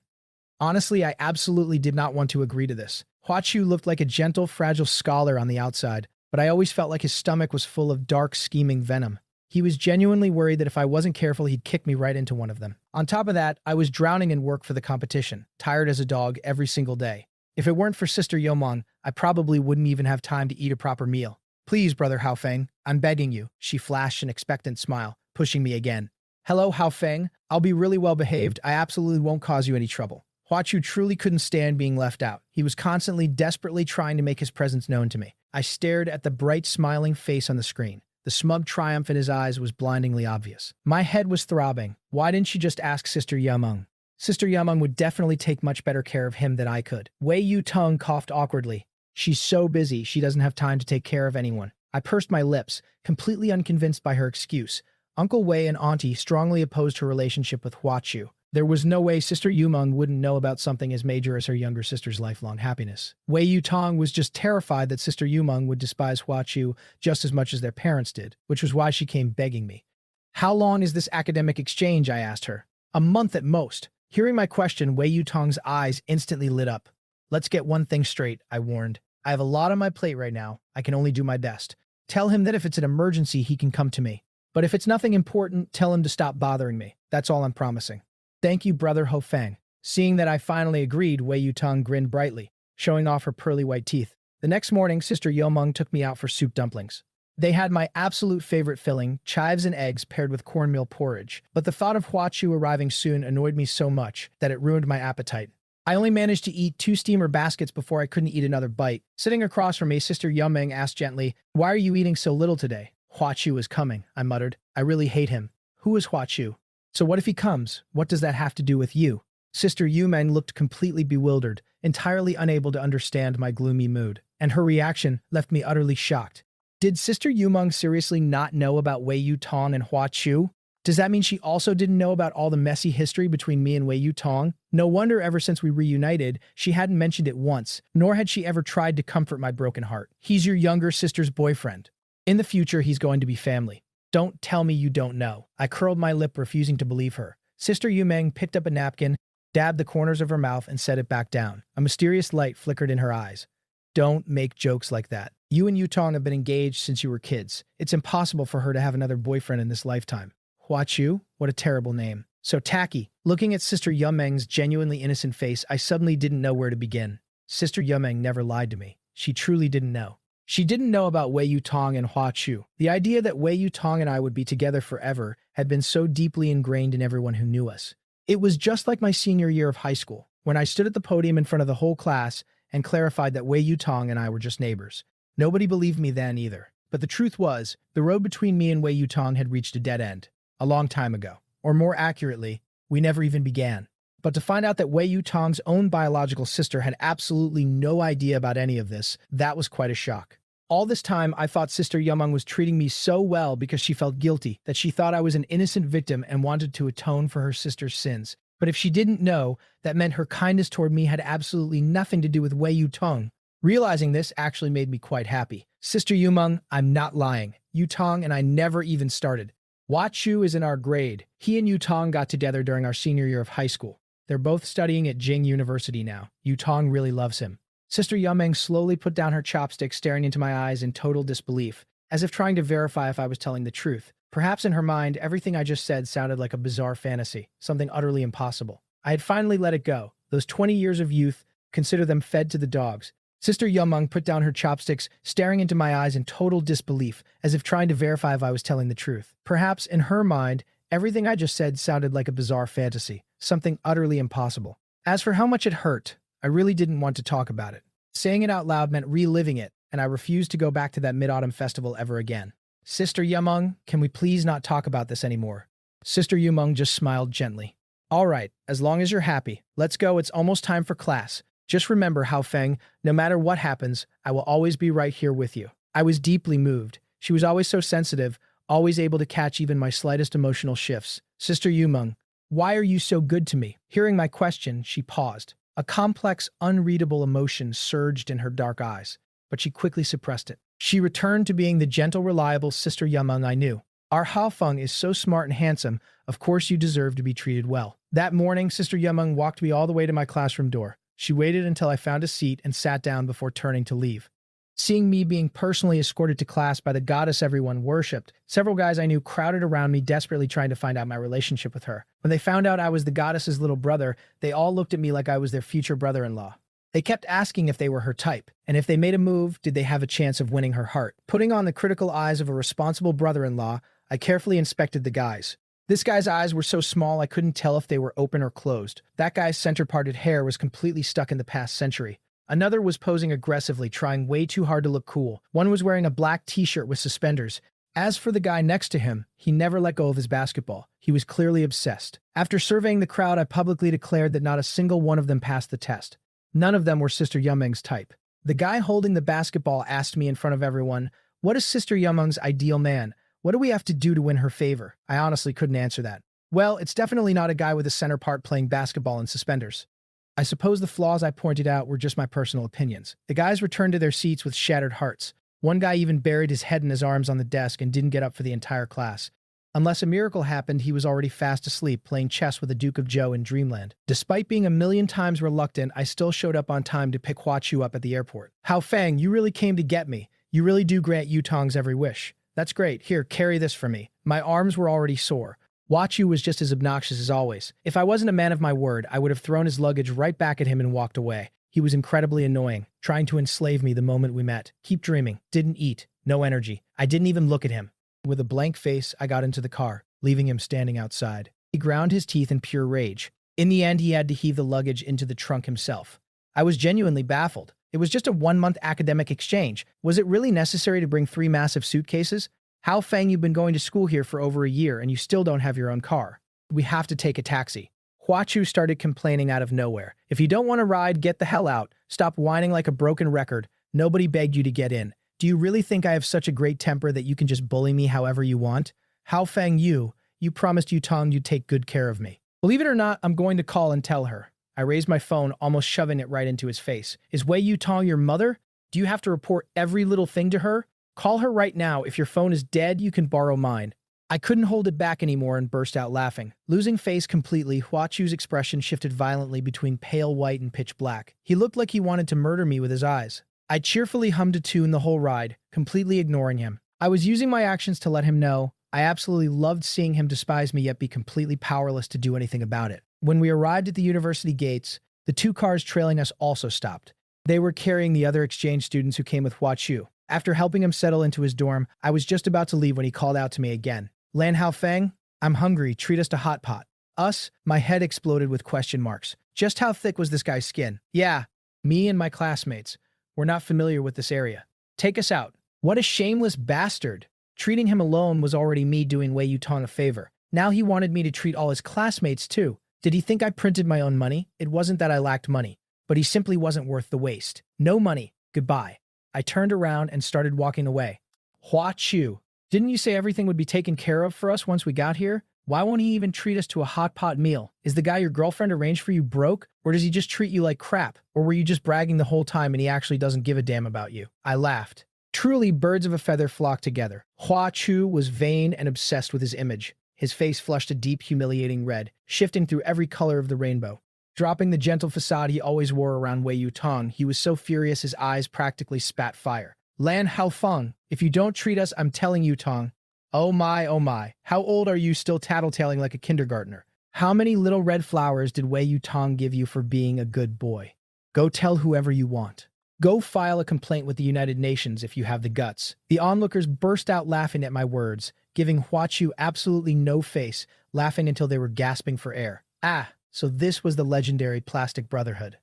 Honestly, I absolutely did not want to agree to this. Hua Chu looked like a gentle, fragile scholar on the outside, but I always felt like his stomach was full of dark, scheming venom. He was genuinely worried that if I wasn't careful, he'd kick me right into one of them. On top of that, I was drowning in work for the competition, tired as a dog every single day. If it weren't for Sister Yomong, I probably wouldn't even have time to eat a proper meal. Please, Brother Haofeng, I'm begging you, she flashed an expectant smile, pushing me again. Hello, Haofeng. I'll be really well behaved. I absolutely won't cause you any trouble. Hua Chu truly couldn't stand being left out. He was constantly, desperately trying to make his presence known to me. I stared at the bright, smiling face on the screen. The smug triumph in his eyes was blindingly obvious. My head was throbbing. Why didn't she just ask Sister Yameng? Sister Yameng would definitely take much better care of him than I could. Wei Yu Tong coughed awkwardly. She's so busy, she doesn't have time to take care of anyone. I pursed my lips, completely unconvinced by her excuse. Uncle Wei and Auntie strongly opposed her relationship with Hua Chu. There was no way Sister Yumeng wouldn't know about something as major as her younger sister's lifelong happiness. Wei Yu Tong was just terrified that Sister Yumeng would despise Hua Chu just as much as their parents did, which was why she came begging me. How long is this academic exchange? I asked her. A month at most. Hearing my question, Wei Yu Tong's eyes instantly lit up. Let's get one thing straight, I warned. I have a lot on my plate right now. I can only do my best. Tell him that if it's an emergency, he can come to me. But if it's nothing important, tell him to stop bothering me. That's all I'm promising. Thank you, Brother Hofeng. Seeing that I finally agreed, Wei Yu Tong grinned brightly, showing off her pearly white teeth. The next morning, Sister Yomeng took me out for soup dumplings. They had my absolute favorite filling, chives and eggs paired with cornmeal porridge. But the thought of Hua Chu arriving soon annoyed me so much that it ruined my appetite. I only managed to eat 2 steamer baskets before I couldn't eat another bite. Sitting across from me, Sister Yumeng asked gently, "Why are you eating so little today?" "Hua Chu is coming," I muttered. "I really hate him." "Who is Hua Chu?" "So what if he comes? What does that have to do with you?" Sister Yumeng looked completely bewildered, entirely unable to understand my gloomy mood, and her reaction left me utterly shocked. Did Sister Yumeng seriously not know about Wei Yu Tong and Hua Chu? Does that mean she also didn't know about all the messy history between me and Wei Yu Tong? No wonder ever since we reunited, she hadn't mentioned it once, nor had she ever tried to comfort my broken heart. He's your younger sister's boyfriend. In the future, he's going to be family. Don't tell me you don't know. I curled my lip, refusing to believe her. Sister Yumeng picked up a napkin, dabbed the corners of her mouth, and set it back down. A mysterious light flickered in her eyes. Don't make jokes like that. You and Yu Tong have been engaged since you were kids. It's impossible for her to have another boyfriend in this lifetime. Hua Chu? What a terrible name. So tacky. Looking at Sister Yumeng's genuinely innocent face, I suddenly didn't know where to begin. Sister Yumeng never lied to me. She truly didn't know. She didn't know about Wei Yu Tong and Hua Chu. The idea that Wei Yu Tong and I would be together forever had been so deeply ingrained in everyone who knew us. It was just like my senior year of high school, when I stood at the podium in front of the whole class and clarified that Wei Yu Tong and I were just neighbors. Nobody believed me then either. But the truth was, the road between me and Wei Yu Tong had reached a dead end. A long time ago. Or more accurately, we never even began. But to find out that Wei Yu Tong's own biological sister had absolutely no idea about any of this, that was quite a shock. All this time, I thought Sister Yumeng was treating me so well because she felt guilty, that she thought I was an innocent victim and wanted to atone for her sister's sins. But if she didn't know, that meant her kindness toward me had absolutely nothing to do with Wei Yu Tong. Realizing this actually made me quite happy. Sister Yumeng, I'm not lying. Yu Tong and I never even started. Hua Chu is in our grade. He and Yu Tong got together during our senior year of high school. They're both studying at Jing University now. Yu Tong really loves him. Sister Yumeng slowly put down her chopstick, staring into my eyes in total disbelief, as if trying to verify if I was telling the truth. Perhaps in her mind, everything I just said sounded like a bizarre fantasy, something utterly impossible. I had finally let it go. Those 20 years of youth, consider them fed to the dogs. Sister Yumeng put down her chopsticks, staring into my eyes in total disbelief, as if trying to verify if I was telling the truth. Perhaps in her mind, everything I just said sounded like a bizarre fantasy, something utterly impossible. As for how much it hurt, I really didn't want to talk about it. Saying it out loud meant reliving it, and I refused to go back to that Mid-Autumn festival ever again. Sister Yumeng, can we please not talk about this anymore? Sister Yumeng just smiled gently. All right, as long as you're happy. Let's go, it's almost time for class. Just remember, Hao Feng, no matter what happens, I will always be right here with you. I was deeply moved. She was always so sensitive, always able to catch even my slightest emotional shifts. Sister Yumeng, why are you so good to me? Hearing my question, she paused. A complex, unreadable emotion surged in her dark eyes, but she quickly suppressed it. She returned to being the gentle, reliable Sister Yumeng I knew. Our Hao Feng is so smart and handsome, of course you deserve to be treated well. That morning, Sister Yumeng walked me all the way to my classroom door. She waited until I found a seat and sat down before turning to leave. Seeing me being personally escorted to class by the goddess everyone worshipped, several guys I knew crowded around me, desperately trying to find out my relationship with her. When they found out I was the goddess's little brother, they all looked at me like I was their future brother-in-law. They kept asking if they were her type, and if they made a move, did they have a chance of winning her heart. Putting on the critical eyes of a responsible brother-in-law, I carefully inspected the guys. This guy's eyes were so small I couldn't tell if they were open or closed. That guy's center-parted hair was completely stuck in the past century. Another was posing aggressively, trying way too hard to look cool. One was wearing a black t-shirt with suspenders. As for the guy next to him, he never let go of his basketball. He was clearly obsessed. After surveying the crowd, I publicly declared that not a single one of them passed the test. None of them were Sister Yumeng's type. The guy holding the basketball asked me in front of everyone, "What is Sister Yumeng's ideal man? What do we have to do to win her favor?" I honestly couldn't answer that. Well, it's definitely not a guy with a center part playing basketball in suspenders. I suppose the flaws I pointed out were just my personal opinions. The guys returned to their seats with shattered hearts. One guy even buried his head in his arms on the desk and didn't get up for the entire class. Unless a miracle happened, he was already fast asleep playing chess with the Duke of Zhou in Dreamland. Despite being a million times reluctant, I still showed up on time to pick Hua Chu up at the airport. Hao Feng, you really came to get me. You really do grant Yutong's every wish. That's great. Here, carry this for me. My arms were already sore. Hua Chu was just as obnoxious as always. If I wasn't a man of my word, I would have thrown his luggage right back at him and walked away. He was incredibly annoying, trying to enslave me the moment we met. Keep dreaming. Didn't eat. No energy. I didn't even look at him. With a blank face, I got into the car, leaving him standing outside. He ground his teeth in pure rage. In the end, he had to heave the luggage into the trunk himself. I was genuinely baffled. It was just a 1-month academic exchange. Was it really necessary to bring 3 massive suitcases? Hao Feng, you've been going to school here for over a year and you still don't have your own car. We have to take a taxi. Hua Chu started complaining out of nowhere. If you don't want to ride, get the hell out. Stop whining like a broken record. Nobody begged you to get in. Do you really think I have such a great temper that you can just bully me however you want? Hao Feng, you promised Yutong you'd take good care of me. Believe it or not, I'm going to call and tell her. I raised my phone, almost shoving it right into his face. Is Wei Yutong your mother? Do you have to report every little thing to her? Call her right now. If your phone is dead, you can borrow mine. I couldn't hold it back anymore and burst out laughing. Losing face completely, Hua Chu's expression shifted violently between pale white and pitch black. He looked like he wanted to murder me with his eyes. I cheerfully hummed a tune the whole ride, completely ignoring him. I was using my actions to let him know I absolutely loved seeing him despise me yet be completely powerless to do anything about it. When we arrived at the university gates, the 2 cars trailing us also stopped. They were carrying the other exchange students who came with Hua Chu. After helping him settle into his dorm, I was just about to leave when he called out to me again. Lan Hao Feng, I'm hungry. Treat us to hot pot. Us? My head exploded with question marks. Just how thick was this guy's skin? Yeah, me and my classmates. We're not familiar with this area. Take us out. What a shameless bastard. Treating him alone was already me doing Wei Yutong a favor. Now he wanted me to treat all his classmates too. Did he think I printed my own money? It wasn't that I lacked money, but he simply wasn't worth the waste. No money. Goodbye. I turned around and started walking away. Hua Chu, didn't you say everything would be taken care of for us once we got here? Why won't he even treat us to a hot pot meal? Is the guy your girlfriend arranged for you broke? Or does he just treat you like crap? Or were you just bragging the whole time and he actually doesn't give a damn about you? I laughed. Truly, birds of a feather flock together. Hua Chu was vain and obsessed with his image. His face flushed a deep, humiliating red, shifting through every color of the rainbow. Dropping the gentle facade he always wore around Wei Yutong, he was so furious his eyes practically spat fire. Lan Haofeng, if you don't treat us, I'm telling you, Tong. Oh my, how old are you still tattletaling like a kindergartner? How many little red flowers did Wei Yutong give you for being a good boy? Go tell whoever you want. Go file a complaint with the United Nations if you have the guts. The onlookers burst out laughing at my words, giving Huachu absolutely no face, laughing until they were gasping for air. Ah, so this was the legendary Plastic Brotherhood.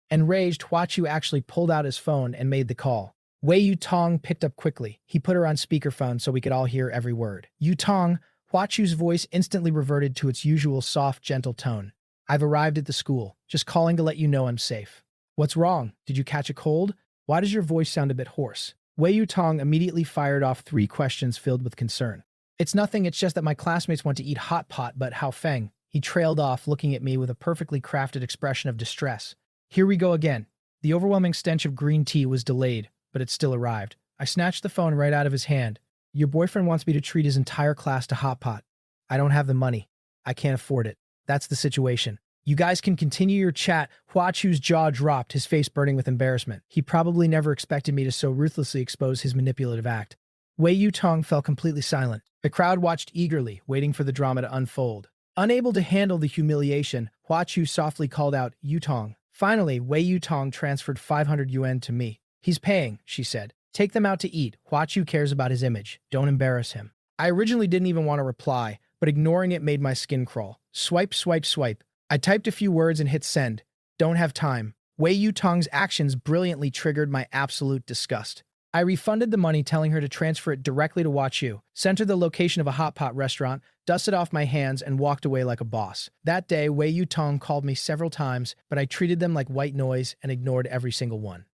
Enraged, Huachu actually pulled out his phone and made the call. Wei Yutong picked up quickly. He put her on speakerphone so we could all hear every word. Yutong, Huachu's voice instantly reverted to its usual soft, gentle tone. I've arrived at the school. Just calling to let you know I'm safe. What's wrong? Did you catch a cold? Why does your voice sound a bit hoarse? Wei Yutong immediately fired off 3 questions filled with concern. It's nothing, it's just that my classmates want to eat hot pot, but Haofeng. He trailed off, looking at me with a perfectly crafted expression of distress. Here we go again. The overwhelming stench of green tea was delayed, but it still arrived. I snatched the phone right out of his hand. Your boyfriend wants me to treat his entire class to hot pot. I don't have the money. I can't afford it. That's the situation. You guys can continue your chat. Huachu's jaw dropped, his face burning with embarrassment. He probably never expected me to so ruthlessly expose his manipulative act. Wei Yutong fell completely silent. The crowd watched eagerly, waiting for the drama to unfold. Unable to handle the humiliation, Huachu softly called out, Yutong. Finally, Wei Yutong transferred 500 yuan to me. He's paying, she said. Take them out to eat. Huachu cares about his image. Don't embarrass him. I originally didn't even want to reply, but ignoring it made my skin crawl. Swipe, swipe, swipe. I typed a few words and hit send. Don't have time. Wei Yutong's actions brilliantly triggered my absolute disgust. I refunded the money, telling her to transfer it directly to Huachu, sent her the location of a hot pot restaurant, dusted off my hands, and walked away like a boss. That day, Wei Yutong called me several times, but I treated them like white noise and ignored every single one.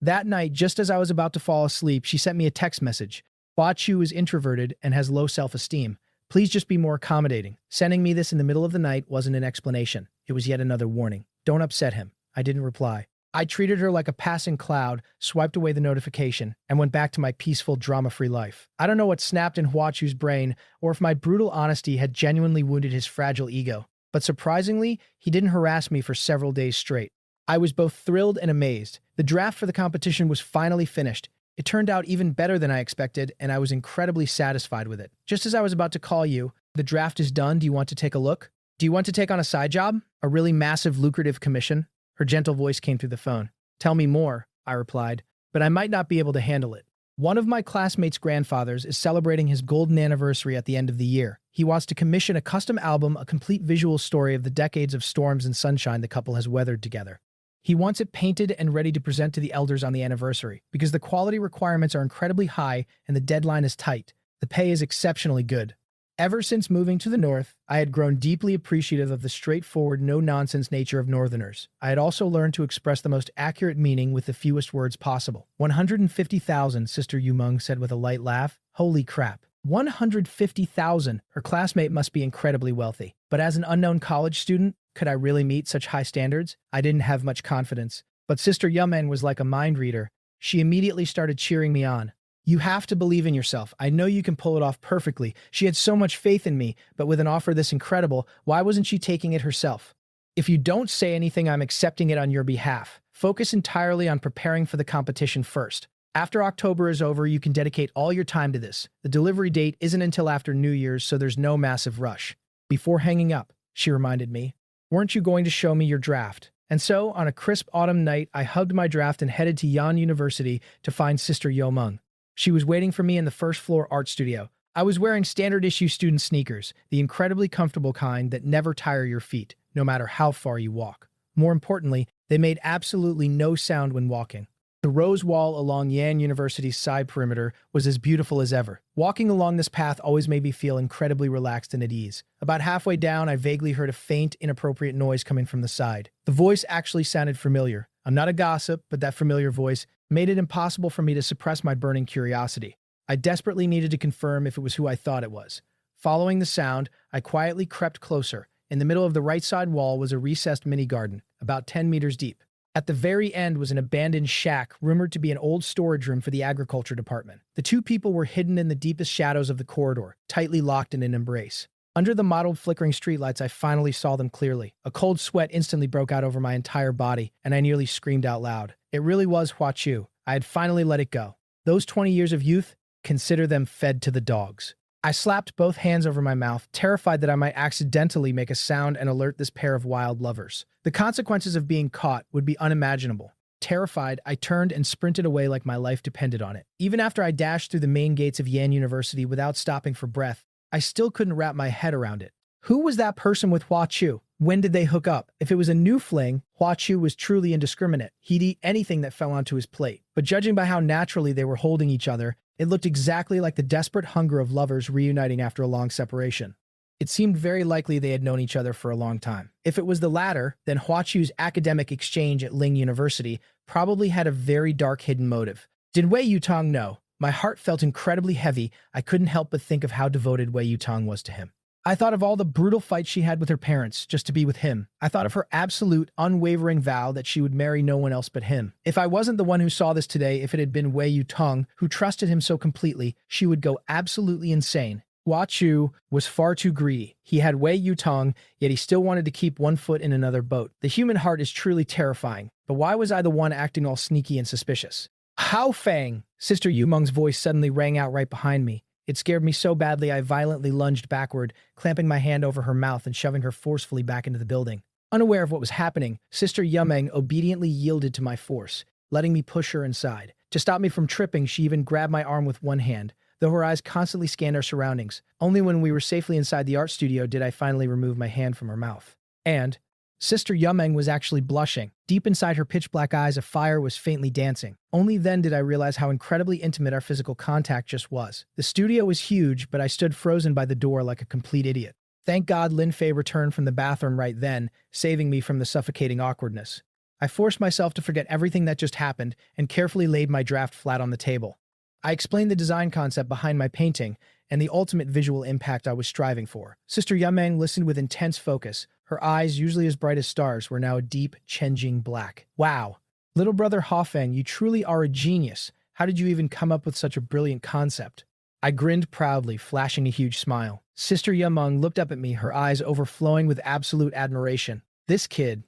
That night, just as I was about to fall asleep, she sent me a text message. Huachu is introverted and has low self-esteem. Please just be more accommodating. Sending me this in the middle of the night wasn't an explanation. It was yet another warning. Don't upset him. I didn't reply. I treated her like a passing cloud, swiped away the notification, and went back to my peaceful, drama-free life. I don't know what snapped in Huachu's brain, or if my brutal honesty had genuinely wounded his fragile ego, but surprisingly, he didn't harass me for several days straight. I was both thrilled and amazed. The draft for the competition was finally finished. It turned out even better than I expected, and I was incredibly satisfied with it. Just as I was about to call you, the draft is done. Do you want to take a look? Do you want to take on a side job? A really massive, lucrative commission? Her gentle voice came through the phone. Tell me more, I replied, but I might not be able to handle it. One of my classmates' grandfathers is celebrating his golden anniversary at the end of the year. He wants to commission a custom album, a complete visual story of the decades of storms and sunshine the couple has weathered together. He wants it painted and ready to present to the elders on the anniversary, because the quality requirements are incredibly high and the deadline is tight. The pay is exceptionally good. Ever since moving to the north, I had grown deeply appreciative of the straightforward, no-nonsense nature of northerners. I had also learned to express the most accurate meaning with the fewest words possible. 150,000, Sister Yumeng said with a light laugh. Holy crap. 150,000. Her classmate must be incredibly wealthy. But as an unknown college student, could I really meet such high standards? I didn't have much confidence. But Sister Yumeng was like a mind reader. She immediately started cheering me on. You have to believe in yourself. I know you can pull it off perfectly. She had so much faith in me, but with an offer this incredible, why wasn't she taking it herself? If you don't say anything, I'm accepting it on your behalf. Focus entirely on preparing for the competition first. After October is over, you can dedicate all your time to this. The delivery date isn't until after New Year's, so there's no massive rush. Before hanging up, she reminded me, weren't you going to show me your draft? And so, on a crisp autumn night, I hugged my draft and headed to Yan University to find Sister Yomeng. She was waiting for me in the first-floor art studio. I was wearing standard-issue student sneakers, the incredibly comfortable kind that never tire your feet, no matter how far you walk. More importantly, they made absolutely no sound when walking. The rose wall along Yan University's side perimeter was as beautiful as ever. Walking along this path always made me feel incredibly relaxed and at ease. About halfway down, I vaguely heard a faint, inappropriate noise coming from the side. The voice actually sounded familiar. I'm not a gossip, but that familiar voice made it impossible for me to suppress my burning curiosity. I desperately needed to confirm if it was who I thought it was. Following the sound, I quietly crept closer. In the middle of the right side wall was a recessed mini-garden, about 10 meters deep. At the very end was an abandoned shack, rumored to be an old storage room for the agriculture department. The two people were hidden in the deepest shadows of the corridor, tightly locked in an embrace. Under the mottled, flickering streetlights, I finally saw them clearly. A cold sweat instantly broke out over my entire body, and I nearly screamed out loud. It really was Hua Chu. I had finally let it go. Those 20 years of youth, consider them fed to the dogs. I slapped both hands over my mouth, terrified that I might accidentally make a sound and alert this pair of wild lovers. The consequences of being caught would be unimaginable. Terrified, I turned and sprinted away like my life depended on it. Even after I dashed through the main gates of Yan University without stopping for breath, I still couldn't wrap my head around it. Who was that person with Hua Chu? When did they hook up? If it was a new fling, Hua Chu was truly indiscriminate. He'd eat anything that fell onto his plate. But judging by how naturally they were holding each other, it looked exactly like the desperate hunger of lovers reuniting after a long separation. It seemed very likely they had known each other for a long time. If it was the latter, then Hua Chu's academic exchange at Ling University probably had a very dark hidden motive. Did Wei Yutong know? My heart felt incredibly heavy. I couldn't help but think of how devoted Wei Yutong was to him. I thought of all the brutal fights she had with her parents just to be with him. I thought of her absolute, unwavering vow that she would marry no one else but him. If I wasn't the one who saw this today, if it had been Wei Yutong, who trusted him so completely, she would go absolutely insane. Hua Chu was far too greedy. He had Wei Yutong, yet he still wanted to keep one foot in another boat. The human heart is truly terrifying, but why was I the one acting all sneaky and suspicious? Hao Feng! Sister Yumeng's voice suddenly rang out right behind me. It scared me so badly I violently lunged backward, clamping my hand over her mouth and shoving her forcefully back into the building. Unaware of what was happening, Sister Yumeng obediently yielded to my force, letting me push her inside. To stop me from tripping, she even grabbed my arm with one hand, though her eyes constantly scanned our surroundings. Only when we were safely inside the art studio did I finally remove my hand from her mouth. And Sister Yumeng was actually blushing. Deep inside her pitch-black eyes, a fire was faintly dancing. Only then did I realize how incredibly intimate our physical contact just was. The studio was huge, but I stood frozen by the door like a complete idiot. Thank God Lin Fei returned from the bathroom right then, saving me from the suffocating awkwardness. I forced myself to forget everything that just happened and carefully laid my draft flat on the table. I explained the design concept behind my painting and the ultimate visual impact I was striving for. Sister Yumeng listened with intense focus. Her eyes, usually as bright as stars, were now a deep, changing black. Wow. Little brother Hao Feng, you truly are a genius. How did you even come up with such a brilliant concept? I grinned proudly, flashing a huge smile. Sister Yumeng looked up at me, her eyes overflowing with absolute admiration. This kid,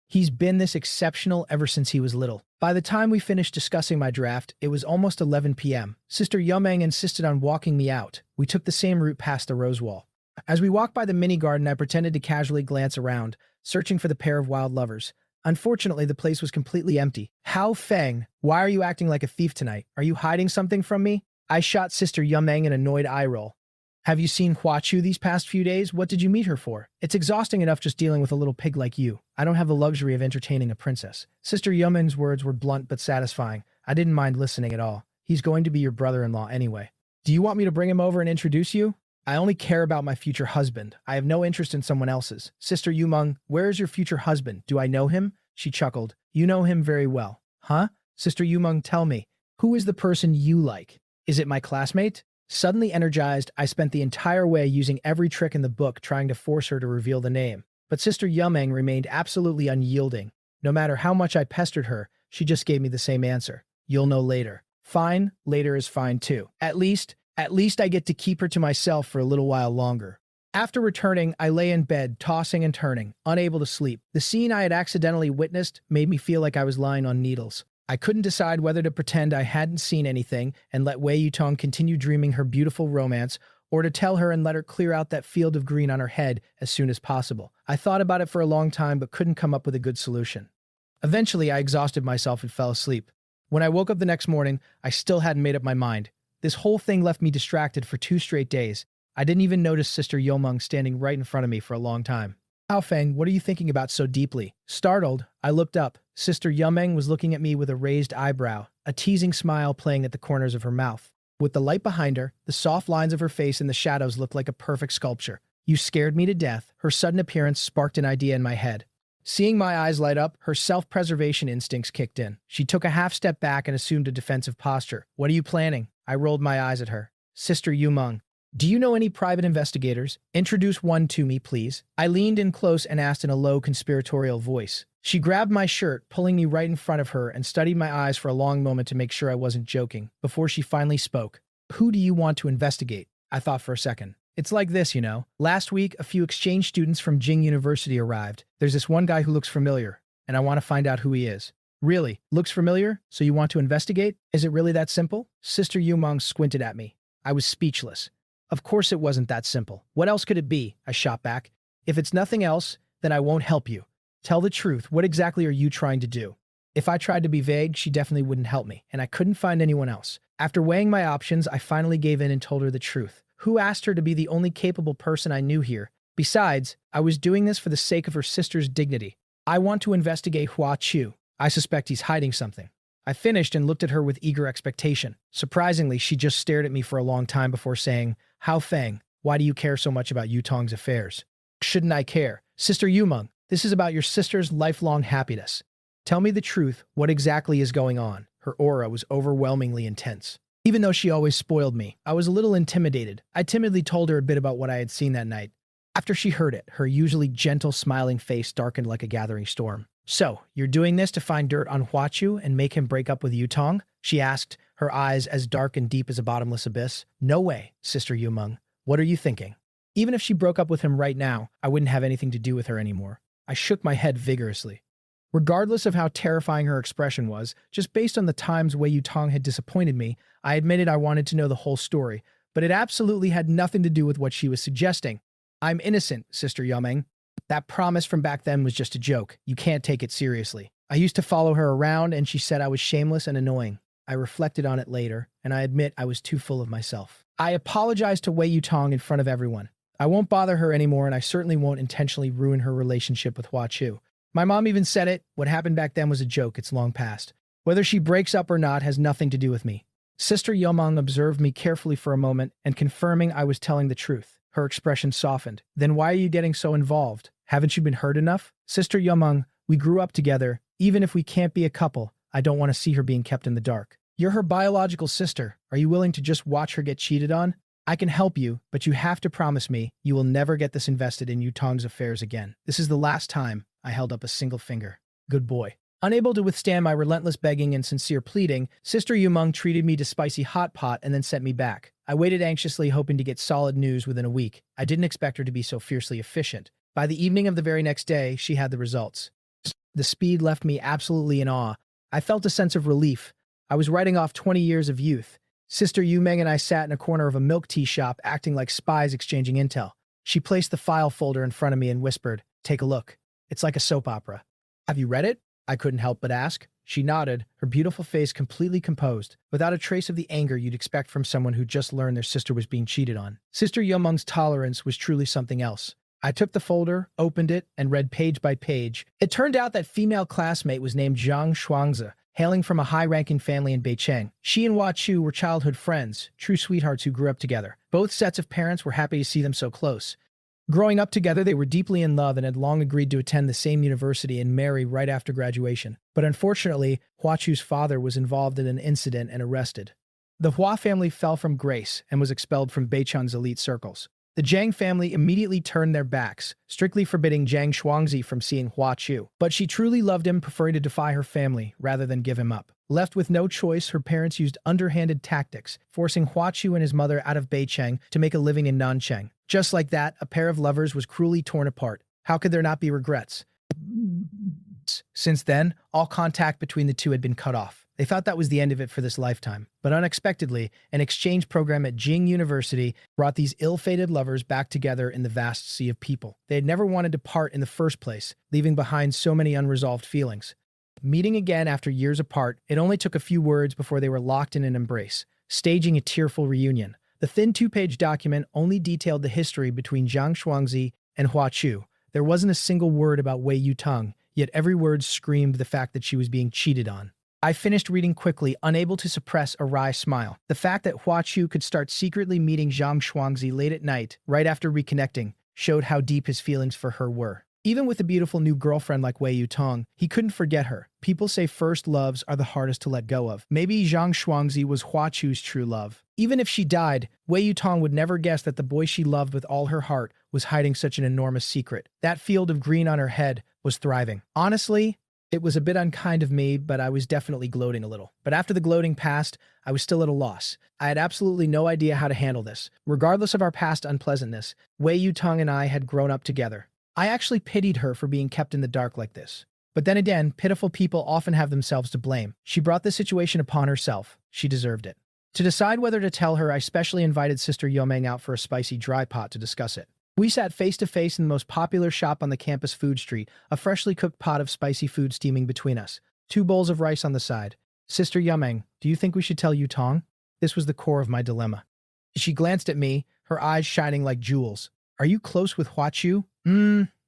he's been this exceptional ever since he was little. By the time we finished discussing my draft, it was almost 11 p.m. Sister Yumeng insisted on walking me out. We took the same route past the rose wall. As we walked by the mini garden, I pretended to casually glance around, searching for the pair of wild lovers. Unfortunately, the place was completely empty. Hao Feng, why are you acting like a thief tonight? Are you hiding something from me? I shot Sister Yumeng an annoyed eye roll. Have you seen Hua Chu these past few days? What did you meet her for? It's exhausting enough just dealing with a little pig like you. I don't have the luxury of entertaining a princess. Sister Yumeng's words were blunt but satisfying. I didn't mind listening at all. He's going to be your brother-in-law anyway. Do you want me to bring him over and introduce you? I only care about my future husband. I have no interest in someone else's. Sister Yumeng, where is your future husband? Do I know him? She chuckled. You know him very well. Huh? Sister Yumeng, tell me, who is the person you like? Is it my classmate? Suddenly energized, I spent the entire way using every trick in the book trying to force her to reveal the name. But Sister Yumeng remained absolutely unyielding. No matter how much I pestered her, she just gave me the same answer. You'll know later. Fine, later is fine too. At least I get to keep her to myself for a little while longer. After returning, I lay in bed, tossing and turning, unable to sleep. The scene I had accidentally witnessed made me feel like I was lying on needles. I couldn't decide whether to pretend I hadn't seen anything and let Wei Yutong continue dreaming her beautiful romance, or to tell her and let her clear out that field of green on her head as soon as possible. I thought about it for a long time but couldn't come up with a good solution. Eventually, I exhausted myself and fell asleep. When I woke up the next morning, I still hadn't made up my mind. This whole thing left me distracted for 2 straight days. I didn't even notice Sister Yumeng standing right in front of me for a long time. Hao Feng, what are you thinking about so deeply? Startled, I looked up. Sister Yumeng was looking at me with a raised eyebrow, a teasing smile playing at the corners of her mouth. With the light behind her, the soft lines of her face in the shadows looked like a perfect sculpture. You scared me to death. Her sudden appearance sparked an idea in my head. Seeing my eyes light up, her self-preservation instincts kicked in. She took a half step back and assumed a defensive posture. What are you planning? I rolled my eyes at her. Sister Yumeng, do you know any private investigators? Introduce one to me, please. I leaned in close and asked in a low, conspiratorial voice. She grabbed my shirt, pulling me right in front of her, and studied my eyes for a long moment to make sure I wasn't joking, before she finally spoke. Who do you want to investigate? I thought for a second. It's like this, Last week, a few exchange students from Jing University arrived. There's this one guy who looks familiar, and I want to find out who he is. Really? Looks familiar? So you want to investigate? Is it really that simple? Sister Yumeng squinted at me. I was speechless. Of course it wasn't that simple. What else could it be? I shot back. If it's nothing else, then I won't help you. Tell the truth. What exactly are you trying to do? If I tried to be vague, she definitely wouldn't help me, and I couldn't find anyone else. After weighing my options, I finally gave in and told her the truth. Who asked her to be the only capable person I knew here? Besides, I was doing this for the sake of her sister's dignity. I want to investigate Hua Chu. I suspect he's hiding something. I finished and looked at her with eager expectation. Surprisingly, she just stared at me for a long time before saying, Hao Feng, why do you care so much about Yutong's affairs? Shouldn't I care? Sister Yumeng, this is about your sister's lifelong happiness. Tell me the truth, what exactly is going on? Her aura was overwhelmingly intense. Even though she always spoiled me, I was a little intimidated. I timidly told her a bit about what I had seen that night. After she heard it, her usually gentle, smiling face darkened like a gathering storm. So, you're doing this to find dirt on Hua Chu and make him break up with Yutong? She asked, her eyes as dark and deep as a bottomless abyss. No way, Sister Yumeng. What are you thinking? Even if she broke up with him right now, I wouldn't have anything to do with her anymore. I shook my head vigorously. Regardless of how terrifying her expression was, just based on the times Wei Yutong had disappointed me, I admitted I wanted to know the whole story, but it absolutely had nothing to do with what she was suggesting. I'm innocent, Sister Yumeng. That promise from back then was just a joke. You can't take it seriously. I used to follow her around and she said I was shameless and annoying. I reflected on it later, and I admit I was too full of myself. I apologized to Wei Yutong in front of everyone. I won't bother her anymore, and I certainly won't intentionally ruin her relationship with Hua Chu. My mom even said it. What happened back then was a joke. It's long past. Whether she breaks up or not has nothing to do with me. Sister Yumeng observed me carefully for a moment and confirming I was telling the truth. Her expression softened. Then why are you getting so involved? Haven't you been hurt enough? Sister Yumeng, we grew up together. Even if we can't be a couple, I don't want to see her being kept in the dark. You're her biological sister. Are you willing to just watch her get cheated on? I can help you, but you have to promise me you will never get this invested in Yutong's affairs again. This is the last time. I held up a single finger. Good boy. Unable to withstand my relentless begging and sincere pleading, Sister Yumeng treated me to spicy hot pot and then sent me back. I waited anxiously, hoping to get solid news within a week. I didn't expect her to be so fiercely efficient. By the evening of the very next day, she had the results. The speed left me absolutely in awe. I felt a sense of relief. I was writing off 20 years of youth. Sister Yumeng and I sat in a corner of a milk tea shop, acting like spies exchanging intel. She placed the file folder in front of me and whispered, "Take a look. It's like a soap opera." "Have you read it?" I couldn't help but ask. She nodded, her beautiful face completely composed, without a trace of the anger you'd expect from someone who just learned their sister was being cheated on. Sister Yumeng's tolerance was truly something else. I took the folder, opened it, and read page by page. It turned out that female classmate was named Zhang Shuangzi, hailing from a high-ranking family in Beicheng. She and Hua Chu were childhood friends, true sweethearts who grew up together. Both sets of parents were happy to see them so close. Growing up together, they were deeply in love and had long agreed to attend the same university and marry right after graduation. But unfortunately, Hua Chu's father was involved in an incident and arrested. The Hua family fell from grace and was expelled from Beicheng's elite circles. The Zhang family immediately turned their backs, strictly forbidding Zhang Shuangzi from seeing Hua Chu. But she truly loved him, preferring to defy her family rather than give him up. Left with no choice, her parents used underhanded tactics, forcing Hua Chu and his mother out of Beicheng to make a living in Nancheng. Just like that, a pair of lovers was cruelly torn apart. How could there not be regrets? Since then, all contact between the two had been cut off. They thought that was the end of it for this lifetime. But unexpectedly, an exchange program at Jing University brought these ill-fated lovers back together in the vast sea of people. They had never wanted to part in the first place, leaving behind so many unresolved feelings. Meeting again after years apart, it only took a few words before they were locked in an embrace, staging a tearful reunion. The thin two-page document only detailed the history between Zhang Shuangzi and Hua Chu. There wasn't a single word about Wei Yutong, yet every word screamed the fact that she was being cheated on. I finished reading quickly, unable to suppress a wry smile. The fact that Hua Chu could start secretly meeting Zhang Shuangzi late at night, right after reconnecting, showed how deep his feelings for her were. Even with a beautiful new girlfriend like Wei Yutong, he couldn't forget her. People say first loves are the hardest to let go of. Maybe Zhang Shuangzi was Hua Chu's true love. Even if she died, Wei Yutong would never guess that the boy she loved with all her heart was hiding such an enormous secret. That field of green on her head was thriving. Honestly, It was a bit unkind of me, but I was definitely gloating a little. But after the gloating passed, I was still at a loss. I had absolutely no idea how to handle this. Regardless of our past unpleasantness, Wei Yutong and I had grown up together. I actually pitied her for being kept in the dark like this. But then again, pitiful people often have themselves to blame. She brought the situation upon herself. She deserved it. To decide whether to tell her, I specially invited Sister Yomeng out for a spicy dry pot to discuss it. We sat face to face in the most popular shop on the campus food street, a freshly cooked pot of spicy food steaming between us, 2 bowls of rice on the side. Sister Yomeng, do you think we should tell Yutong? This was the core of my dilemma. She glanced at me, her eyes shining like jewels. Are you close with Huachu?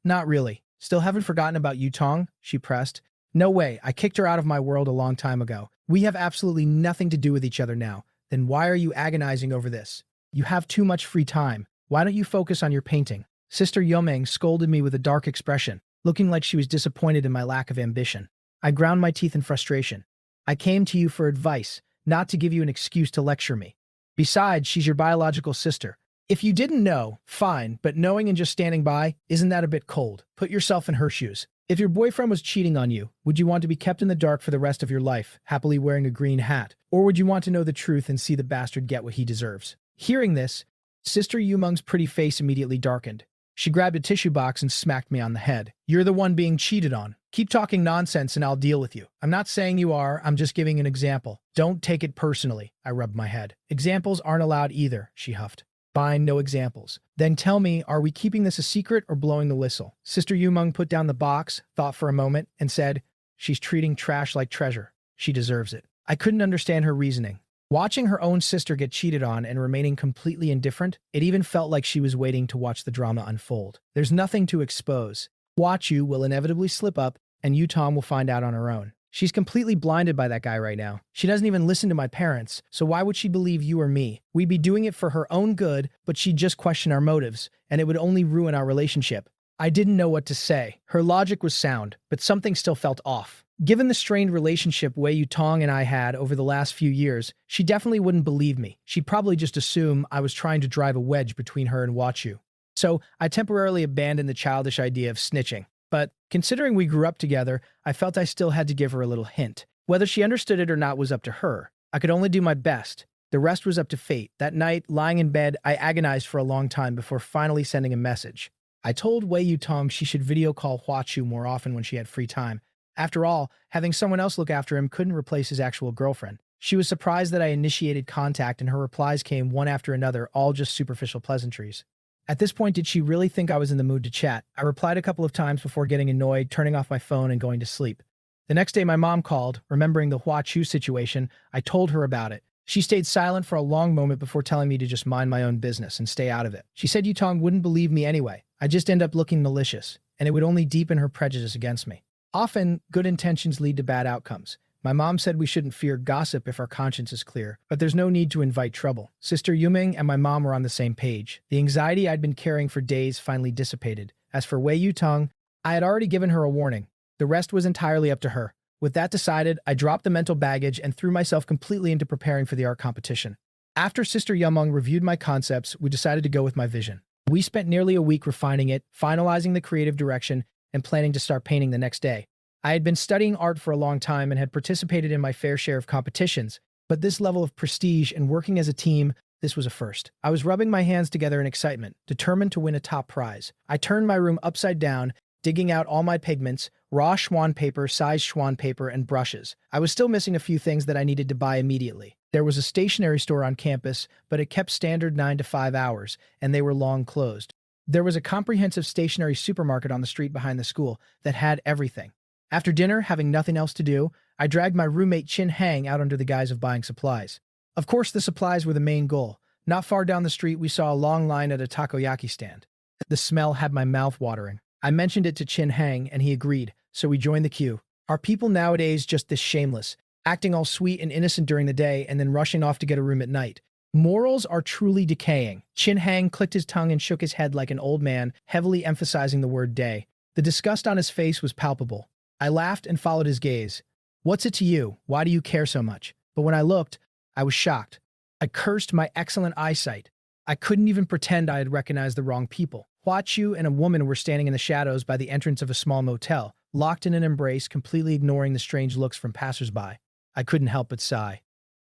Not really. Still haven't forgotten about Yutong? She pressed. No way, I kicked her out of my world a long time ago. We have absolutely nothing to do with each other now. Then why are you agonizing over this? You have too much free time. Why don't you focus on your painting? Sister Yomeng scolded me with a dark expression, looking like she was disappointed in my lack of ambition. I ground my teeth in frustration. I came to you for advice, not to give you an excuse to lecture me. Besides, she's your biological sister. If you didn't know, fine, but knowing and just standing by, isn't that a bit cold? Put yourself in her shoes. If your boyfriend was cheating on you, would you want to be kept in the dark for the rest of your life, happily wearing a green hat? Or would you want to know the truth and see the bastard get what he deserves? Hearing this, Sister Yumeng's pretty face immediately darkened. She grabbed a tissue box and smacked me on the head. You're the one being cheated on. Keep talking nonsense and I'll deal with you. I'm not saying you are, I'm just giving an example. Don't take it personally, I rubbed my head. Examples aren't allowed either, she huffed. Fine, no examples. Then tell me, are we keeping this a secret or blowing the whistle? Sister Yumeng put down the box, thought for a moment, and said, she's treating trash like treasure. She deserves it. I couldn't understand her reasoning. Watching her own sister get cheated on and remaining completely indifferent, it even felt like she was waiting to watch the drama unfold. There's nothing to expose. Huachu will inevitably slip up, and Yutong will find out on her own. She's completely blinded by that guy right now. She doesn't even listen to my parents, so why would she believe you or me? We'd be doing it for her own good, but she'd just question our motives, and it would only ruin our relationship. I didn't know what to say. Her logic was sound, but something still felt off. Given the strained relationship Wei Yutong and I had over the last few years, she definitely wouldn't believe me. She'd probably just assume I was trying to drive a wedge between her and Huachu. So I temporarily abandoned the childish idea of snitching. But considering we grew up together, I felt I still had to give her a little hint. Whether she understood it or not was up to her. I could only do my best. The rest was up to fate. That night, lying in bed, I agonized for a long time before finally sending a message. I told Wei Yutong she should video call Huachu more often when she had free time. After all, having someone else look after him couldn't replace his actual girlfriend. She was surprised that I initiated contact and her replies came one after another, all just superficial pleasantries. At this point, did she really think I was in the mood to chat? I replied a couple of times before getting annoyed, turning off my phone and going to sleep. The next day my mom called. Remembering the Huachu situation, I told her about it. She stayed silent for a long moment before telling me to just mind my own business and stay out of it. She said Yutong wouldn't believe me anyway. I'd just end up looking malicious, and it would only deepen her prejudice against me. Often, good intentions lead to bad outcomes. My mom said we shouldn't fear gossip if our conscience is clear, but there's no need to invite trouble. Sister Yumeng and my mom were on the same page. The anxiety I'd been carrying for days finally dissipated. As for Wei Yutong, I had already given her a warning. The rest was entirely up to her. With that decided, I dropped the mental baggage and threw myself completely into preparing for the art competition. After Sister Yumeng reviewed my concepts, we decided to go with my vision. We spent nearly a week refining it, finalizing the creative direction, and planning to start painting the next day. I had been studying art for a long time and had participated in my fair share of competitions, but this level of prestige and working as a team, this was a first. I was rubbing my hands together in excitement, determined to win a top prize. I turned my room upside down, digging out all my pigments, raw Schwan paper, size Schwan paper, and brushes. I was still missing a few things that I needed to buy immediately. There was a stationery store on campus, but it kept standard 9 to 5 hours, and they were long closed. There was a comprehensive stationery supermarket on the street behind the school that had everything. After dinner, having nothing else to do, I dragged my roommate Chin Hang out under the guise of buying supplies. Of course, the supplies were the main goal. Not far down the street, we saw a long line at a takoyaki stand. The smell had my mouth watering. I mentioned it to Chin Hang, and he agreed, so we joined the queue. Are people nowadays just this shameless, acting all sweet and innocent during the day and then rushing off to get a room at night? Morals are truly decaying. Chin Hang clicked his tongue and shook his head like an old man, heavily emphasizing the word day. The disgust on his face was palpable. I laughed and followed his gaze. What's it to you? Why do you care so much? But when I looked, I was shocked. I cursed my excellent eyesight. I couldn't even pretend I had recognized the wrong people. Huachu and a woman were standing in the shadows by the entrance of a small motel, locked in an embrace, completely ignoring the strange looks from passersby. I couldn't help but sigh.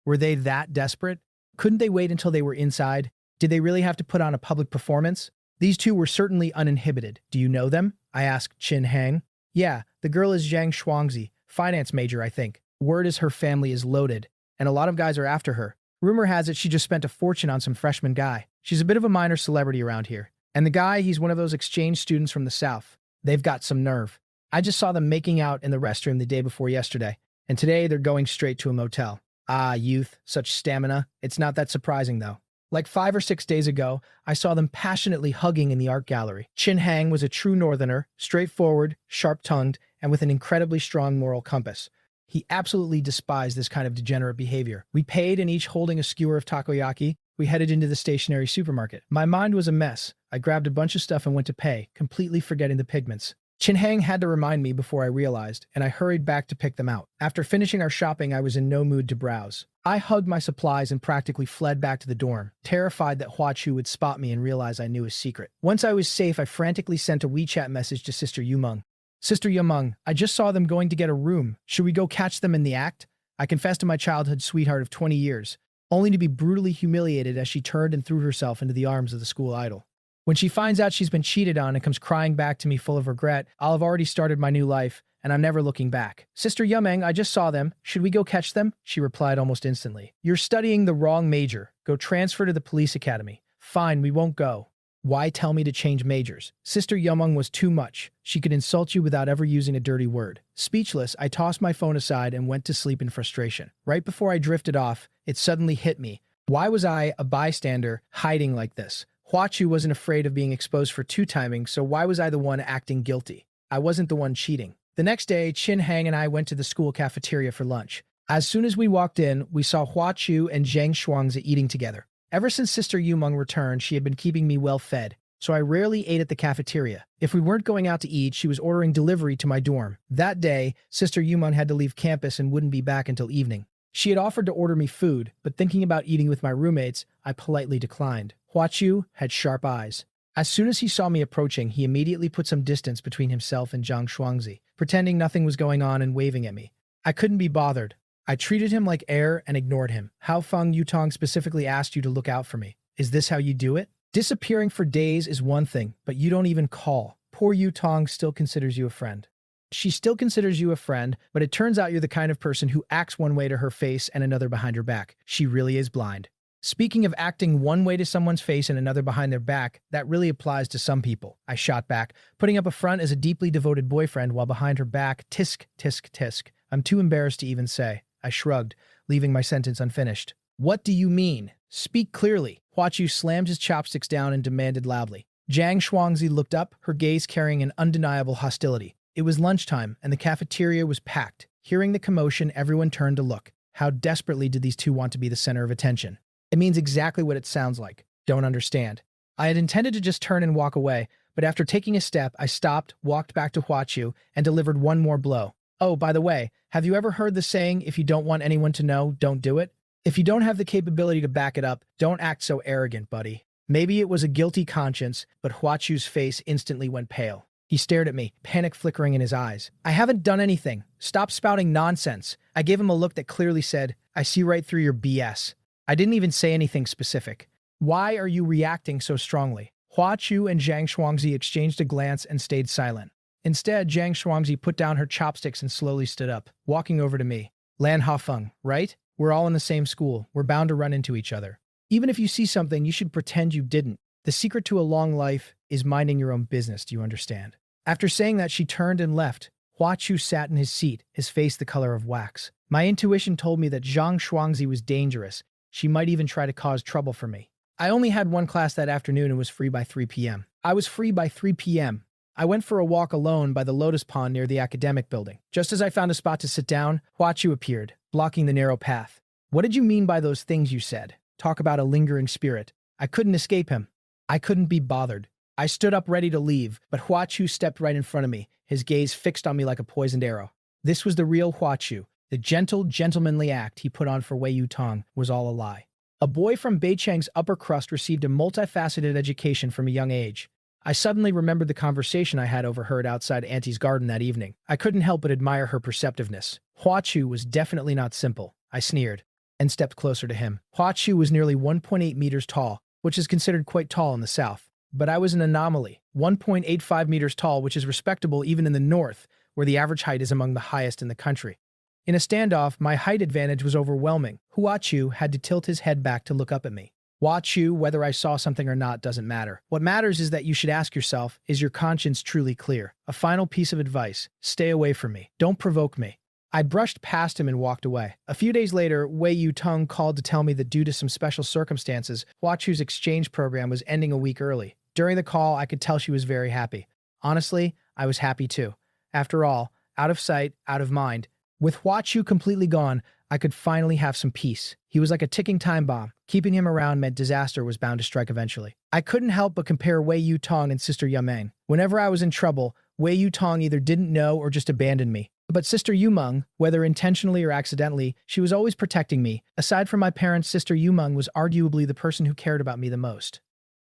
Were they that desperate? Couldn't they wait until they were inside? Did they really have to put on a public performance? These two were certainly uninhibited. Do you know them? I asked Qin Hang. Yeah, the girl is Zhang Shuangzi, finance major, I think. Word is her family is loaded, and a lot of guys are after her. Rumor has it she just spent a fortune on some freshman guy. She's a bit of a minor celebrity around here. And the guy, he's one of those exchange students from the South. They've got some nerve. I just saw them making out in the restroom the day before yesterday, and today they're going straight to a motel. Ah, youth, such stamina. It's not that surprising, though. Like 5 or 6 days ago, I saw them passionately hugging in the art gallery. Qin Hang was a true northerner, straightforward, sharp-tongued, and with an incredibly strong moral compass. He absolutely despised this kind of degenerate behavior. We paid, and each holding a skewer of takoyaki, we headed into the stationary supermarket. My mind was a mess. I grabbed a bunch of stuff and went to pay, completely forgetting the pigments. Qin Hang had to remind me before I realized, and I hurried back to pick them out. After finishing our shopping, I was in no mood to browse. I hugged my supplies and practically fled back to the dorm, terrified that Hua Chu would spot me and realize I knew his secret. Once I was safe, I frantically sent a WeChat message to Sister Yumeng. Sister Yumeng, I just saw them going to get a room. Should we go catch them in the act? I confessed to my childhood sweetheart of 20 years, only to be brutally humiliated as she turned and threw herself into the arms of the school idol. When she finds out she's been cheated on and comes crying back to me full of regret, I'll have already started my new life, and I'm never looking back. Sister Yumeng, I just saw them. Should we go catch them? She replied almost instantly. You're studying the wrong major. Go transfer to the police academy. Fine, we won't go. Why tell me to change majors? Sister Yumeng was too much. She could insult you without ever using a dirty word. Speechless, I tossed my phone aside and went to sleep in frustration. Right before I drifted off, it suddenly hit me. Why was I, a bystander, hiding like this? Hua Chu wasn't afraid of being exposed for two-timing, so why was I the one acting guilty? I wasn't the one cheating. The next day, Qin Hang and I went to the school cafeteria for lunch. As soon as we walked in, we saw Hua Chu and Zhang Shuangzi eating together. Ever since Sister Yumeng returned, she had been keeping me well fed, so I rarely ate at the cafeteria. If we weren't going out to eat, she was ordering delivery to my dorm. That day, Sister Yumeng had to leave campus and wouldn't be back until evening. She had offered to order me food, but thinking about eating with my roommates, I politely declined. Hua Chu had sharp eyes. As soon as he saw me approaching, he immediately put some distance between himself and Zhang Shuangzi, pretending nothing was going on and waving at me. I couldn't be bothered. I treated him like air and ignored him. How Feng Yutong specifically asked you to look out for me. Is this how you do it? Disappearing for days is one thing, but you don't even call. Poor Yutong still considers you a friend. She still considers you a friend, but it turns out you're the kind of person who acts one way to her face and another behind her back. She really is blind. Speaking of acting one way to someone's face and another behind their back, that really applies to some people. I shot back, putting up a front as a deeply devoted boyfriend while behind her back, tisk, tisk, tisk. I'm too embarrassed to even say. I shrugged, leaving my sentence unfinished. What do you mean? Speak clearly. Hua Chu slammed his chopsticks down and demanded loudly. Zhang Shuangzi looked up, her gaze carrying an undeniable hostility. It was lunchtime, and the cafeteria was packed. Hearing the commotion, everyone turned to look. How desperately did these two want to be the center of attention? It means exactly what it sounds like. Don't understand. I had intended to just turn and walk away, but after taking a step, I stopped, walked back to Hua Chu, and delivered one more blow. Oh, by the way, have you ever heard the saying, if you don't want anyone to know, don't do it? If you don't have the capability to back it up, don't act so arrogant, buddy. Maybe it was a guilty conscience, but Hua Chu's face instantly went pale. He stared at me, panic flickering in his eyes. I haven't done anything. Stop spouting nonsense. I gave him a look that clearly said, I see right through your BS. I didn't even say anything specific. Why are you reacting so strongly? Hua Chu and Zhang Shuangzi exchanged a glance and stayed silent. Instead, Zhang Shuangzi put down her chopsticks and slowly stood up, walking over to me. Lan Hafeng, right? We're all in the same school. We're bound to run into each other. Even if you see something, you should pretend you didn't. The secret to a long life is minding your own business, do you understand? After saying that, she turned and left. Hua Chu sat in his seat, his face the color of wax. My intuition told me that Zhang Shuangzi was dangerous. She might even try to cause trouble for me. I only had one class that afternoon and was free by 3 p.m. I was free by 3 p.m. I went for a walk alone by the lotus pond near the academic building. Just as I found a spot to sit down, Hua Chu appeared, blocking the narrow path. What did you mean by those things you said? Talk about a lingering spirit. I couldn't escape him. I couldn't be bothered. I stood up ready to leave, but Hua Chu stepped right in front of me, his gaze fixed on me like a poisoned arrow. This was the real Hua Chu. The gentle, gentlemanly act he put on for Wei Yutong was all a lie. A boy from Beicheng's upper crust received a multifaceted education from a young age. I suddenly remembered the conversation I had overheard outside Auntie's garden that evening. I couldn't help but admire her perceptiveness. Hua Chu was definitely not simple, I sneered, and stepped closer to him. Hua Chu was nearly 1.8 meters tall, which is considered quite tall in the south. But I was an anomaly, 1.85 meters tall, which is respectable even in the north, where the average height is among the highest in the country. In a standoff, my height advantage was overwhelming. Hua Chu had to tilt his head back to look up at me. Hua Chu, whether I saw something or not, doesn't matter. What matters is that you should ask yourself, is your conscience truly clear? A final piece of advice, stay away from me. Don't provoke me. I brushed past him and walked away. A few days later, Wei Yutong called to tell me that due to some special circumstances, Hua Chu's exchange program was ending a week early. During the call, I could tell she was very happy. Honestly, I was happy too. After all, out of sight, out of mind. With Hua Chu completely gone, I could finally have some peace. He was like a ticking time bomb. Keeping him around meant disaster was bound to strike eventually. I couldn't help but compare Wei Yutong and Sister Yumeng. Whenever I was in trouble, Wei Yutong either didn't know or just abandoned me. But Sister Yumeng, whether intentionally or accidentally, she was always protecting me. Aside from my parents, Sister Yumeng was arguably the person who cared about me the most.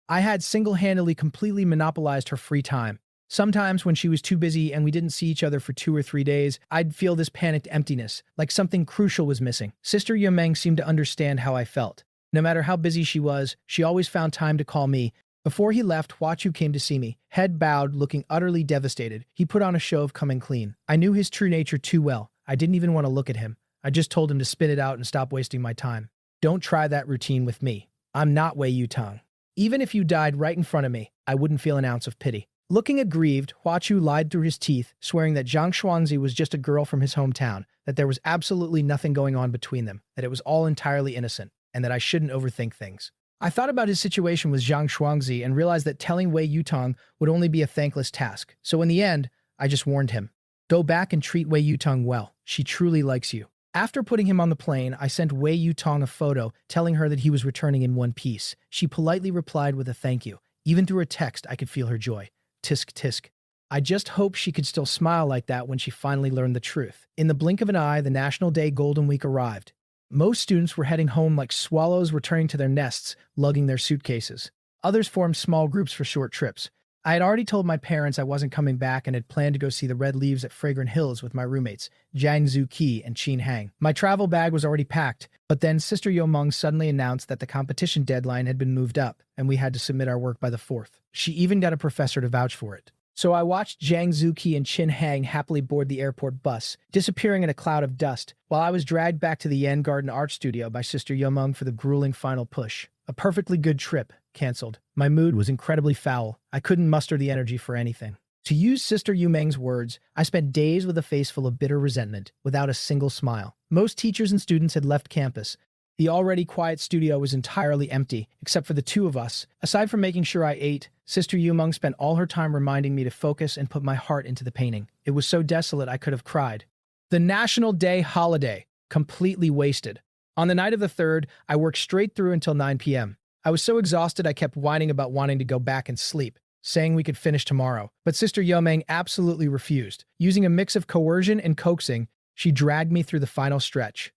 I had single-handedly completely monopolized her free time. Sometimes when she was too busy and we didn't see each other for 2 or 3 days, I'd feel this panicked emptiness, like something crucial was missing. Sister Yumeng seemed to understand how I felt. No matter how busy she was, she always found time to call me. Before he left, Hua Chu came to see me. Head bowed, looking utterly devastated. He put on a show of coming clean. I knew his true nature too well. I didn't even want to look at him. I just told him to spit it out and stop wasting my time. Don't try that routine with me. I'm not Wei Yutong. Even if you died right in front of me, I wouldn't feel an ounce of pity. Looking aggrieved, Hua Chu lied through his teeth, swearing that Zhang Xuanzi was just a girl from his hometown, that there was absolutely nothing going on between them, that it was all entirely innocent, and that I shouldn't overthink things. I thought about his situation with Zhang Xuanzi and realized that telling Wei Yutong would only be a thankless task. So in the end, I just warned him. Go back and treat Wei Yutong well. She truly likes you. After putting him on the plane, I sent Wei Yutong a photo telling her that he was returning in one piece. She politely replied with a thank you. Even through her text, I could feel her joy. Tisk tisk. I just hoped she could still smile like that when she finally learned the truth. In the blink of an eye, the National Day Golden Week arrived. Most students were heading home like swallows returning to their nests, lugging their suitcases. Others formed small groups for short trips. I had already told my parents I wasn't coming back and had planned to go see the red leaves at Fragrant Hills with my roommates, Jiang Zuqi and Qin Hang. My travel bag was already packed, but then Sister Yomeng suddenly announced that the competition deadline had been moved up, and we had to submit our work by the 4th. She even got a professor to vouch for it. So I watched Jiang Zuqi and Qin Hang happily board the airport bus, disappearing in a cloud of dust, while I was dragged back to the Yan Garden Art Studio by Sister Yomeng for the grueling final push. A perfectly good trip, cancelled. My mood was incredibly foul. I couldn't muster the energy for anything. To use Sister Yumeng's words, I spent days with a face full of bitter resentment, without a single smile. Most teachers and students had left campus. The already quiet studio was entirely empty, except for the two of us. Aside from making sure I ate, Sister Yumeng spent all her time reminding me to focus and put my heart into the painting. It was so desolate I could have cried. The National Day holiday. Completely wasted. On the night of the 3rd, I worked straight through until 9 p.m. I was so exhausted I kept whining about wanting to go back and sleep, saying we could finish tomorrow. But Sister Yomeng absolutely refused. Using a mix of coercion and coaxing, she dragged me through the final stretch.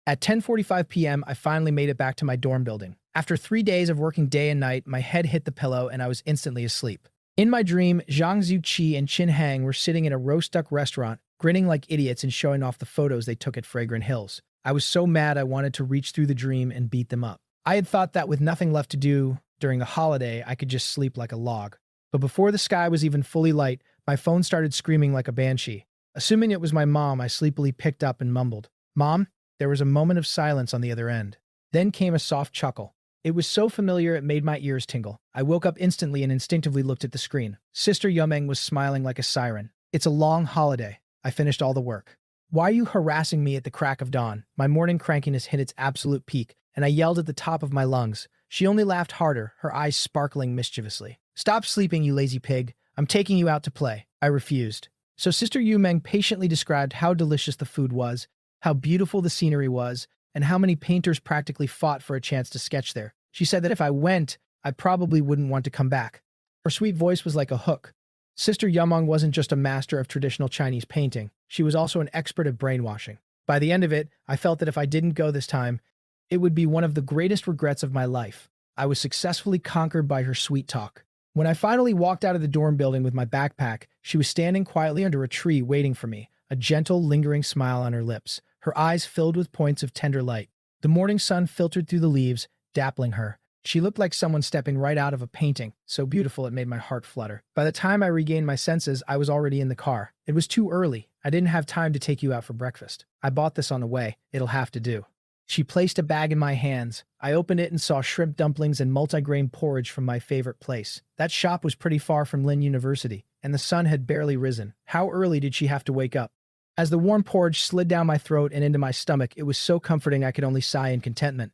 At 10:45 p.m., I finally made it back to my dorm building. After 3 days of working day and night, my head hit the pillow and I was instantly asleep. In my dream, Zhang Zuqi and Qin Hang were sitting in a roast duck restaurant, grinning like idiots and showing off the photos they took at Fragrant Hills. I was so mad I wanted to reach through the dream and beat them up. I had thought that with nothing left to do during the holiday, I could just sleep like a log. But before the sky was even fully light, my phone started screaming like a banshee. Assuming it was my mom, I sleepily picked up and mumbled, "Mom?" There was a moment of silence on the other end. Then came a soft chuckle. It was so familiar it made my ears tingle. I woke up instantly and instinctively looked at the screen. Sister Yumeng was smiling like a siren. "It's a long holiday. I finished all the work. Why are you harassing me at the crack of dawn?" My morning crankiness hit its absolute peak, and I yelled at the top of my lungs. She only laughed harder, her eyes sparkling mischievously. "Stop sleeping, you lazy pig. I'm taking you out to play." I refused. So Sister Yumeng patiently described how delicious the food was, how beautiful the scenery was, and how many painters practically fought for a chance to sketch there. She said that if I went, I probably wouldn't want to come back. Her sweet voice was like a hook. Sister Yumeng wasn't just a master of traditional Chinese painting. She was also an expert at brainwashing. By the end of it, I felt that if I didn't go this time, it would be one of the greatest regrets of my life. I was successfully conquered by her sweet talk. When I finally walked out of the dorm building with my backpack, she was standing quietly under a tree waiting for me, a gentle, lingering smile on her lips, her eyes filled with points of tender light. The morning sun filtered through the leaves, dappling her. She looked like someone stepping right out of a painting, so beautiful it made my heart flutter. By the time I regained my senses, I was already in the car. It was too early. I didn't have time to take you out for breakfast. I bought this on the way. It'll have to do. She placed a bag in my hands. I opened it and saw shrimp dumplings and multigrain porridge from my favorite place. That shop was pretty far from Lynn University, and the sun had barely risen. How early did she have to wake up? As the warm porridge slid down my throat and into my stomach, it was so comforting I could only sigh in contentment.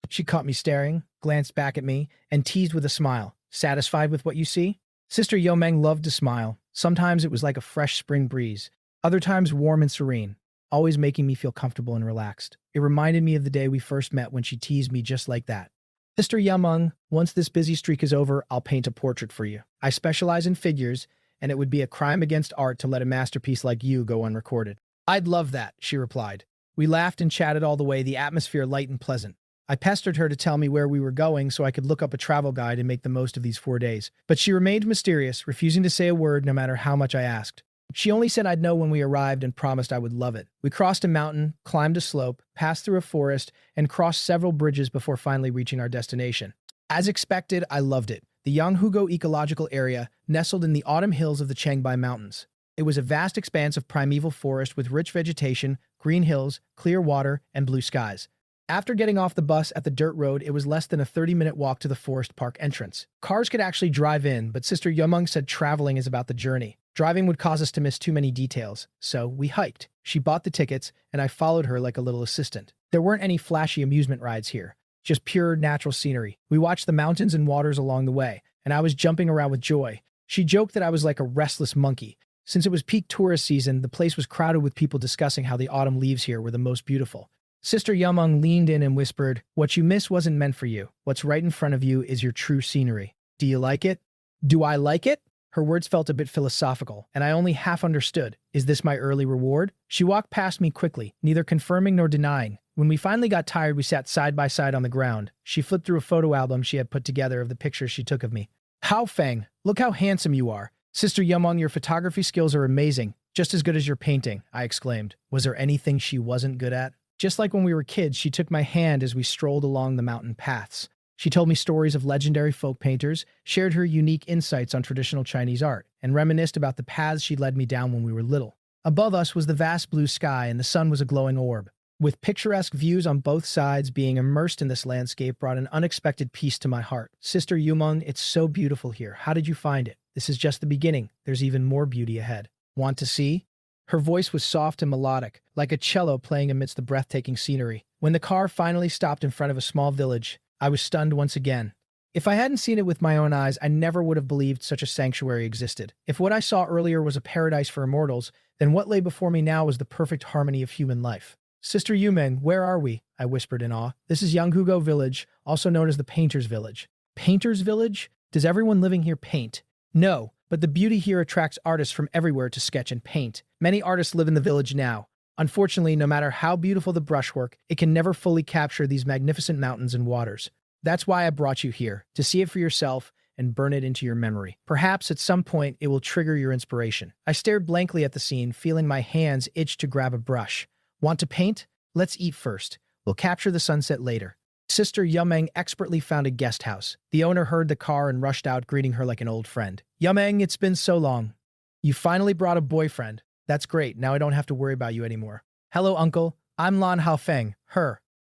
She caught me staring, glanced back at me, and teased with a smile. Satisfied with what you see? Sister Yomeng loved to smile. Sometimes it was like a fresh spring breeze, other times warm and serene, always making me feel comfortable and relaxed. It reminded me of the day we first met when she teased me just like that. Sister Yameng, once this busy streak is over, I'll paint a portrait for you. I specialize in figures, and it would be a crime against art to let a masterpiece like you go unrecorded. I'd love that, she replied. We laughed and chatted all the way, the atmosphere light and pleasant. I pestered her to tell me where we were going so I could look up a travel guide and make the most of these 4 days. But she remained mysterious, refusing to say a word no matter how much I asked. She only said I'd know when we arrived and promised I would love it. We crossed a mountain, climbed a slope, passed through a forest, and crossed several bridges before finally reaching our destination. As expected, I loved it. The Yanghugo Ecological Area, nestled in the autumn hills of the Changbai Mountains. It was a vast expanse of primeval forest with rich vegetation, green hills, clear water, and blue skies. After getting off the bus at the dirt road, it was less than a 30-minute walk to the forest park entrance. Cars could actually drive in, but Sister Yomeng said traveling is about the journey. Driving would cause us to miss too many details, so we hiked. She bought the tickets, and I followed her like a little assistant. There weren't any flashy amusement rides here, just pure natural scenery. We watched the mountains and waters along the way, and I was jumping around with joy. She joked that I was like a restless monkey. Since it was peak tourist season, the place was crowded with people discussing how the autumn leaves here were the most beautiful. Sister Yameng leaned in and whispered, "What you miss wasn't meant for you. What's right in front of you is your true scenery. Do you like it?" Do I like it? Her words felt a bit philosophical, and I only half understood. Is this my early reward? She walked past me quickly, neither confirming nor denying. When we finally got tired, we sat side by side on the ground. She flipped through a photo album she had put together of the pictures she took of me. "Hao Feng, look how handsome you are. Sister Yameng, your photography skills are amazing, just as good as your painting," I exclaimed. Was there anything she wasn't good at? Just like when we were kids, she took my hand as we strolled along the mountain paths. She told me stories of legendary folk painters, shared her unique insights on traditional Chinese art, and reminisced about the paths she led me down when we were little. Above us was the vast blue sky, and the sun was a glowing orb. With picturesque views on both sides, being immersed in this landscape brought an unexpected peace to my heart. Sister Yumeng, it's so beautiful here. How did you find it? This is just the beginning. There's even more beauty ahead. Want to see? Her voice was soft and melodic, like a cello playing amidst the breathtaking scenery. When the car finally stopped in front of a small village, I was stunned once again. If I hadn't seen it with my own eyes, I never would have believed such a sanctuary existed. If what I saw earlier was a paradise for immortals, then what lay before me now was the perfect harmony of human life. Sister Yumeng, where are we? I whispered in awe. This is Yanghugo Village, also known as the Painter's Village. Painter's Village? Does everyone living here paint? No, but the beauty here attracts artists from everywhere to sketch and paint. Many artists live in the village now. Unfortunately, no matter how beautiful the brushwork, it can never fully capture these magnificent mountains and waters. That's why I brought you here, to see it for yourself and burn it into your memory. Perhaps at some point it will trigger your inspiration. I stared blankly at the scene, feeling my hands itch to grab a brush. Want to paint? Let's eat first. We'll capture the sunset later. Sister Yumeng expertly found a guest house. The owner heard the car and rushed out, greeting her like an old friend. Yumeng, it's been so long. You finally brought a boyfriend. That's great. Now I don't have to worry about you anymore. Hello, uncle. I'm Lan Haofeng.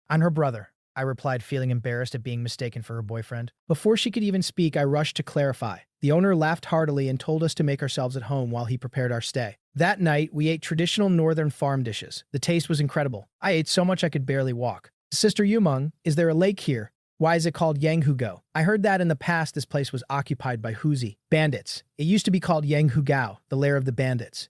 I'm her brother. I replied, feeling embarrassed at being mistaken for her boyfriend. Before she could even speak, I rushed to clarify. The owner laughed heartily and told us to make ourselves at home while he prepared our stay. That night, we ate traditional northern farm dishes. The taste was incredible. I ate so much I could barely walk. Sister Yumeng, is there a lake here? Why is it called Yanghugo? I heard that in the past this place was occupied by Huzi, bandits. It used to be called Yanghugao, the lair of the bandits.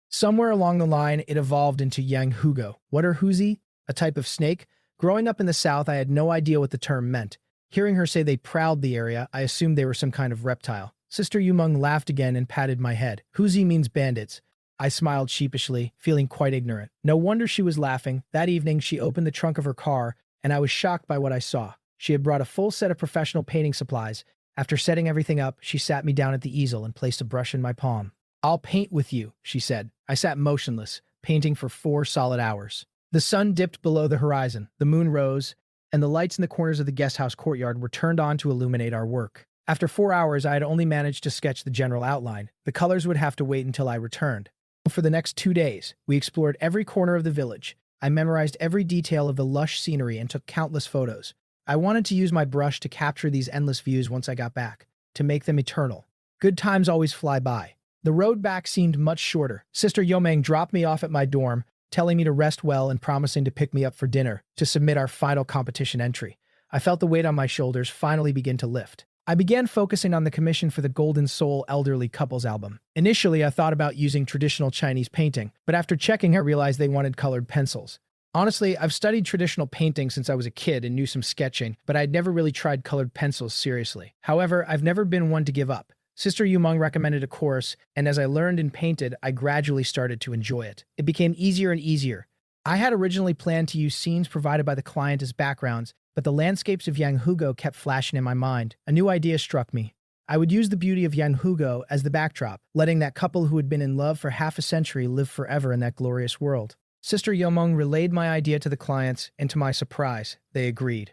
Somewhere along the line, it evolved into Yanghugo. What are Huzi? A type of snake? Growing up in the south, I had no idea what the term meant. Hearing her say they prowled the area, I assumed they were some kind of reptile. Sister Yumeng laughed again and patted my head. Huzi means bandits. I smiled sheepishly, feeling quite ignorant. No wonder she was laughing. That evening, she opened the trunk of her car, and I was shocked by what I saw. She had brought a full set of professional painting supplies. After setting everything up, she sat me down at the easel and placed a brush in my palm. "I'll paint with you," she said. I sat motionless, painting for 4 solid hours. The sun dipped below the horizon, the moon rose, and the lights in the corners of the guesthouse courtyard were turned on to illuminate our work. After 4 hours, I had only managed to sketch the general outline. The colors would have to wait until I returned. For the next 2 days, we explored every corner of the village. I memorized every detail of the lush scenery and took countless photos. I wanted to use my brush to capture these endless views once I got back, to make them eternal. Good times always fly by. The road back seemed much shorter. Sister Yomeng dropped me off at my dorm, telling me to rest well and promising to pick me up for dinner to submit our final competition entry. I felt the weight on my shoulders finally begin to lift. I began focusing on the commission for the Golden Soul Elderly Couples album. Initially, I thought about using traditional Chinese painting, but after checking, I realized they wanted colored pencils. Honestly, I've studied traditional painting since I was a kid and knew some sketching, but I'd never really tried colored pencils seriously. However, I've never been one to give up. Sister Yumeng recommended a course, and as I learned and painted, I gradually started to enjoy it. It became easier and easier. I had originally planned to use scenes provided by the client as backgrounds, but the landscapes of Yanghugo kept flashing in my mind. A new idea struck me. I would use the beauty of Yanghugo as the backdrop, letting that couple who had been in love for half a century live forever in that glorious world. Sister Yomeng relayed my idea to the clients, and to my surprise, they agreed.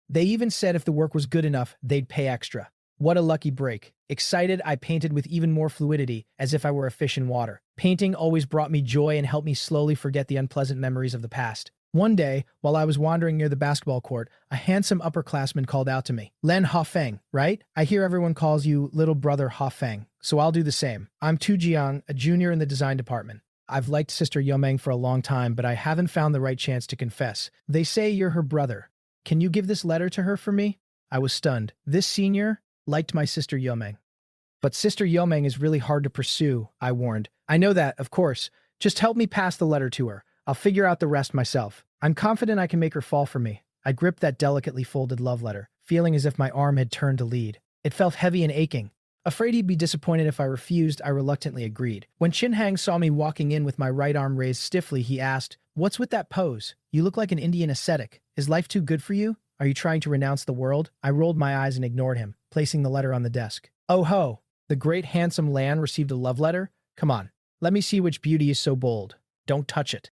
They even said if the work was good enough, they'd pay extra. What a lucky break. Excited, I painted with even more fluidity, as if I were a fish in water. Painting always brought me joy and helped me slowly forget the unpleasant memories of the past. One day, while I was wandering near the basketball court, a handsome upperclassman called out to me. "Len Hafeng, right? I hear everyone calls you little brother Hafeng, so I'll do the same. I'm Tu Jiang, a junior in the design department. I've liked Sister Yomeng for a long time, but I haven't found the right chance to confess. They say you're her brother. Can you give this letter to her for me?" I was stunned. This senior liked my Sister Yomeng. "But Sister Yomeng is really hard to pursue," I warned. "I know that, of course. Just help me pass the letter to her. I'll figure out the rest myself. I'm confident I can make her fall for me." I gripped that delicately folded love letter, feeling as if my arm had turned to lead. It felt heavy and aching. Afraid he'd be disappointed if I refused, I reluctantly agreed. When Qin Hang saw me walking in with my right arm raised stiffly, he asked, "What's with that pose? You look like an Indian ascetic. Is life too good for you? Are you trying to renounce the world?" I rolled my eyes and ignored him, placing the letter on the desk. "Oh ho! The great handsome Lan received a love letter? Come on, let me see which beauty is so bold. Don't touch it."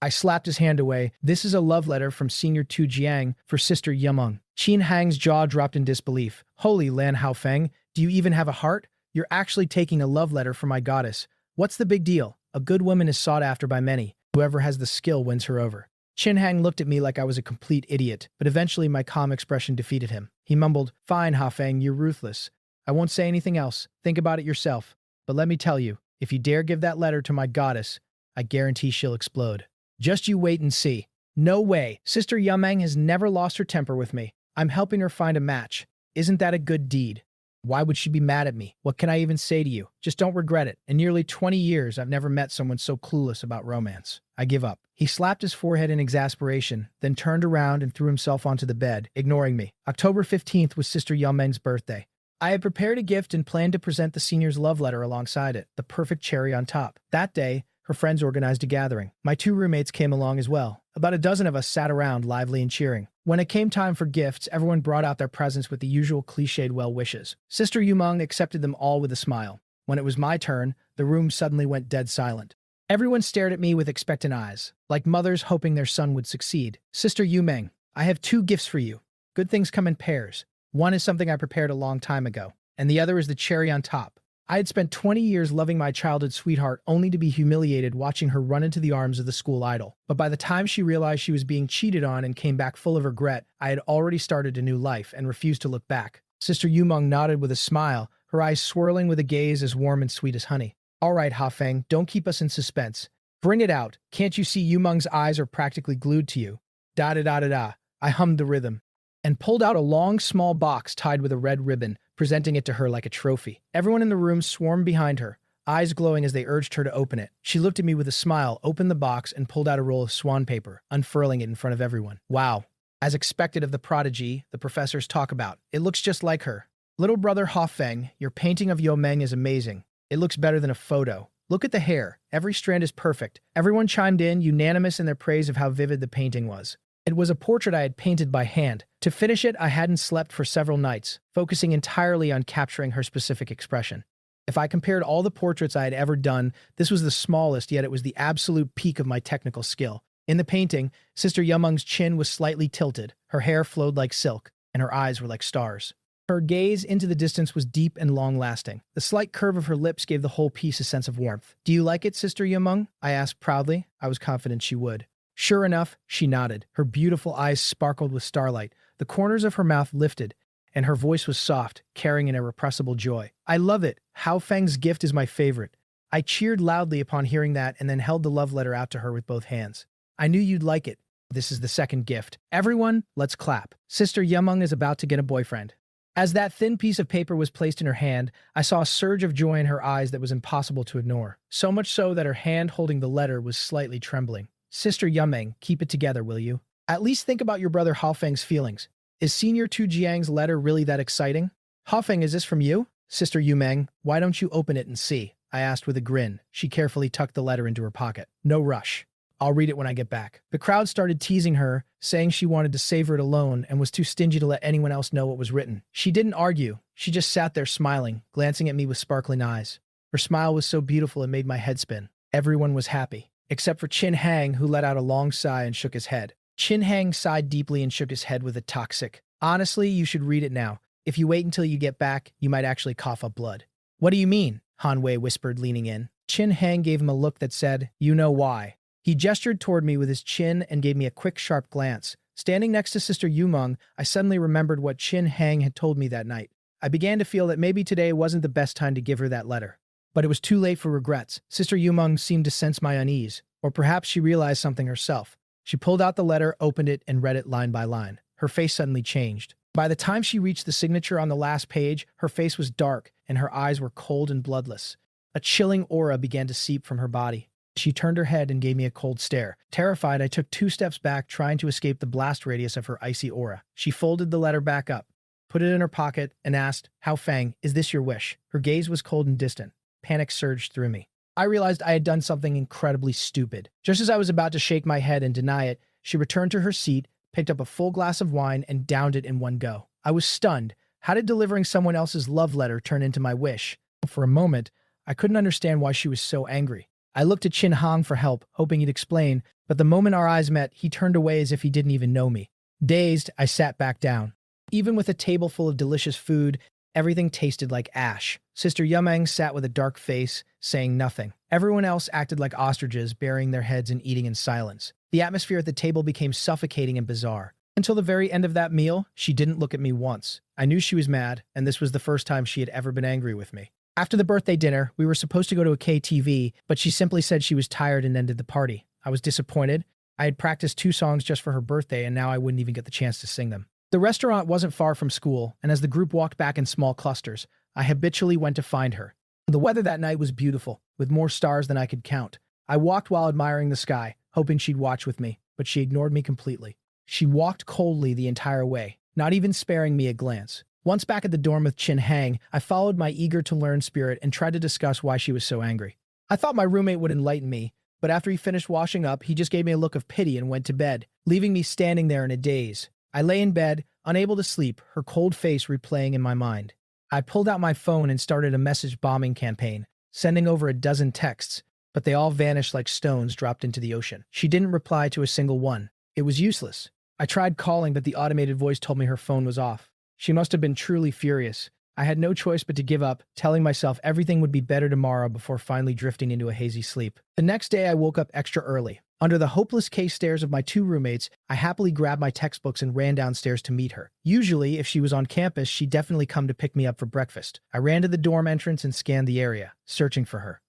I slapped his hand away. "This is a love letter from Senior Tu Jiang for Sister Yumeng." Qin Hang's jaw dropped in disbelief. "Holy Lan Haofeng, do you even have a heart? You're actually taking a love letter from my goddess. What's the big deal? A good woman is sought after by many. Whoever has the skill wins her over." Qin Hang looked at me like I was a complete idiot, but eventually my calm expression defeated him. He mumbled, "Fine, Hafeng, you're ruthless. I won't say anything else. Think about it yourself. But let me tell you, if you dare give that letter to my goddess, I guarantee she'll explode. Just you wait and see." "No way. Sister Yumeng has never lost her temper with me. I'm helping her find a match. Isn't that a good deed? Why would she be mad at me? What can I even say to you? Just don't regret it. In nearly 20 years, I've never met someone so clueless about romance. I give up." He slapped his forehead in exasperation, then turned around and threw himself onto the bed, ignoring me. October 15th was Sister Yumeng's birthday. I had prepared a gift and planned to present the senior's love letter alongside it, the perfect cherry on top. That day, her friends organized a gathering. My 2 roommates came along as well. About a dozen of us sat around, lively and cheering. When it came time for gifts, everyone brought out their presents with the usual cliched well wishes. Sister Yumeng accepted them all with a smile. When it was my turn, the room suddenly went dead silent. Everyone stared at me with expectant eyes, like mothers hoping their son would succeed. "Sister Yumeng, I have 2 gifts for you. Good things come in pairs. One is something I prepared a long time ago, and the other is the cherry on top. I had spent 20 years loving my childhood sweetheart only to be humiliated watching her run into the arms of the school idol. But by the time she realized she was being cheated on and came back full of regret, I had already started a new life and refused to look back." Sister Yumeng nodded with a smile, her eyes swirling with a gaze as warm and sweet as honey. "All right, Hafeng, don't keep us in suspense. Bring it out. Can't you see Yumeng's eyes are practically glued to you?" Da-da-da-da-da. I hummed the rhythm and pulled out a long, small box tied with a red ribbon, presenting it to her like a trophy. Everyone in the room swarmed behind her, eyes glowing as they urged her to open it. She looked at me with a smile, opened the box, and pulled out a roll of swan paper, unfurling it in front of everyone. "Wow. As expected of the prodigy the professors talk about. It looks just like her. Little brother Hafeng, your painting of Yomeng is amazing. It looks better than a photo. Look at the hair. Every strand is perfect." Everyone chimed in, unanimous in their praise of how vivid the painting was. It was a portrait I had painted by hand, To finish it, I hadn't slept for several nights, focusing entirely on capturing her specific expression. If I compared all the portraits I had ever done, this was the smallest, yet it was the absolute peak of my technical skill. In the painting, Sister Yumeng's chin was slightly tilted, her hair flowed like silk, and her eyes were like stars. Her gaze into the distance was deep and long-lasting. The slight curve of her lips gave the whole piece a sense of warmth. "Do you like it, Sister Yumeng?" I asked proudly. I was confident she would. Sure enough, she nodded. Her beautiful eyes sparkled with starlight. The corners of her mouth lifted, and her voice was soft, carrying an irrepressible joy. "I love it. Hao Feng's gift is my favorite." I cheered loudly upon hearing that and then held the love letter out to her with both hands. "I knew you'd like it. This is the second gift. Everyone, let's clap. Sister Yumeng is about to get a boyfriend." As that thin piece of paper was placed in her hand, I saw a surge of joy in her eyes that was impossible to ignore. So much so that her hand holding the letter was slightly trembling. "Sister Yumeng, keep it together, will you? At least think about your brother Hao Feng's feelings. Is Senior Tu Jiang's letter really that exciting?" "Hao Feng, is this from you?" "Sister Yumeng, why don't you open it and see?" I asked with a grin. She carefully tucked the letter into her pocket. "No rush. I'll read it when I get back." The crowd started teasing her, saying she wanted to savor it alone and was too stingy to let anyone else know what was written. She didn't argue. She just sat there smiling, glancing at me with sparkling eyes. Her smile was so beautiful it made my head spin. Everyone was happy, except for Qin Hang, who let out a long sigh and shook his head. Qin Hang sighed deeply and shook his head with a toxic, "Honestly, you should read it now. If you wait until you get back, you might actually cough up blood." "What do you mean?" Han Wei whispered, leaning in. Qin Hang gave him a look that said, "You know why." He gestured toward me with his chin and gave me a quick, sharp glance. Standing next to Sister Yumeng, I suddenly remembered what Qin Hang had told me that night. I began to feel that maybe today wasn't the best time to give her that letter. But it was too late for regrets. Sister Yumeng seemed to sense my unease, or perhaps she realized something herself. She pulled out the letter, opened it, and read it line by line. Her face suddenly changed. By the time she reached the signature on the last page, her face was dark and her eyes were cold and bloodless. A chilling aura began to seep from her body. She turned her head and gave me a cold stare. Terrified, I took 2 steps back, trying to escape the blast radius of her icy aura. She folded the letter back up, put it in her pocket, and asked, "Hao Feng, is this your wish?" Her gaze was cold and distant. Panic surged through me. I realized I had done something incredibly stupid. Just as I was about to shake my head and deny it, she returned to her seat, picked up a full glass of wine, and downed it in one go. I was stunned. How did delivering someone else's love letter turn into my wish? For a moment, I couldn't understand why she was so angry. I looked at Qin Hang for help, hoping he'd explain, but the moment our eyes met, he turned away as if he didn't even know me. Dazed, I sat back down. Even with a table full of delicious food, everything tasted like ash. Sister Yumeng sat with a dark face, saying nothing. Everyone else acted like ostriches, burying their heads and eating in silence. The atmosphere at the table became suffocating and bizarre. Until the very end of that meal, she didn't look at me once. I knew she was mad, and this was the first time she had ever been angry with me. After the birthday dinner, we were supposed to go to a KTV, but she simply said she was tired and ended the party. I was disappointed. I had practiced 2 songs just for her birthday, and now I wouldn't even get the chance to sing them. The restaurant wasn't far from school, and as the group walked back in small clusters, I habitually went to find her. The weather that night was beautiful, with more stars than I could count. I walked while admiring the sky, hoping she'd watch with me, but she ignored me completely. She walked coldly the entire way, not even sparing me a glance. Once back at the dorm with Qin Hang, I followed my eager-to-learn spirit and tried to discuss why she was so angry. I thought my roommate would enlighten me, but after he finished washing up, he just gave me a look of pity and went to bed, leaving me standing there in a daze. I lay in bed, unable to sleep, her cold face replaying in my mind. I pulled out my phone and started a message bombing campaign, sending over a dozen texts, but they all vanished like stones dropped into the ocean. She didn't reply to a single one. It was useless. I tried calling, but the automated voice told me her phone was off. She must have been truly furious. I had no choice but to give up, telling myself everything would be better tomorrow before finally drifting into a hazy sleep. The next day, I woke up extra early. Under the hopeless case stares of my 2 roommates, I happily grabbed my textbooks and ran downstairs to meet her. Usually, if she was on campus, she'd definitely come to pick me up for breakfast. I ran to the dorm entrance and scanned the area, searching for her.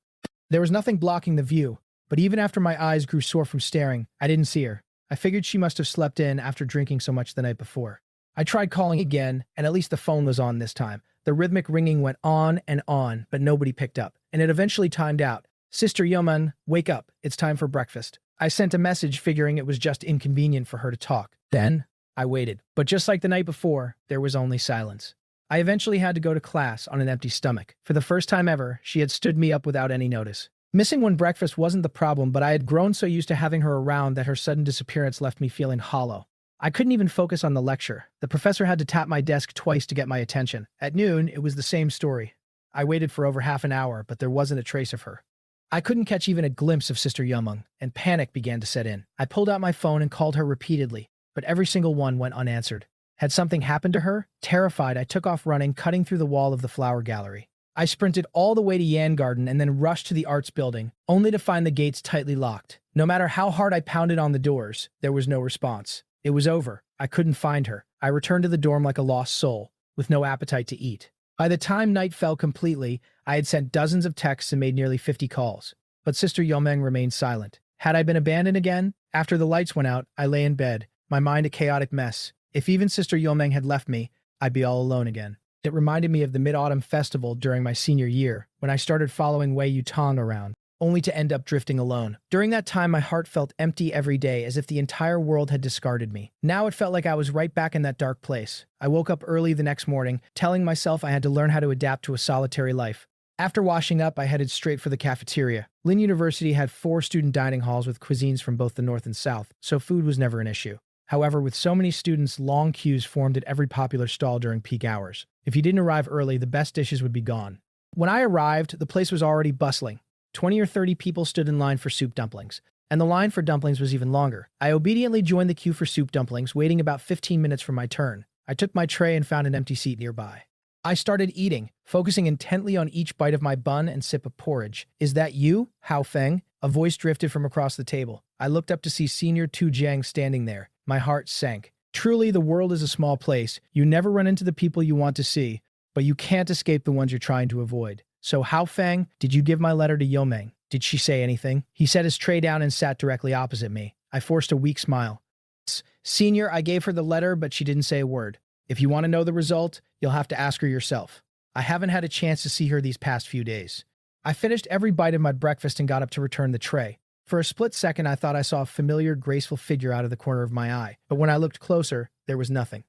There was nothing blocking the view, but even after my eyes grew sore from staring, I didn't see her. I figured she must have slept in after drinking so much the night before. I tried calling again, and at least the phone was on this time. The rhythmic ringing went on, but nobody picked up, and it eventually timed out. "Sister Yumeng, wake up. It's time for breakfast." I sent a message figuring it was just inconvenient for her to talk. Then, I waited. But just like the night before, there was only silence. I eventually had to go to class on an empty stomach. For the first time ever, she had stood me up without any notice. Missing one breakfast wasn't the problem, but I had grown so used to having her around that her sudden disappearance left me feeling hollow. I couldn't even focus on the lecture. The professor had to tap my desk twice to get my attention. At noon, it was the same story. I waited for over half an hour, but there wasn't a trace of her. I couldn't catch even a glimpse of Sister Yumeng, and panic began to set in. I pulled out my phone and called her repeatedly, but every single one went unanswered. Had something happened to her? Terrified, I took off running, cutting through the wall of the flower gallery. I sprinted all the way to Yan Garden and then rushed to the arts building, only to find the gates tightly locked. No matter how hard I pounded on the doors, there was no response. It was over. I couldn't find her. I returned to the dorm like a lost soul, with no appetite to eat. By the time night fell completely, I had sent dozens of texts and made nearly 50 calls. But Sister Yumeng remained silent. Had I been abandoned again? After the lights went out, I lay in bed, my mind a chaotic mess. If even Sister Yumeng had left me, I'd be all alone again. It reminded me of the Mid-Autumn Festival during my senior year, when I started following Wei Yutong around, only to end up drifting alone. During that time, my heart felt empty every day, as if the entire world had discarded me. Now it felt like I was right back in that dark place. I woke up early the next morning, telling myself I had to learn how to adapt to a solitary life. After washing up, I headed straight for the cafeteria. Lin University had 4 student dining halls with cuisines from both the north and south, so food was never an issue. However, with so many students, long queues formed at every popular stall during peak hours. If you didn't arrive early, the best dishes would be gone. When I arrived, the place was already bustling. 20 or 30 people stood in line for soup dumplings, and the line for dumplings was even longer. I obediently joined the queue for soup dumplings, waiting about 15 minutes for my turn. I took my tray and found an empty seat nearby. I started eating, focusing intently on each bite of my bun and sip of porridge. "Is that you, Hao Feng?" A voice drifted from across the table. I looked up to see Senior Tu Jiang standing there. My heart sank. Truly, the world is a small place. You never run into the people you want to see, but you can't escape the ones you're trying to avoid. "So, Hao Feng, did you give my letter to Yumeng? Did she say anything?" He set his tray down and sat directly opposite me. I forced a weak smile. "Senior, I gave her the letter, but she didn't say a word. If you want to know the result, you'll have to ask her yourself. I haven't had a chance to see her these past few days." I finished every bite of my breakfast and got up to return the tray. For a split second, I thought I saw a familiar, graceful figure out of the corner of my eye, but when I looked closer, there was nothing.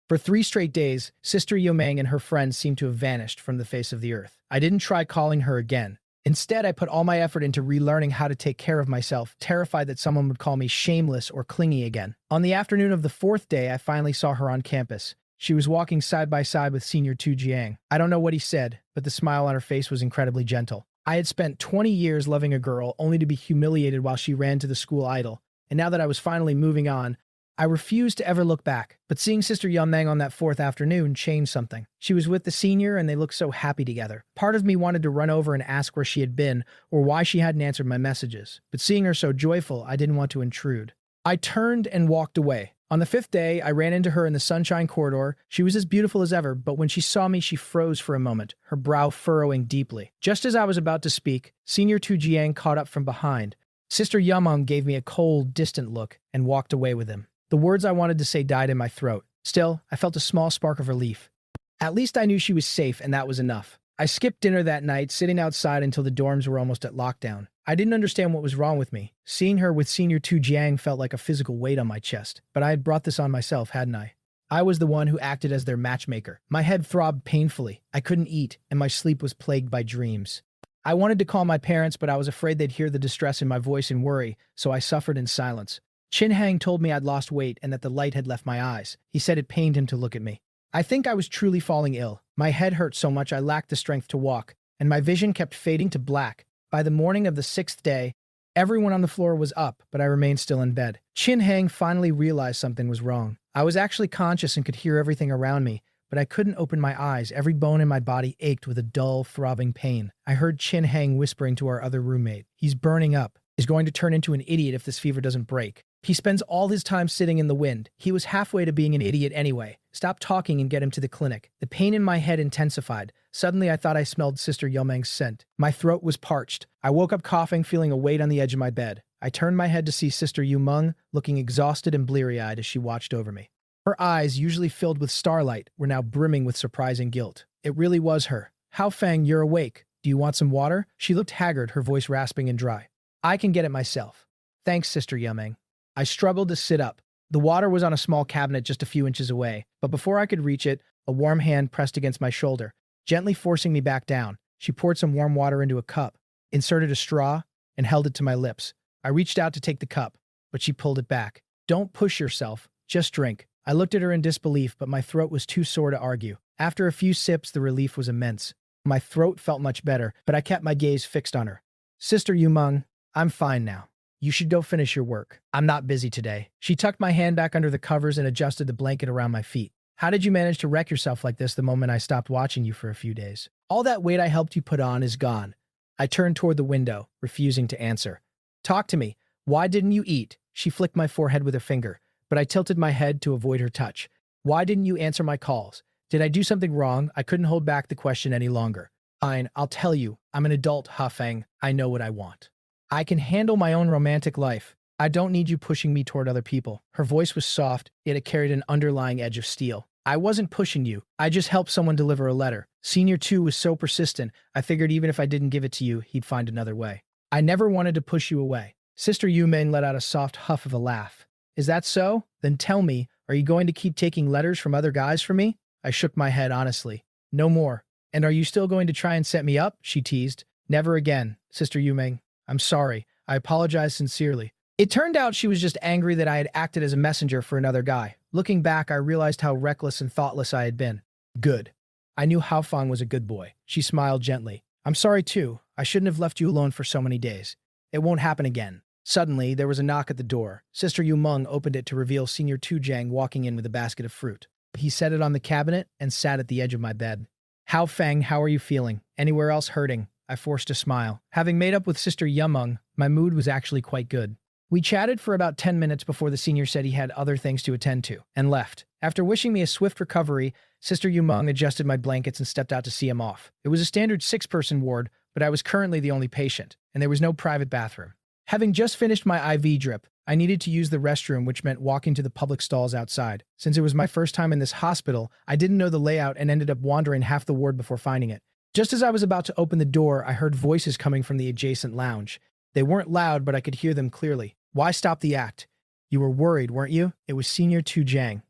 For 3 straight days, Sister Yumeng and her friends seemed to have vanished from the face of the earth. I didn't try calling her again. Instead, I put all my effort into relearning how to take care of myself, terrified that someone would call me shameless or clingy again. On the afternoon of the 4th day, I finally saw her on campus. She was walking side by side with Senior Tu Jiang. I don't know what he said, but the smile on her face was incredibly gentle. I had spent 20 years loving a girl only to be humiliated while she ran to the school idol, and now that I was finally moving on, I refused to ever look back. But seeing Sister Yumeng on that 4th afternoon changed something. She was with the senior and they looked so happy together. Part of me wanted to run over and ask where she had been or why she hadn't answered my messages, but seeing her so joyful, I didn't want to intrude. I turned and walked away. On the 5th day, I ran into her in the Sunshine Corridor. She was as beautiful as ever, but when she saw me, she froze for a moment, her brow furrowing deeply. Just as I was about to speak, Senior Tu Jiang caught up from behind. Sister Yumeng gave me a cold, distant look and walked away with him. The words I wanted to say died in my throat. Still, I felt a small spark of relief. At least I knew she was safe, and that was enough. I skipped dinner that night, sitting outside until the dorms were almost at lockdown. I didn't understand what was wrong with me. Seeing her with Senior Tu Jiang felt like a physical weight on my chest, but I had brought this on myself, hadn't I? I was the one who acted as their matchmaker. My head throbbed painfully. I couldn't eat, and my sleep was plagued by dreams. I wanted to call my parents, but I was afraid they'd hear the distress in my voice and worry, so I suffered in silence. Chin Hang told me I'd lost weight and that the light had left my eyes. He said it pained him to look at me. I think I was truly falling ill. My head hurt so much I lacked the strength to walk, and my vision kept fading to black. By the morning of the 6th day, everyone on the floor was up, but I remained still in bed. Chin Hang finally realized something was wrong. I was actually conscious and could hear everything around me, but I couldn't open my eyes. Every bone in my body ached with a dull, throbbing pain. I heard Chin Hang whispering to our other roommate. "He's burning up. He's going to turn into an idiot if this fever doesn't break. He spends all his time sitting in the wind. He was halfway to being an idiot anyway. Stop talking and get him to the clinic." The pain in my head intensified. Suddenly, I thought I smelled Sister Yumeng's scent. My throat was parched. I woke up coughing, feeling a weight on the edge of my bed. I turned my head to see Sister Yumeng, looking exhausted and bleary-eyed as she watched over me. Her eyes, usually filled with starlight, were now brimming with surprising guilt. It really was her. "Hao Feng, you're awake. Do you want some water?" She looked haggard, her voice rasping and dry. "I can get it myself." "Thanks, Sister Yumeng." I struggled to sit up. The water was on a small cabinet just a few inches away, but before I could reach it, a warm hand pressed against my shoulder, gently forcing me back down. She poured some warm water into a cup, inserted a straw, and held it to my lips. I reached out to take the cup, but she pulled it back. "Don't push yourself," Just drink. I looked at her in disbelief, but my throat was too sore to argue. After a few sips, the relief was immense. My throat felt much better, but I kept my gaze fixed on her. Sister Yumeng, I'm fine now. You should go finish your work. I'm not busy today. She tucked my hand back under the covers and adjusted the blanket around my feet. How did you manage to wreck yourself like this the moment I stopped watching you for a few days? All that weight I helped you put on is gone. I turned toward the window, refusing to answer. Talk to me. Why didn't you eat? She flicked my forehead with her finger, but I tilted my head to avoid her touch. Why didn't you answer my calls? Did I do something wrong? I couldn't hold back the question any longer. Fine, I'll tell you. I'm an adult, Hafeng. I know what I want. I can handle my own romantic life. I don't need you pushing me toward other people. Her voice was soft, yet it carried an underlying edge of steel. I wasn't pushing you. I just helped someone deliver a letter. Senior 2 was so persistent, I figured even if I didn't give it to you, he'd find another way. I never wanted to push you away. Sister Yumeng let out a soft huff of a laugh. Is that so? Then tell me, are you going to keep taking letters from other guys for me? I shook my head honestly. No more. And are you still going to try and set me up? She teased. Never again, Sister Yumeng. I'm sorry. I apologize sincerely. It turned out she was just angry that I had acted as a messenger for another guy. Looking back, I realized how reckless and thoughtless I had been. Good. I knew Haofeng was a good boy. She smiled gently. I'm sorry too. I shouldn't have left you alone for so many days. It won't happen again. Suddenly, there was a knock at the door. Sister Yumeng opened it to reveal Senior Tu Jiang walking in with a basket of fruit. He set it on the cabinet and sat at the edge of my bed. Haofeng, how are you feeling? Anywhere else hurting? I forced a smile. Having made up with Sister Yumeng, my mood was actually quite good. We chatted for about 10 minutes before the senior said he had other things to attend to, and left. After wishing me a swift recovery, Sister Yumeng adjusted my blankets and stepped out to see him off. It was a standard 6-person ward, but I was currently the only patient, and there was no private bathroom. Having just finished my IV drip, I needed to use the restroom, which meant walking to the public stalls outside. Since it was my first time in this hospital, I didn't know the layout and ended up wandering half the ward before finding it. Just as I was about to open the door, I heard voices coming from the adjacent lounge. They weren't loud, but I could hear them clearly. Why stop the act? You were worried, weren't you? It was Senior Tu Jiang.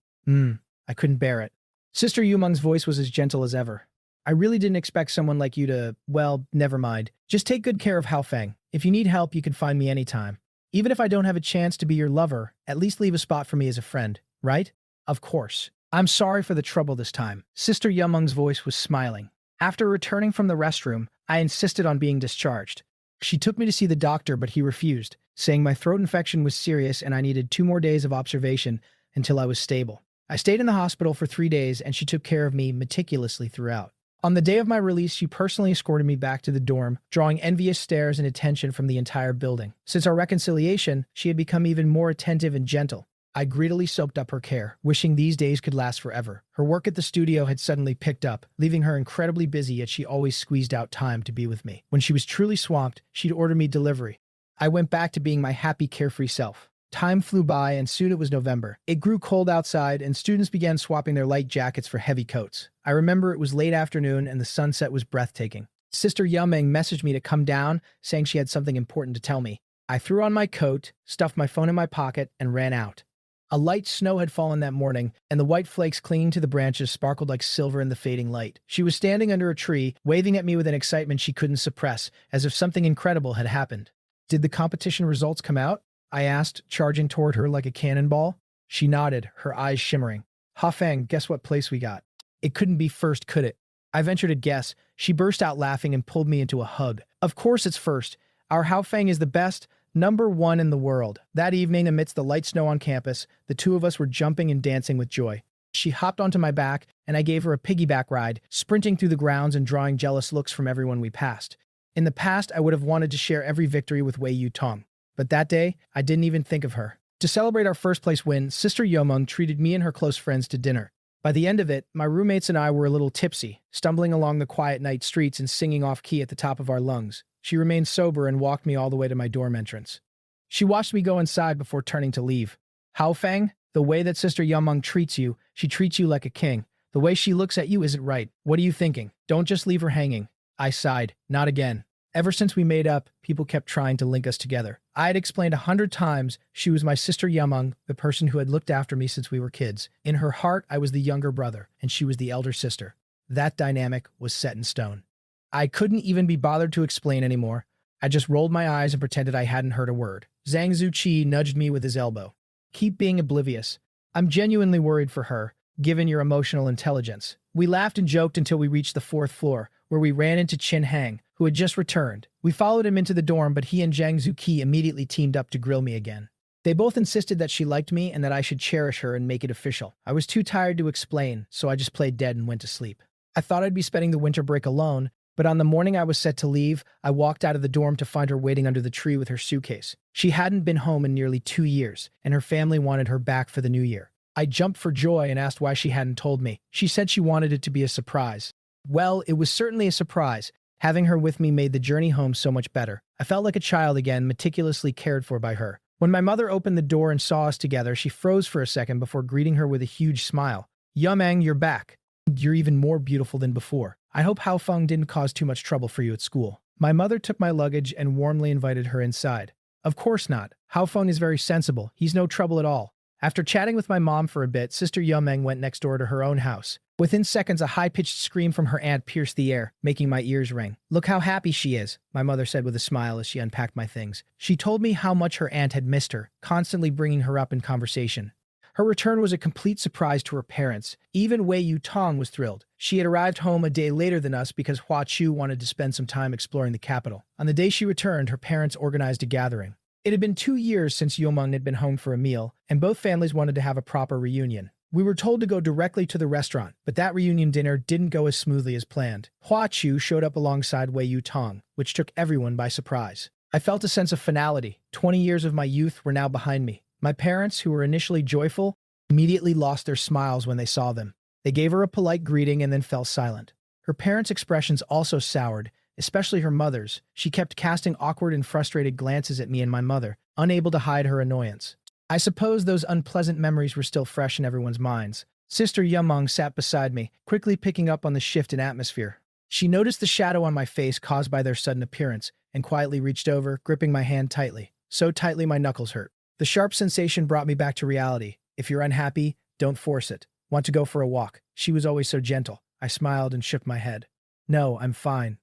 I couldn't bear it. Sister Yumeng's voice was as gentle as ever. I really didn't expect someone like you to, well, never mind. Just take good care of Haofeng. If you need help, you can find me anytime. Even if I don't have a chance to be your lover, at least leave a spot for me as a friend, right? Of course. I'm sorry for the trouble this time. Sister Yumeng's voice was smiling. After returning from the restroom, I insisted on being discharged. She took me to see the doctor, but he refused, saying my throat infection was serious and I needed 2 more days of observation until I was stable. I stayed in the hospital for 3 days and she took care of me meticulously throughout. On the day of my release, she personally escorted me back to the dorm, drawing envious stares and attention from the entire building. Since our reconciliation, she had become even more attentive and gentle. I greedily soaked up her care, wishing these days could last forever. Her work at the studio had suddenly picked up, leaving her incredibly busy, yet she always squeezed out time to be with me. When she was truly swamped, she'd order me delivery. I went back to being my happy, carefree self. Time flew by, and soon it was November. It grew cold outside, and students began swapping their light jackets for heavy coats. I remember it was late afternoon, and the sunset was breathtaking. Sister Yumeng messaged me to come down, saying she had something important to tell me. I threw on my coat, stuffed my phone in my pocket, and ran out. A light snow had fallen that morning, and the white flakes clinging to the branches sparkled like silver in the fading light. She was standing under a tree, waving at me with an excitement she couldn't suppress, as if something incredible had happened. Did the competition results come out? I asked, charging toward her like a cannonball. She nodded, her eyes shimmering. Haofeng, guess what place we got? It couldn't be first, could it? I ventured a guess. She burst out laughing and pulled me into a hug. Of course it's first. Our Haofeng is the best, #1 in the world. That evening, amidst the light snow on campus, the two of us were jumping and dancing with joy. She hopped onto my back, and I gave her a piggyback ride, sprinting through the grounds and drawing jealous looks from everyone we passed. In the past, I would have wanted to share every victory with Wei Yutong. But that day, I didn't even think of her. To celebrate our first-place win, Sister Yumeng treated me and her close friends to dinner. By the end of it, my roommates and I were a little tipsy, stumbling along the quiet night streets and singing off-key at the top of our lungs. She remained sober and walked me all the way to my dorm entrance. She watched me go inside before turning to leave. Haofeng, the way that Sister Yumeng treats you, she treats you like a king. The way she looks at you isn't right. What are you thinking? Don't just leave her hanging. I sighed. Not again. Ever since we made up, people kept trying to link us together. I had explained 100 times she was my Sister Yumeng, the person who had looked after me since we were kids. In her heart, I was the younger brother, and she was the elder sister. That dynamic was set in stone. I couldn't even be bothered to explain anymore. I just rolled my eyes and pretended I hadn't heard a word. Zhang Zuqi nudged me with his elbow. Keep being oblivious. I'm genuinely worried for her, given your emotional intelligence. We laughed and joked until we reached the fourth floor, where we ran into Chin Hang, who had just returned. We followed him into the dorm, but he and Zhang Zuqi immediately teamed up to grill me again. They both insisted that she liked me and that I should cherish her and make it official. I was too tired to explain, so I just played dead and went to sleep. I thought I'd be spending the winter break alone, but on the morning I was set to leave, I walked out of the dorm to find her waiting under the tree with her suitcase. She hadn't been home in nearly 2 years, and her family wanted her back for the new year. I jumped for joy and asked why she hadn't told me. She said she wanted it to be a surprise. Well, it was certainly a surprise. Having her with me made the journey home so much better. I felt like a child again, meticulously cared for by her. When my mother opened the door and saw us together, she froze for a second before greeting her with a huge smile. Yumeng, you're back. You're even more beautiful than before. I hope Hao Feng didn't cause too much trouble for you at school. My mother took my luggage and warmly invited her inside. Of course not. Hao Feng is very sensible. He's no trouble at all. After chatting with my mom for a bit, Sister Yumeng went next door to her own house. Within seconds, a high-pitched scream from her aunt pierced the air, making my ears ring. Look how happy she is, my mother said with a smile as she unpacked my things. She told me how much her aunt had missed her, constantly bringing her up in conversation. Her return was a complete surprise to her parents. Even Wei Yutong was thrilled. She had arrived home a day later than us because Hua Chu wanted to spend some time exploring the capital. On the day she returned, her parents organized a gathering. It had been 2 years since Yomeng had been home for a meal, and both families wanted to have a proper reunion. We were told to go directly to the restaurant, but that reunion dinner didn't go as smoothly as planned. Hua Chu showed up alongside Wei Yutong, which took everyone by surprise. I felt a sense of finality. 20 years of my youth were now behind me. My parents, who were initially joyful, immediately lost their smiles when they saw them. They gave her a polite greeting and then fell silent. Her parents' expressions also soured, especially her mother's. She kept casting awkward and frustrated glances at me and my mother, unable to hide her annoyance. I suppose those unpleasant memories were still fresh in everyone's minds. Sister Yumeng sat beside me, quickly picking up on the shift in atmosphere. She noticed the shadow on my face caused by their sudden appearance, and quietly reached over, gripping my hand tightly. So tightly my knuckles hurt. The sharp sensation brought me back to reality. If you're unhappy, don't force it. Want to go for a walk? She was always so gentle. I smiled and shook my head. No, I'm fine.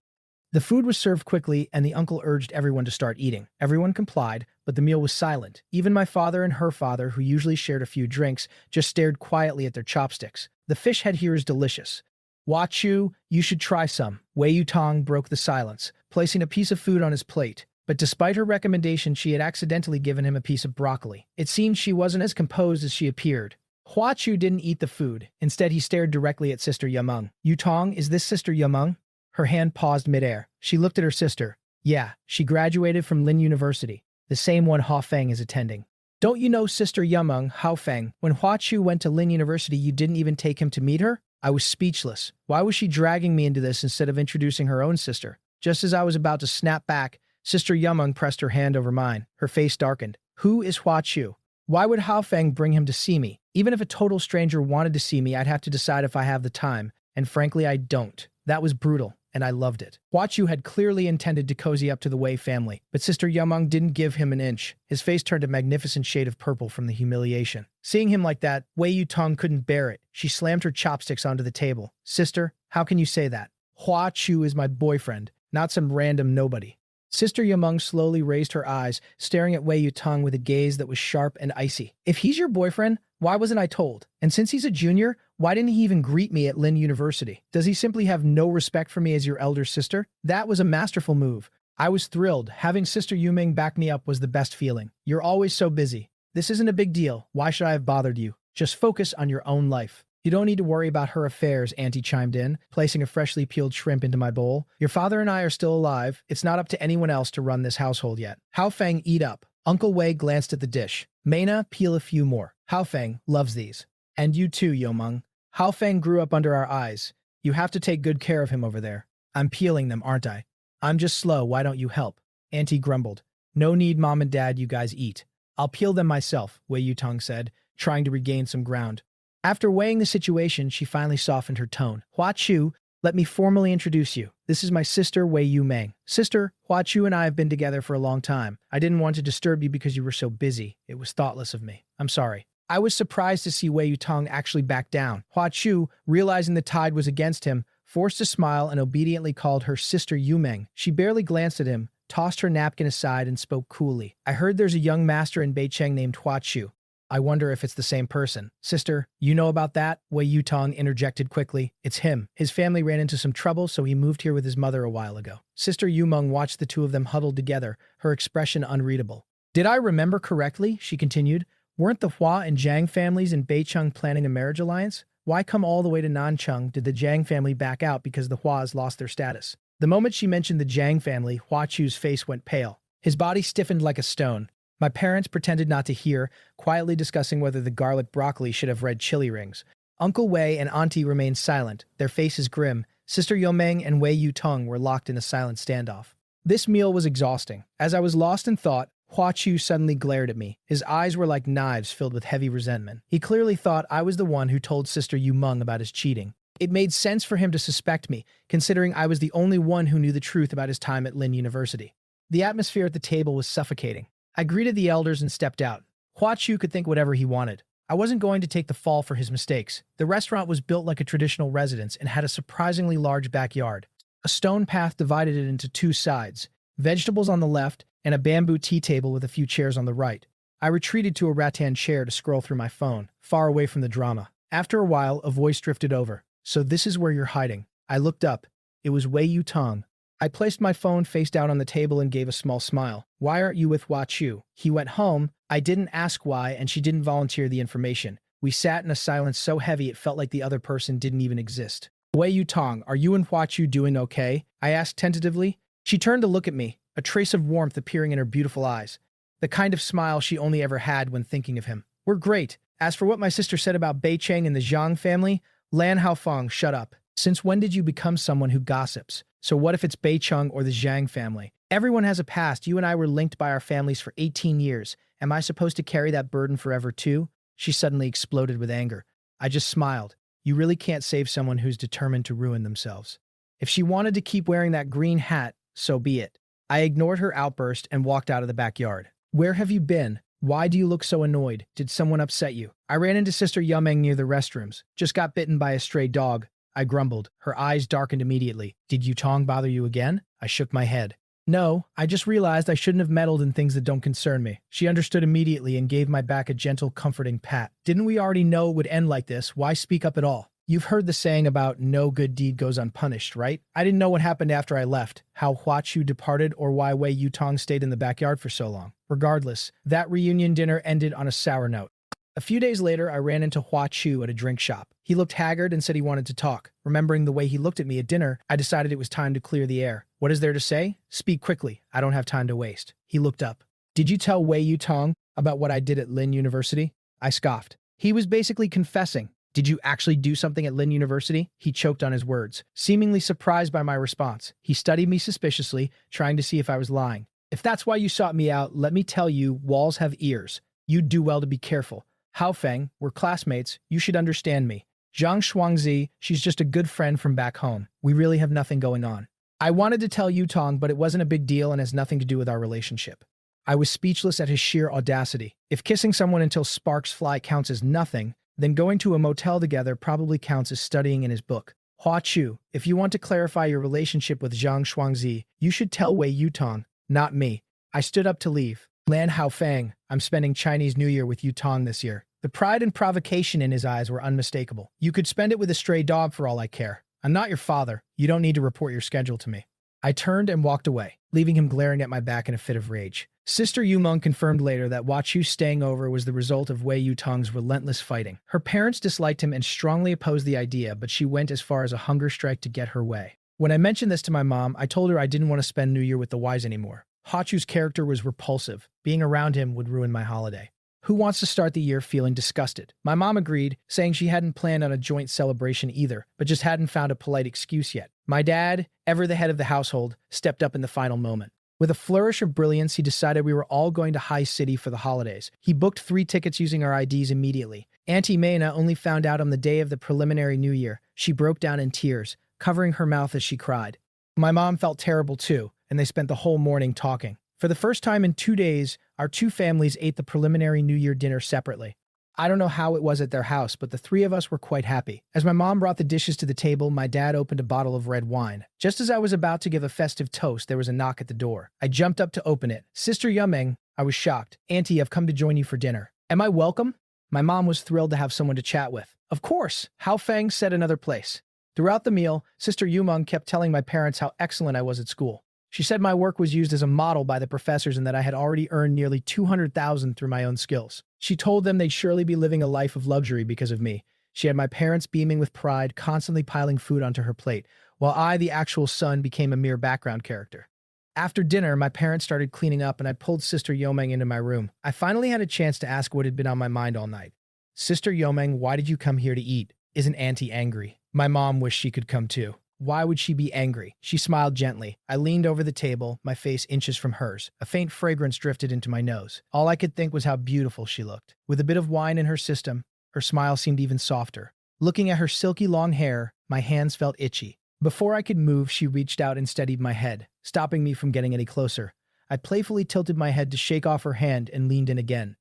The food was served quickly, and the uncle urged everyone to start eating. Everyone complied, but the meal was silent. Even my father and her father, who usually shared a few drinks, just stared quietly at their chopsticks. The fish head here is delicious. Hua Chu, you should try some. Wei Yutong broke the silence, placing a piece of food on his plate. But despite her recommendation, she had accidentally given him a piece of broccoli. It seemed she wasn't as composed as she appeared. Hua Chu didn't eat the food. Instead, he stared directly at Sister Yumeng. Yutong, is this Sister Yumeng? Her hand paused midair. She looked at her sister. Yeah, she graduated from Lin University, the same one Hao Feng is attending. Don't you know Sister Yumeng, Hao Feng? When Hua Chu went to Lin University, you didn't even take him to meet her? I was speechless. Why was she dragging me into this instead of introducing her own sister? Just as I was about to snap back, Sister Yumeng pressed her hand over mine. Her face darkened. Who is Hua Chu? Why would Hao Feng bring him to see me? Even if a total stranger wanted to see me, I'd have to decide if I have the time. And frankly, I don't. That was brutal, and I loved it. Hua Chu had clearly intended to cozy up to the Wei family, but Sister Yumeng didn't give him an inch. His face turned a magnificent shade of purple from the humiliation. Seeing him like that, Wei Yutong couldn't bear it. She slammed her chopsticks onto the table. Sister, how can you say that? Hua Chu is my boyfriend, not some random nobody. Sister Yumeng slowly raised her eyes, staring at Wei Yutong with a gaze that was sharp and icy. If he's your boyfriend, why wasn't I told? And since he's a junior, why didn't he even greet me at Lin University? Does he simply have no respect for me as your elder sister? That was a masterful move. I was thrilled. Having Sister Yumeng back me up was the best feeling. You're always so busy. This isn't a big deal. Why should I have bothered you? Just focus on your own life. You don't need to worry about her affairs, Auntie chimed in, placing a freshly peeled shrimp into my bowl. Your father and I are still alive. It's not up to anyone else to run this household yet. Hao Feng, eat up. Uncle Wei glanced at the dish. Mena, peel a few more. Hao Feng loves these. And you too, Yomeng. Hao Feng grew up under our eyes. You have to take good care of him over there. I'm peeling them, aren't I? I'm just slow, why don't you help? Auntie grumbled. No need, Mom and Dad, you guys eat. I'll peel them myself, Wei Yutong said, trying to regain some ground. After weighing the situation, she finally softened her tone. Hua Chu, let me formally introduce you. This is my sister, Wei Yumeng. Sister, Hua Chu and I have been together for a long time. I didn't want to disturb you because you were so busy. It was thoughtless of me. I'm sorry. I was surprised to see Wei Yutong actually back down. Hua Chu, realizing the tide was against him, forced a smile and obediently called her Sister Yumeng. She barely glanced at him, tossed her napkin aside, and spoke coolly. I heard there's a young master in Beicheng named Hua Chu. I wonder if it's the same person. Sister, you know about that? Wei Yutong interjected quickly. It's him. His family ran into some trouble, so he moved here with his mother a while ago. Sister Yumeng watched the two of them huddled together, her expression unreadable. Did I remember correctly? She continued. Weren't the Hua and Zhang families in Beicheng planning a marriage alliance? Why come all the way to Nancheng did the Zhang family back out because the Huas lost their status? The moment she mentioned the Zhang family, Hua Chu's face went pale. His body stiffened like a stone. My parents pretended not to hear, quietly discussing whether the garlic broccoli should have red chili rings. Uncle Wei and Auntie remained silent, their faces grim. Sister Yomeng and Wei Yutong were locked in a silent standoff. This meal was exhausting. As I was lost in thought, Hua Chu suddenly glared at me. His eyes were like knives filled with heavy resentment. He clearly thought I was the one who told Sister Yumeng about his cheating. It made sense for him to suspect me, considering I was the only one who knew the truth about his time at Lin University. The atmosphere at the table was suffocating. I greeted the elders and stepped out. Hua Chu could think whatever he wanted. I wasn't going to take the fall for his mistakes. The restaurant was built like a traditional residence and had a surprisingly large backyard. A stone path divided it into two sides, vegetables on the left and a bamboo tea table with a few chairs on the right. I retreated to a rattan chair to scroll through my phone, far away from the drama. After a while, a voice drifted over. So this is where you're hiding. I looked up. It was Wei Yutong. I placed my phone face down on the table and gave a small smile. Why aren't you with Hua Chu? He went home. I didn't ask why, and she didn't volunteer the information. We sat in a silence so heavy it felt like the other person didn't even exist. Wei Yutong, are you and Hua Chu doing okay? I asked tentatively. She turned to look at me, a trace of warmth appearing in her beautiful eyes. The kind of smile she only ever had when thinking of him. We're great. As for what my sister said about Beicheng and the Zhang family, Lan Haofeng, shut up. Since when did you become someone who gossips? So what if it's Beicheng or the Zhang family? Everyone has a past. You and I were linked by our families for 18 years. Am I supposed to carry that burden forever too? She suddenly exploded with anger. I just smiled. You really can't save someone who's determined to ruin themselves. If she wanted to keep wearing that green hat, so be it. I ignored her outburst and walked out of the backyard. Where have you been? Why do you look so annoyed? Did someone upset you? I ran into Sister Yumeng near the restrooms. Just got bitten by a stray dog. I grumbled. Her eyes darkened immediately. Did Yutong bother you again? I shook my head. No, I just realized I shouldn't have meddled in things that don't concern me. She understood immediately and gave my back a gentle, comforting pat. Didn't we already know it would end like this? Why speak up at all? You've heard the saying about no good deed goes unpunished, right? I didn't know what happened after I left, how Hua Chu departed or why Wei Yutong stayed in the backyard for so long. Regardless, that reunion dinner ended on a sour note. A few days later, I ran into Hua Chu at a drink shop. He looked haggard and said he wanted to talk. Remembering the way he looked at me at dinner, I decided it was time to clear the air. What is there to say? Speak quickly. I don't have time to waste. He looked up. Did you tell Wei Yutong about what I did at Lin University? I scoffed. He was basically confessing. Did you actually do something at Lin University? He choked on his words, seemingly surprised by my response. He studied me suspiciously, trying to see if I was lying. If that's why you sought me out, let me tell you, walls have ears. You'd do well to be careful. Haofeng, we're classmates. You should understand me. Zhang Shuangzi, she's just a good friend from back home. We really have nothing going on. I wanted to tell Yutong, but it wasn't a big deal and has nothing to do with our relationship. I was speechless at his sheer audacity. If kissing someone until sparks fly counts as nothing, then going to a motel together probably counts as studying in his book. Hua Chu, if you want to clarify your relationship with Zhang Shuangzi, you should tell Wei Yutong, not me. I stood up to leave. Lan Haofeng, I'm spending Chinese New Year with Yutong this year. The pride and provocation in his eyes were unmistakable. You could spend it with a stray dog for all I care. I'm not your father. You don't need to report your schedule to me. I turned and walked away, leaving him glaring at my back in a fit of rage. Sister Yumeng confirmed later that Hua Chu staying over was the result of Wei Yutong's relentless fighting. Her parents disliked him and strongly opposed the idea, but she went as far as a hunger strike to get her way. When I mentioned this to my mom, I told her I didn't want to spend New Year with the Wise anymore. Hua Chu's character was repulsive. Being around him would ruin my holiday. Who wants to start the year feeling disgusted? My mom agreed, saying she hadn't planned on a joint celebration either, but just hadn't found a polite excuse yet. My dad, ever the head of the household, stepped up in the final moment. With a flourish of brilliance, he decided we were all going to High City for the holidays. He booked 3 tickets using our IDs immediately. Auntie Mayna only found out on the day of the preliminary New Year. She broke down in tears, covering her mouth as she cried. My mom felt terrible too, and they spent the whole morning talking. For the first time in 2 days, our 2 families ate the preliminary New Year dinner separately. I don't know how it was at their house, but the 3 of us were quite happy. As my mom brought the dishes to the table, my dad opened a bottle of red wine. Just as I was about to give a festive toast, there was a knock at the door. I jumped up to open it. Sister Yumeng, I was shocked. Auntie, I've come to join you for dinner. Am I welcome? My mom was thrilled to have someone to chat with. Of course, Hao Feng said another place. Throughout the meal, Sister Yumeng kept telling my parents how excellent I was at school. She said my work was used as a model by the professors and that I had already earned nearly 200,000 through my own skills. She told them they'd surely be living a life of luxury because of me. She had my parents beaming with pride, constantly piling food onto her plate, while I, the actual son, became a mere background character. After dinner, my parents started cleaning up and I pulled Sister Yomeng into my room. I finally had a chance to ask what had been on my mind all night. Sister Yomeng, why did you come here to eat? Isn't Auntie angry? My mom wished she could come too. Why would she be angry? She smiled gently. I leaned over the table, my face inches from hers. A faint fragrance drifted into my nose. All I could think was how beautiful she looked. With a bit of wine in her system, her smile seemed even softer. Looking at her silky long hair, my hands felt itchy. Before I could move, she reached out and steadied my head, stopping me from getting any closer. I playfully tilted my head to shake off her hand and leaned in again.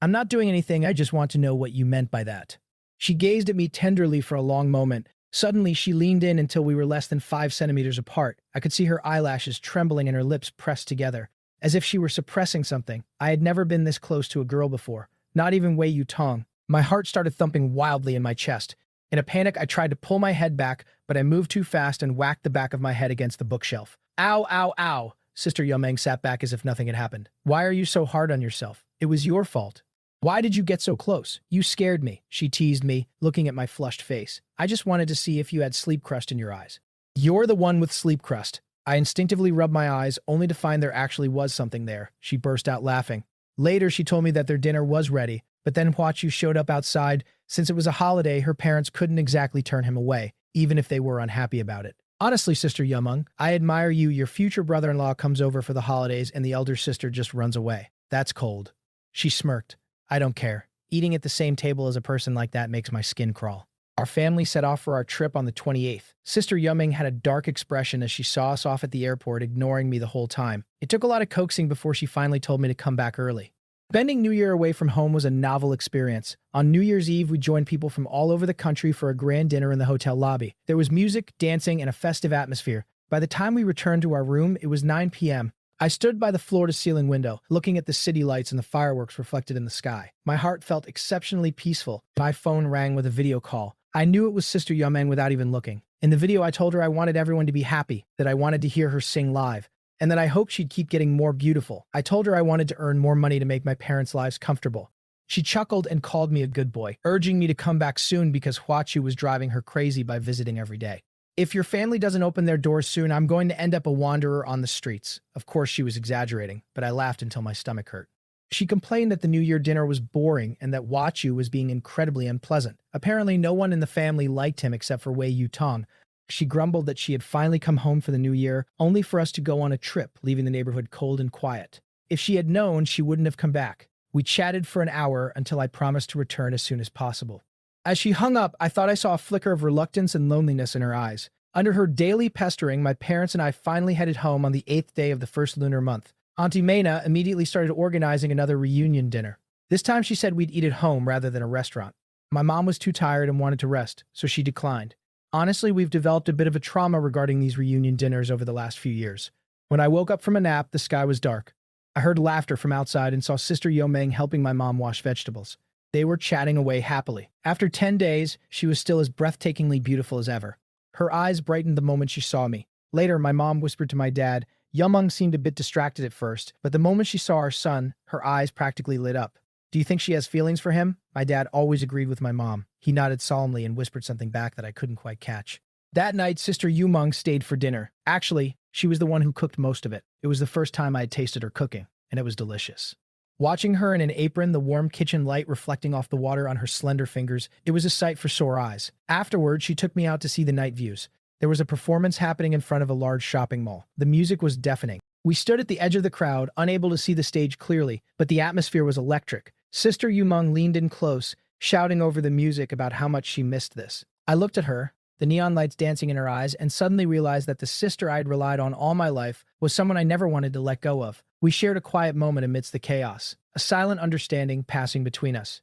I'm not doing anything, I just want to know what you meant by that. She gazed at me tenderly for a long moment. Suddenly, she leaned in until we were less than 5 centimeters apart. I could see her eyelashes trembling and her lips pressed together, as if she were suppressing something. I had never been this close to a girl before, not even Wei Yutong. My heart started thumping wildly in my chest. In a panic, I tried to pull my head back, but I moved too fast and whacked the back of my head against the bookshelf. Ow, ow, ow! Sister Yomeng sat back as if nothing had happened. Why are you so hard on yourself? It was your fault. Why did you get so close? You scared me, she teased me, looking at my flushed face. I just wanted to see if you had sleep crust in your eyes. You're the one with sleep crust. I instinctively rubbed my eyes, only to find there actually was something there. She burst out laughing. Later, she told me that their dinner was ready, but then Huachu showed up outside. Since it was a holiday, her parents couldn't exactly turn him away, even if they were unhappy about it. Honestly, Sister Yumeng, I admire you. Your future brother-in-law comes over for the holidays and the elder sister just runs away. That's cold. She smirked. I don't care. Eating at the same table as a person like that makes my skin crawl. Our family set off for our trip on the 28th. Sister Yumeng had a dark expression as she saw us off at the airport, ignoring me the whole time. It took a lot of coaxing before she finally told me to come back early. Spending New Year away from home was a novel experience. On New Year's Eve, we joined people from all over the country for a grand dinner in the hotel lobby. There was music, dancing, and a festive atmosphere. By the time we returned to our room, it was 9 p.m. I stood by the floor-to-ceiling window, looking at the city lights and the fireworks reflected in the sky. My heart felt exceptionally peaceful. My phone rang with a video call. I knew it was Sister Yumeng without even looking. In the video, I told her I wanted everyone to be happy, that I wanted to hear her sing live, and that I hoped she'd keep getting more beautiful. I told her I wanted to earn more money to make my parents' lives comfortable. She chuckled and called me a good boy, urging me to come back soon because Huachu was driving her crazy by visiting every day. If your family doesn't open their doors soon, I'm going to end up a wanderer on the streets. Of course, she was exaggerating, but I laughed until my stomach hurt. She complained that the New Year dinner was boring and that Huachu was being incredibly unpleasant. Apparently, no one in the family liked him except for Wei Yutong. She grumbled that she had finally come home for the New Year, only for us to go on a trip, leaving the neighborhood cold and quiet. If she had known, she wouldn't have come back. We chatted for an hour until I promised to return as soon as possible. As she hung up, I thought I saw a flicker of reluctance and loneliness in her eyes. Under her daily pestering, my parents and I finally headed home on the 8th day of the first lunar month. Auntie Mena immediately started organizing another reunion dinner. This time she said we'd eat at home rather than a restaurant. My mom was too tired and wanted to rest, so she declined. Honestly, we've developed a bit of a trauma regarding these reunion dinners over the last few years. When I woke up from a nap, the sky was dark. I heard laughter from outside and saw Sister Yomeng helping my mom wash vegetables. They were chatting away happily. After 10 days, she was still as breathtakingly beautiful as ever. Her eyes brightened the moment she saw me. Later, my mom whispered to my dad. Yumeng seemed a bit distracted at first, but the moment she saw our son, her eyes practically lit up. Do you think she has feelings for him? My dad always agreed with my mom. He nodded solemnly and whispered something back that I couldn't quite catch. That night, Sister Yumeng stayed for dinner. Actually, she was the one who cooked most of it. It was the first time I had tasted her cooking, and it was delicious. Watching her in an apron, the warm kitchen light reflecting off the water on her slender fingers, it was a sight for sore eyes. Afterward, she took me out to see the night views. There was a performance happening in front of a large shopping mall. The music was deafening. We stood at the edge of the crowd, unable to see the stage clearly, but the atmosphere was electric. Sister Yumeng leaned in close, shouting over the music about how much she missed this. I looked at her, the neon lights dancing in her eyes, and suddenly realized that the sister I'd relied on all my life was someone I never wanted to let go of. We shared a quiet moment amidst the chaos, a silent understanding passing between us.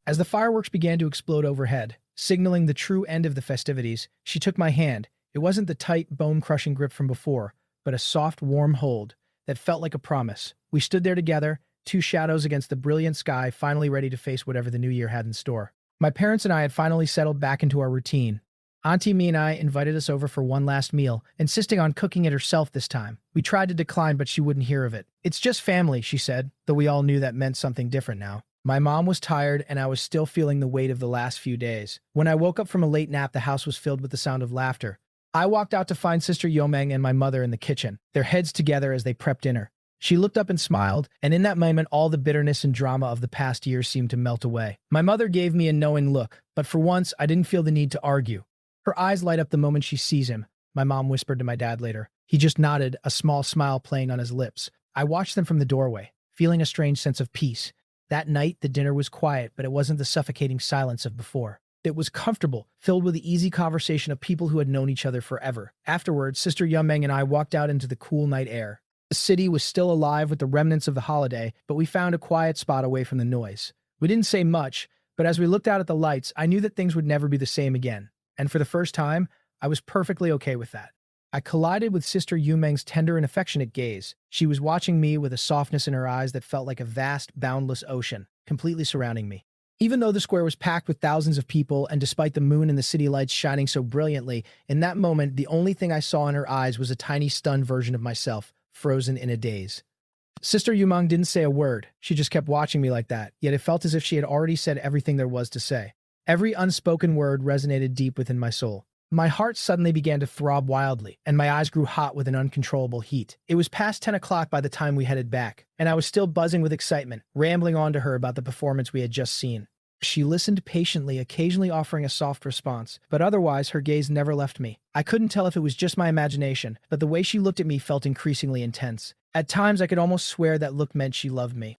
As the fireworks began to explode overhead, signaling the true end of the festivities, she took my hand. It wasn't the tight, bone-crushing grip from before, but a soft, warm hold that felt like a promise. We stood there together, two shadows against the brilliant sky, finally ready to face whatever the new year had in store. My parents and I had finally settled back into our routine. Auntie Me and I invited us over for one last meal, insisting on cooking it herself this time. We tried to decline, but she wouldn't hear of it. "It's just family," she said, though we all knew that meant something different now. My mom was tired, and I was still feeling the weight of the last few days. When I woke up from a late nap, the house was filled with the sound of laughter. I walked out to find Sister Yomeng and my mother in the kitchen, their heads together as they prepped dinner. She looked up and smiled, and in that moment, all the bitterness and drama of the past year seemed to melt away. My mother gave me a knowing look, but for once, I didn't feel the need to argue. Her eyes light up the moment she sees him, my mom whispered to my dad later. He just nodded, a small smile playing on his lips. I watched them from the doorway, feeling a strange sense of peace. That night, the dinner was quiet, but it wasn't the suffocating silence of before. It was comfortable, filled with the easy conversation of people who had known each other forever. Afterwards, Sister Yumeng and I walked out into the cool night air. The city was still alive with the remnants of the holiday, but we found a quiet spot away from the noise. We didn't say much, but as we looked out at the lights, I knew that things would never be the same again. And for the first time, I was perfectly okay with that. I collided with Sister Yumeng's tender and affectionate gaze. She was watching me with a softness in her eyes that felt like a vast, boundless ocean, completely surrounding me. Even though the square was packed with thousands of people, and despite the moon and the city lights shining so brilliantly, in that moment, the only thing I saw in her eyes was a tiny, stunned version of myself, frozen in a daze. Sister Yumeng didn't say a word. She just kept watching me like that, yet it felt as if she had already said everything there was to say. Every unspoken word resonated deep within my soul. My heart suddenly began to throb wildly, and my eyes grew hot with an uncontrollable heat. It was past 10 o'clock by the time we headed back, and I was still buzzing with excitement, rambling on to her about the performance we had just seen. She listened patiently, occasionally offering a soft response, but otherwise her gaze never left me. I couldn't tell if it was just my imagination, but the way she looked at me felt increasingly intense. At times I could almost swear that look meant she loved me.